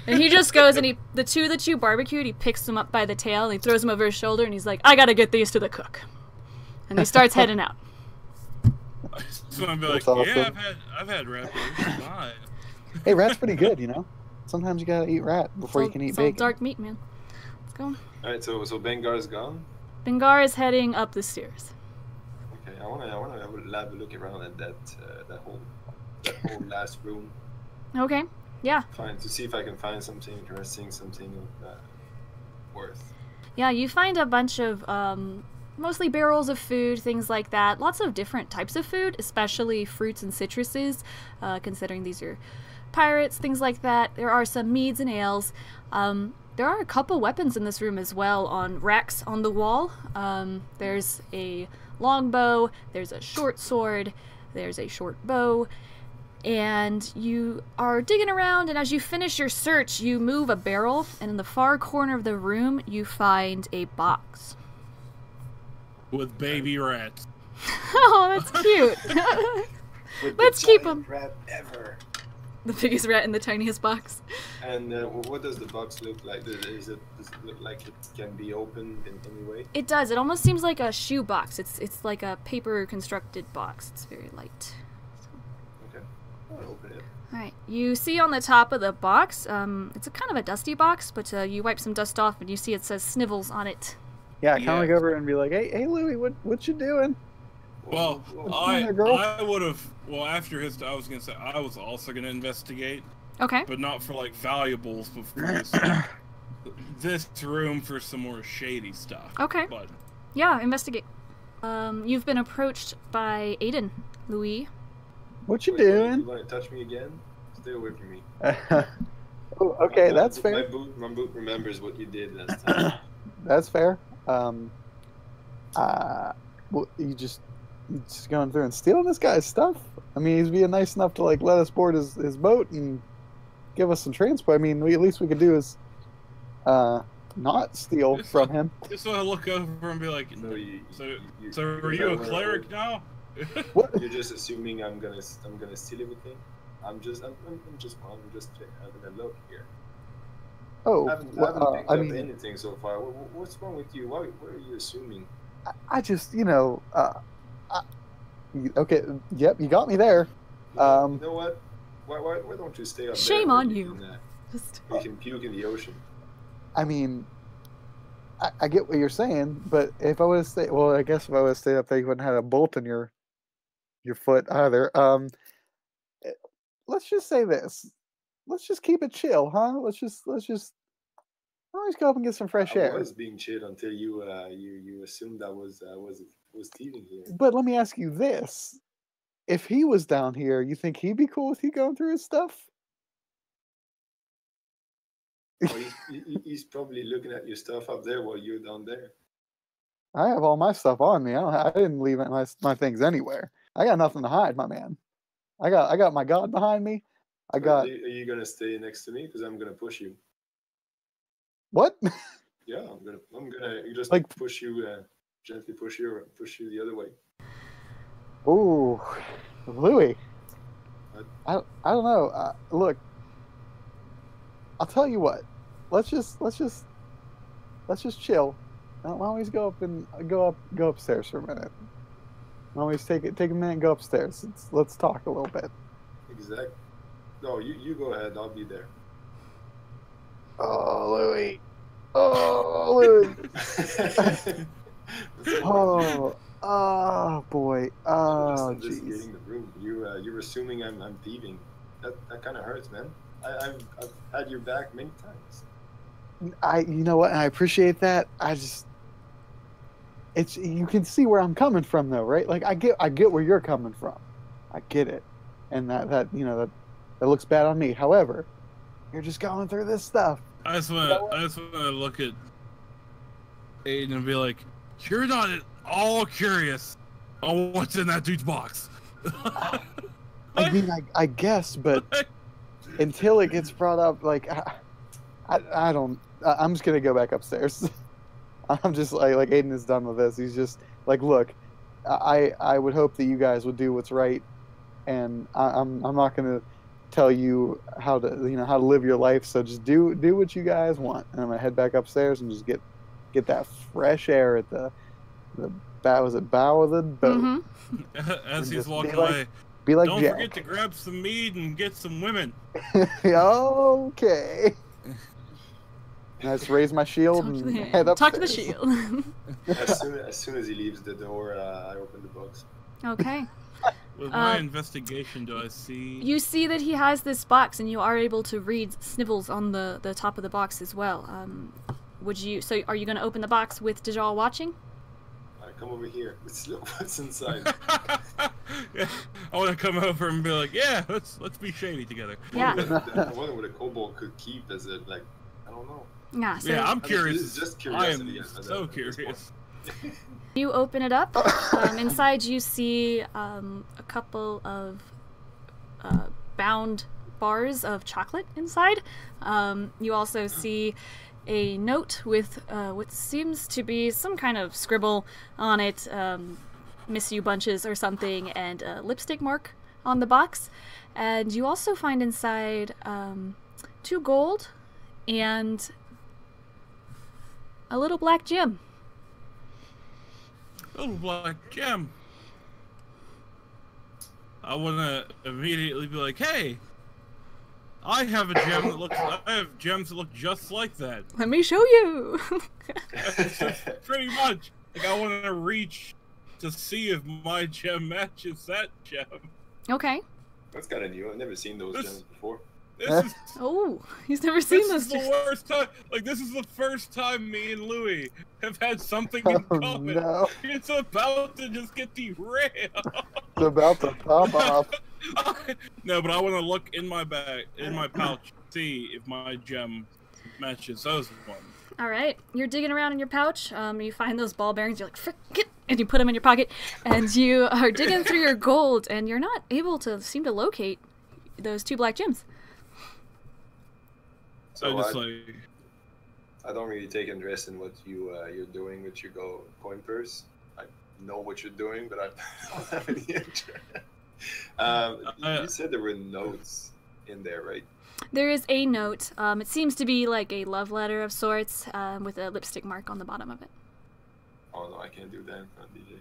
And he just goes and the two that you barbecued, he picks them up by the tail and he throws them over his shoulder and he's like, I gotta get these to the cook. And he starts heading out. So I'm like, That's yeah, awesome. I've had rat burgers. Fine. Hey, rat's pretty good, you know? Sometimes you gotta eat rat before you can eat It's all bacon. dark meat, man. Let's go. Alright, so Bengar's gone. Bengar is heading up the stairs. Okay, I wanna have a look around at that whole last room. Okay. Yeah. To see if I can find something interesting, something of worth. Yeah, you find a bunch of mostly barrels of food, things like that. Lots of different types of food, especially fruits and citruses, considering these are pirates, things like that. There are some meads and ales. There are a couple weapons in this room as well on racks on the wall. There's a longbow, there's a short sword, there's a short bow, and you are digging around, and as you finish your search, you move a barrel, and in the far corner of the room, you find a box. With baby rats. Oh, that's cute. Let's keep him. Rat ever. The biggest rat in the tiniest box. And what does the box look like? Does it look like it can be opened in any way? It does. It almost seems like a shoe box. It's like a paper constructed box. It's very light. Okay, I'll open it. Alright, you see on the top of the box, it's a kind of a dusty box, but you wipe some dust off and you see it says Snivels on it. Yeah, kind of Yeah. look over and be like, hey, Louie, what you doing? Well, on there, girl? I would have. Well, after his, I was gonna say I was also gonna investigate, Okay. but not for like valuables, but for this room for some more shady stuff. Okay. But Yeah, investigate. You've been approached by Aiden, Louis. What you You doing? want to touch me again? Stay away from me. Oh, okay, that's My fair. boot remembers what you did last time. That's fair. Well, you just going through and stealing this guy's stuff? I mean, he's being nice enough to like let us board his boat and give us some transport. I mean, at least we could do is not steal from him. just want to look over and be like, so are you a cleric now? What? You're just assuming I'm gonna steal everything. I'm just having a look here. Oh, I haven't well, picked I up mean, anything so far. What's wrong with you? What are you assuming? I just, okay, yep, you got me there. You know what? Why don't you stay up there? Shame where on you you. can, Just you can puke in the ocean. I mean, I get what you're saying, but if I would have stayed, well, I guess if I would have stayed up there, you wouldn't have had a bolt in your foot either. Let's just say this. Let's just keep it chill, huh? Let's just always go up and get some fresh I air. was being chilled until you assumed I was thieving here. But let me ask you this: if he was down here, you think he'd be cool with you going through his stuff? Well, he's probably looking at your stuff up there while you're down there. I have all my stuff on me. I didn't leave my things anywhere. I got nothing to hide, my man. I got my God behind me. I got Are you gonna stay next to me? Because I'm gonna push you. what? Yeah, I'm gonna just Like- push you, gently push you the other way. Ooh, Louis. What? I don't know. Look, I'll tell you what. Let's just chill. Why don't we just go upstairs for a minute? Why don't we just take a minute and go upstairs? Let's talk a little bit. Exactly. No, you go ahead. I'll be there. Oh, Louis. Oh, Louis. Oh, boy. Oh, I'm just jeez. getting the room. You're assuming I'm thieving. That kind of hurts, man. I've had your back many times. You know what? I appreciate that. You can see where I'm coming from, though, right? Like I get where you're coming from. I get it, and that looks bad on me. However, you're just going through this stuff. I just want to look at Aiden and be like, you're not at all curious on what's in that dude's box. I mean, I guess, but until it gets brought up, like I don't. I'm just gonna go back upstairs. I'm just like Aiden is done with this. He's just like, look, I would hope that you guys would do what's right, and I'm not gonna tell you how to how to live your life. So just do what you guys want, and I'm gonna head back upstairs and just get that fresh air at the bow of the boat. Mm-hmm. As And he's just walking away, Be like don't Jack. forget to grab some meat and get some women. Okay. And I just raise my shield and head upstairs. Talk to the shield. As soon as he leaves the door, I open the box. Okay. With my investigation, do I see? You see that he has this box, and you are able to read snibbles on the top of the box as well. So are you going to open the box with Dajjal watching? Come over here. What's inside? Yeah, I want to come over and be like, yeah, let's be shady together. Yeah. I wonder what a kobold could keep as a I don't know. Yeah. So Yeah, I'm curious. This is just I curiosity. am so curious. you open it up. Inside you see a couple of bound bars of chocolate inside. You also see a note with what seems to be some kind of scribble on it, miss you bunches or something, and a lipstick mark on the box. And you also find inside 2 gold and a little black gem. Little black gem. I want to immediately be like, hey, I have a gem that looks. I have gems that look just like that. Let me show you. Pretty much. Like, I want to reach to see if my gem matches that gem. Okay. That's kind of new. I've never seen those gems before. This is. Oh, he's never seen This those. is the worst time. Like, this is the first time me and Louis have had something in common. No. It's about to just get derailed. It's about to pop off. No, but I want to look in my bag, in my pouch, see if my gem matches those ones. All right, you're digging around in your pouch. You find those ball bearings. You're like, frick it, and you put them in your pocket. And you are digging through your gold, and you're not able to seem to locate those 2 black gems. So like. I don't really take interest in what you're doing with your coin purse. I know what you're doing, but I don't have any interest. You said there were notes in there, right? There is a note. It seems to be like a love letter of sorts, with a lipstick mark on the bottom of it. Oh no, I can't do that, DJ.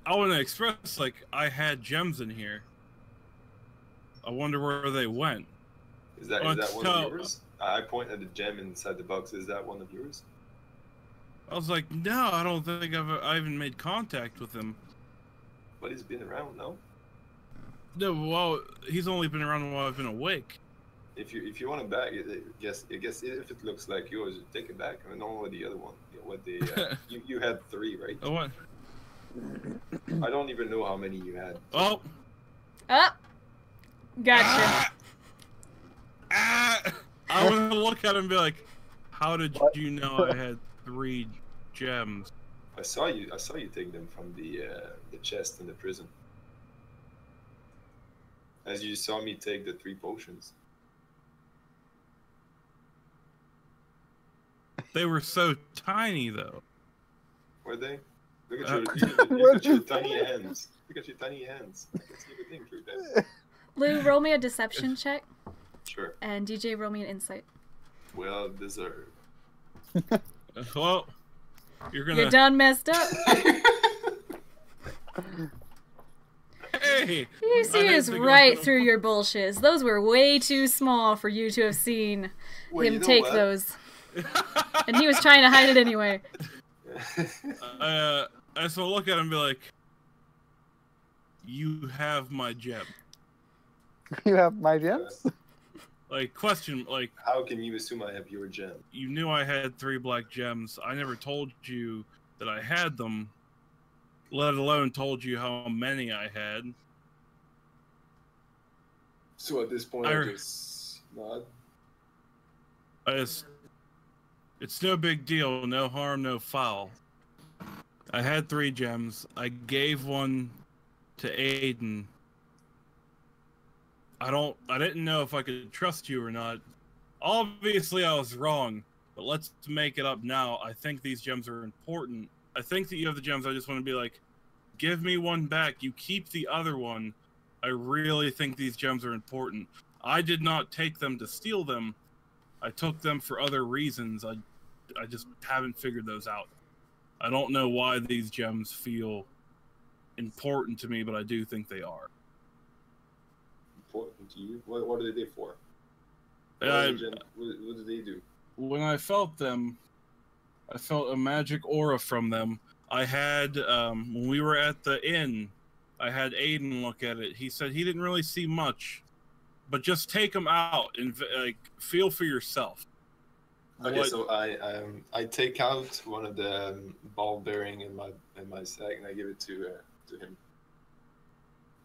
I want to express, like, I had gems in here. I wonder where they went. Is that one of yours? I point at the gem inside the box. Is that one of yours? I was like, no, I don't think I even made contact with him. But he's been around, no? No, well, he's only been around while I've been awake. If you want it back, I guess if it looks like yours, take it back. I don't know what the other one. You had 3, right? Oh, what? I don't even know how many you had. Oh. Gotcha. I want to look at him and be like, how did you know I had 3 gems? I saw you take them from the chest in the prison. As you saw me take the 3 potions. They were so tiny, though. Were they? Look at your tiny hands. Look at your tiny hands. I can see everything through them. Lou, roll me a deception check. Sure. And DJ, roll me an insight. Well deserved. Well, you're done messed up. Hey! He sees right through your bullshits. Those were way too small for you to have seen him take those. And he was trying to hide it anyway. I just want to look at him and be like, you have my gem. You have my gems? Like, question, like... How can you assume I have your gem? You knew I had 3 black gems. I never told you that I had them, let alone told you how many I had. So at this point, I just nod? It's no big deal. No harm, no foul. I had 3 gems. I gave one to Aiden. I didn't know if I could trust you or not. Obviously, I was wrong. but let's make it up now. I think these gems are important. I think that you have the gems. I just want to be like, give me one back. You keep the other one. I really think these gems are important. I did not take them to steal them. I took them for other reasons. I just haven't figured those out. I don't know why these gems feel important to me, but I do think they are. Important to you? What are they for? What do they do? When I felt them, I felt a magic aura from them. I had, when we were at the inn, I had Aiden look at it. He said he didn't really see much, but just take them out and like feel for yourself. Okay, so I take out one of the ball bearing in my sack and I give it to him.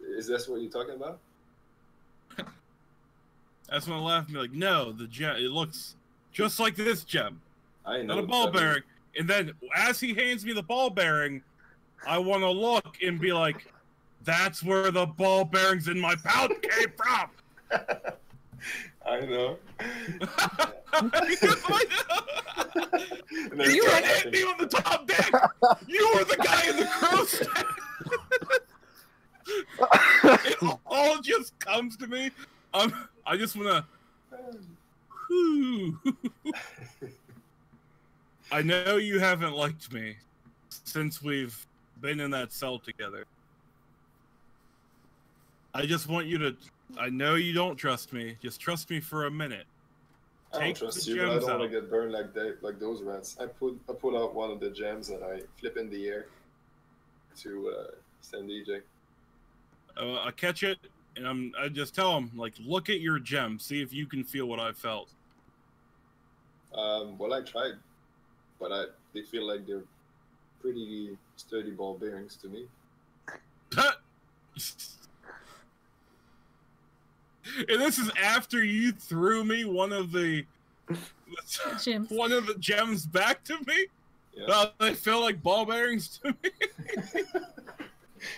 Is that what you're talking about? That's when I laughed and be like, no, the gem, it looks just like this gem. I know. Not a ball bearing. And then as he hands me the ball bearing, I want to look and be like, that's where the ball bearings in my pouch came from. I know. You hit me on the top deck. You were the guy in the crow's nest. It all just comes to me. I just want to. I know you haven't liked me since we've been in that cell together. I just want you to. I know you don't trust me. Just trust me for a minute. I don't trust you, but I don't want to get burned like those rats. I pull out one of the gems and I flip in the air to send DJ. I catch it and I just tell him like, look at your gem, see if you can feel what I felt. Well, I tried, but they feel like they're pretty sturdy ball bearings to me. And this is after you threw me one of the gems back to me. Yeah. They feel like ball bearings to me.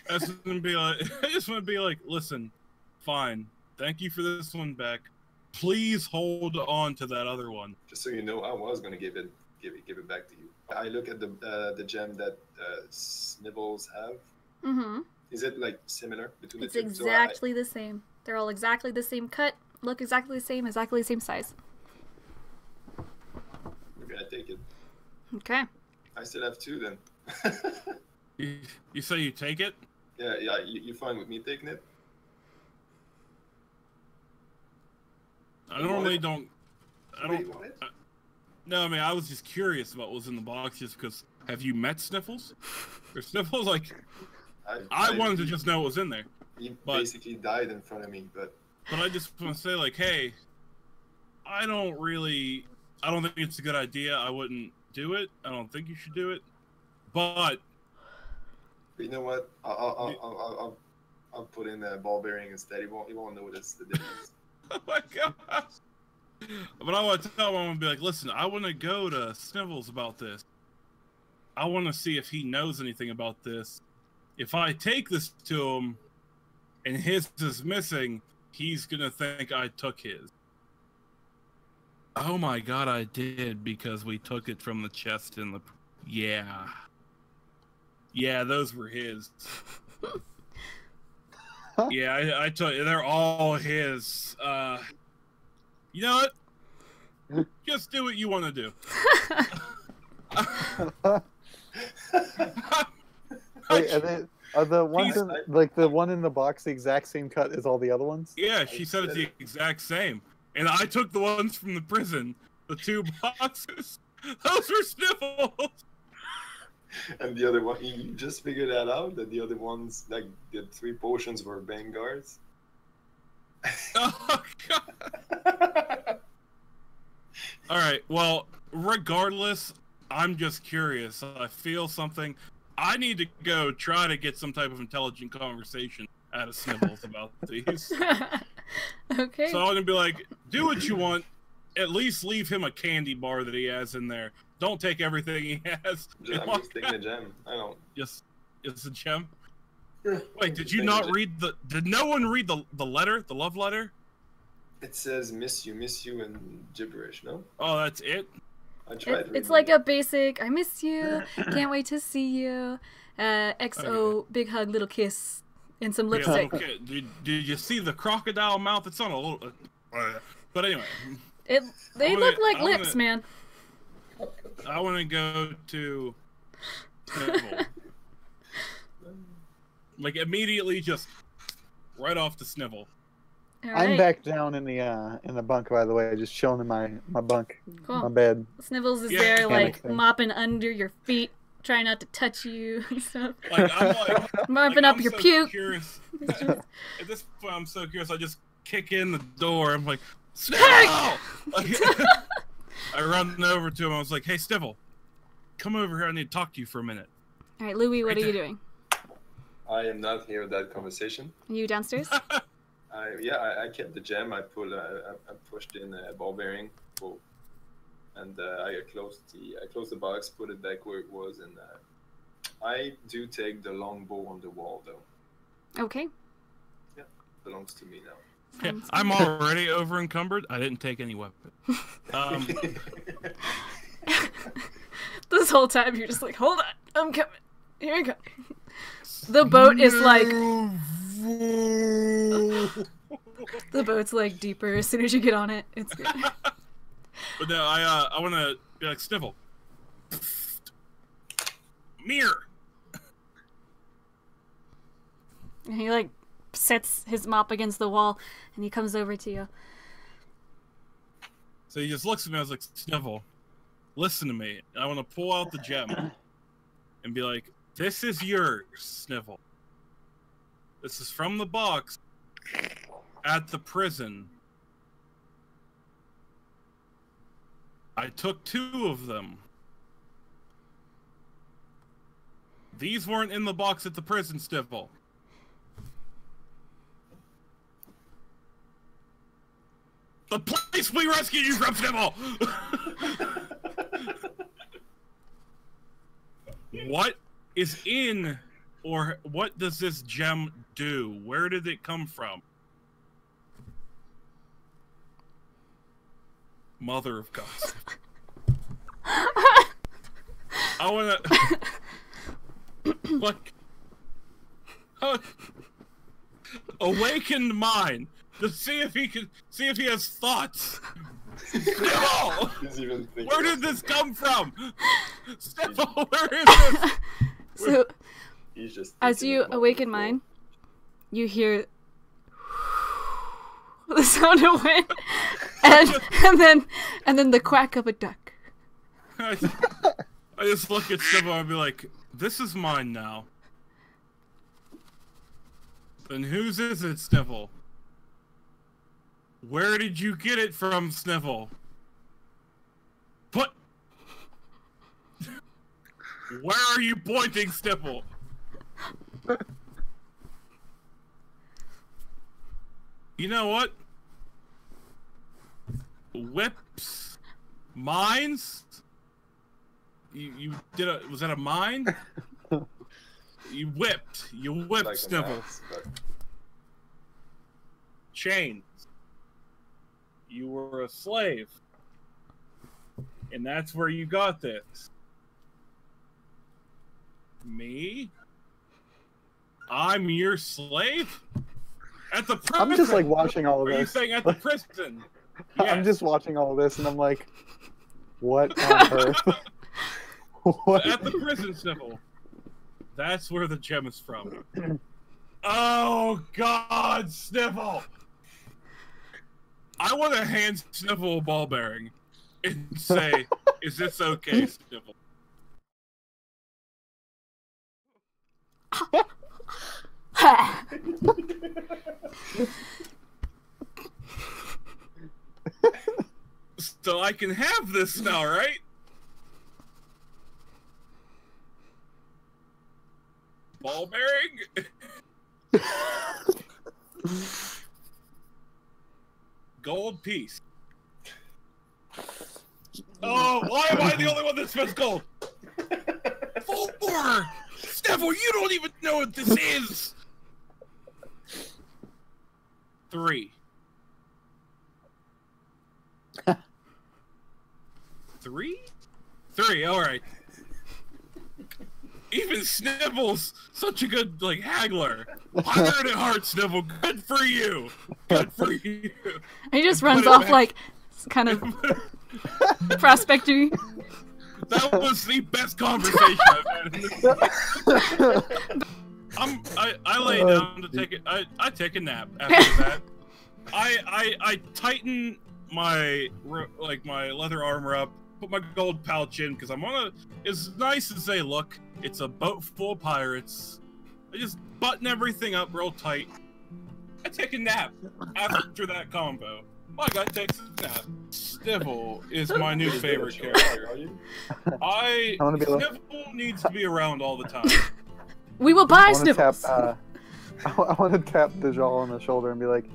I just want to be like, listen, fine. Thank you for this one back. Please hold on to that other one. Just so you know, I was gonna give it back to you. I look at the gem that Snibbles have. Mm-hmm. Is it like similar between the two? It's exactly the same. They're all exactly the same cut, look exactly the same size. Maybe I take it. Okay. I still have two then. You say you take it? Yeah. You fine with me taking it? I normally don't. I don't. No, I mean I was just curious about what was in the box, just because. Have you met Sniffles? Or Sniffles like? I wanted to just know what was in there. He basically died in front of me, but I just want to say, like, hey, I don't think it's a good idea. I wouldn't do it. I don't think you should do it. But you know what? I'll put in a ball bearing instead. He won't notice the difference. Oh my god! But I want to tell him, I'm gonna be like, listen, I want to go to Snivels about this. I want to see if he knows anything about this. If I take this to him and his is missing, he's gonna think I took his. Oh my god, I did, because we took it from the chest in the... Yeah. Yeah, those were his. Yeah, I took... They're all his. You know what? Just do what you want to do. Wait, are the ones in, like the one in the box the exact same cut as all the other ones? Yeah, she said it's the exact same. And I took the ones from the prison, the two boxes. Those were Sniffles. And the other one, you just figured that out? That the other ones, like the 3 potions were Vanguards? Oh, God. Alright, well, regardless, I'm just curious. I feel something. I need to go try to get some type of intelligent conversation out of Snibbles about these. Okay. So I'm gonna be like, do what you want. At least leave him a candy bar that he has in there. Don't take everything he has. I'm just taking a gem. I don't. Just it's a gem. Wait, did you not read the? Did no one read the letter? The love letter? It says miss you in gibberish. No. Oh, that's it. I tried. It's like a basic, I miss you, can't wait to see you, XO, big hug, little kiss, and some lipstick. Yeah, okay. Did you see the crocodile mouth? It's on a little... but anyway. They look like lips, man. I want to go to Snivel. Like, immediately just right off the Snivel. Right. I'm back down in the bunk, by the way, just chilling in my bunk, Cool. my bed. Snivels is Yeah. there, like, Thing. mopping under your feet, trying not to touch you and stuff. Like, I'm like... Mopping up I'm your so puke. Curious. At this point, I'm so curious, I just kick in the door. I'm like, Snivel! Like, I run over to him. I was like, hey, Snivel, come over here. I need to talk to you for a minute. All right, Louis, what are you doing? I am not here with that conversation. Are you downstairs? I kept the gem. I pushed in a ball bearing, and I closed the box, put it back where it was, and I do take the long bow on the wall though. Okay. Yeah, belongs to me now. Yeah, I'm already over encumbered. I didn't take any weapon. This whole time you're just like, hold on, I'm coming. Here I go. The boat is like... The boat's like deeper as soon as you get on it. It's good. But no, I want to be like, Snivel. Mirror. And he like sets his mop against the wall and he comes over to you. So he just looks at me. I was like, Snivel, listen to me. I want to pull out the gem and be like, this is yours, Snivel. This is from the box at the prison. I took 2 of them. These weren't in the box at the prison, Snivel. The place we rescued you from, Snivel! What is in, or what does this gem do? Where did it come from? Mother of God. I wanna... Look. Awakened mind. To see if he has thoughts. No! Where did this come from? Snivel, where is this? So, He's just as you awaken mine, you hear the sound of wind, and then the quack of a duck. I just look at Snivel and be like, this is mine now. Then whose is it, Snivel? Where did you get it from, Snivel? What? Where are you pointing, Snivel? You know what? Whips? Mines? You did a... Was that a mine? You whipped. You whipped, like Snivel. axe, but... Chains. You were a slave. And that's where you got this. Me? I'm your slave? At the prison? I'm just like watching all of Are you this. saying at the prison? I'm Yes. just watching all of this and I'm like, what on earth? What? At the prison, Snivel. That's where the gem is from. Oh, God, Snivel! I want to hand Snivel a ball bearing and say, is this okay, Snivel? So I can have this now, right? Ball bearing? Gold piece. Oh, why am I the only one that spends gold? 4! Snivel, you don't even know what this is! 3. 3? 3, alright. Even Snivel's such a good, like, haggler. Iron at heart, Snivel. Good for you. Good for you. He just runs off, like, kind of prospecting. That was the best conversation I've had in this. I lay down to take it. I take a nap after that. I tighten my leather armor up, put my gold pouch in because I'm on a. As nice as they look, it's a boat full of pirates. I just button everything up real tight. I take a nap after that combo. My guy takes a nap. Snivel is my new favorite character. Snivel needs to be around all the time. We will buy Snivels. I want to tap Dajjal on the shoulder and be like,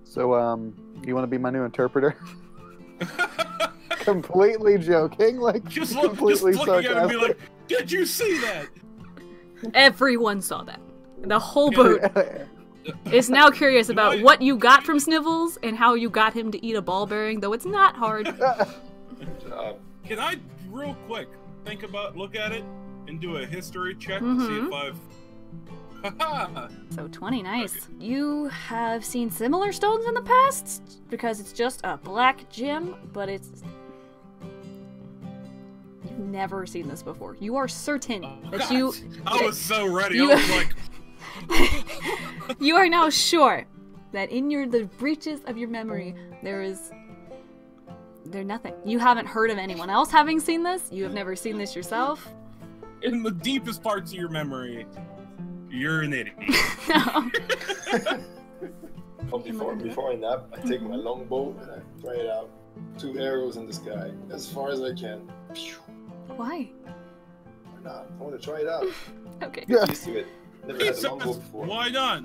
"So, you want to be my new interpreter?" Completely joking, like just completely looking sarcastic. at him and be like, "Did you see that?" Everyone saw that. The whole boat is now curious about what you got from Snivels and how you got him to eat a ball bearing, though it's not hard. Can I, real quick, look at it and do a history check to see if I've... So 20, nice. Okay. You have seen similar stones in the past? Because it's just a black gem, but it's... You've never seen this before. You are certain that you... I was so ready. I was like... You are now sure that in the breaches of your memory, there's nothing. You haven't heard of anyone else having seen this. You have never seen this yourself. In the deepest parts of your memory, you're an idiot. No. Before I nap, I take my longbow and I throw it out. 2 arrows in the sky, as far as I can. Why? Why not? I want to try it out. Okay. Get used to it. Never had a says, longbow before. Why not?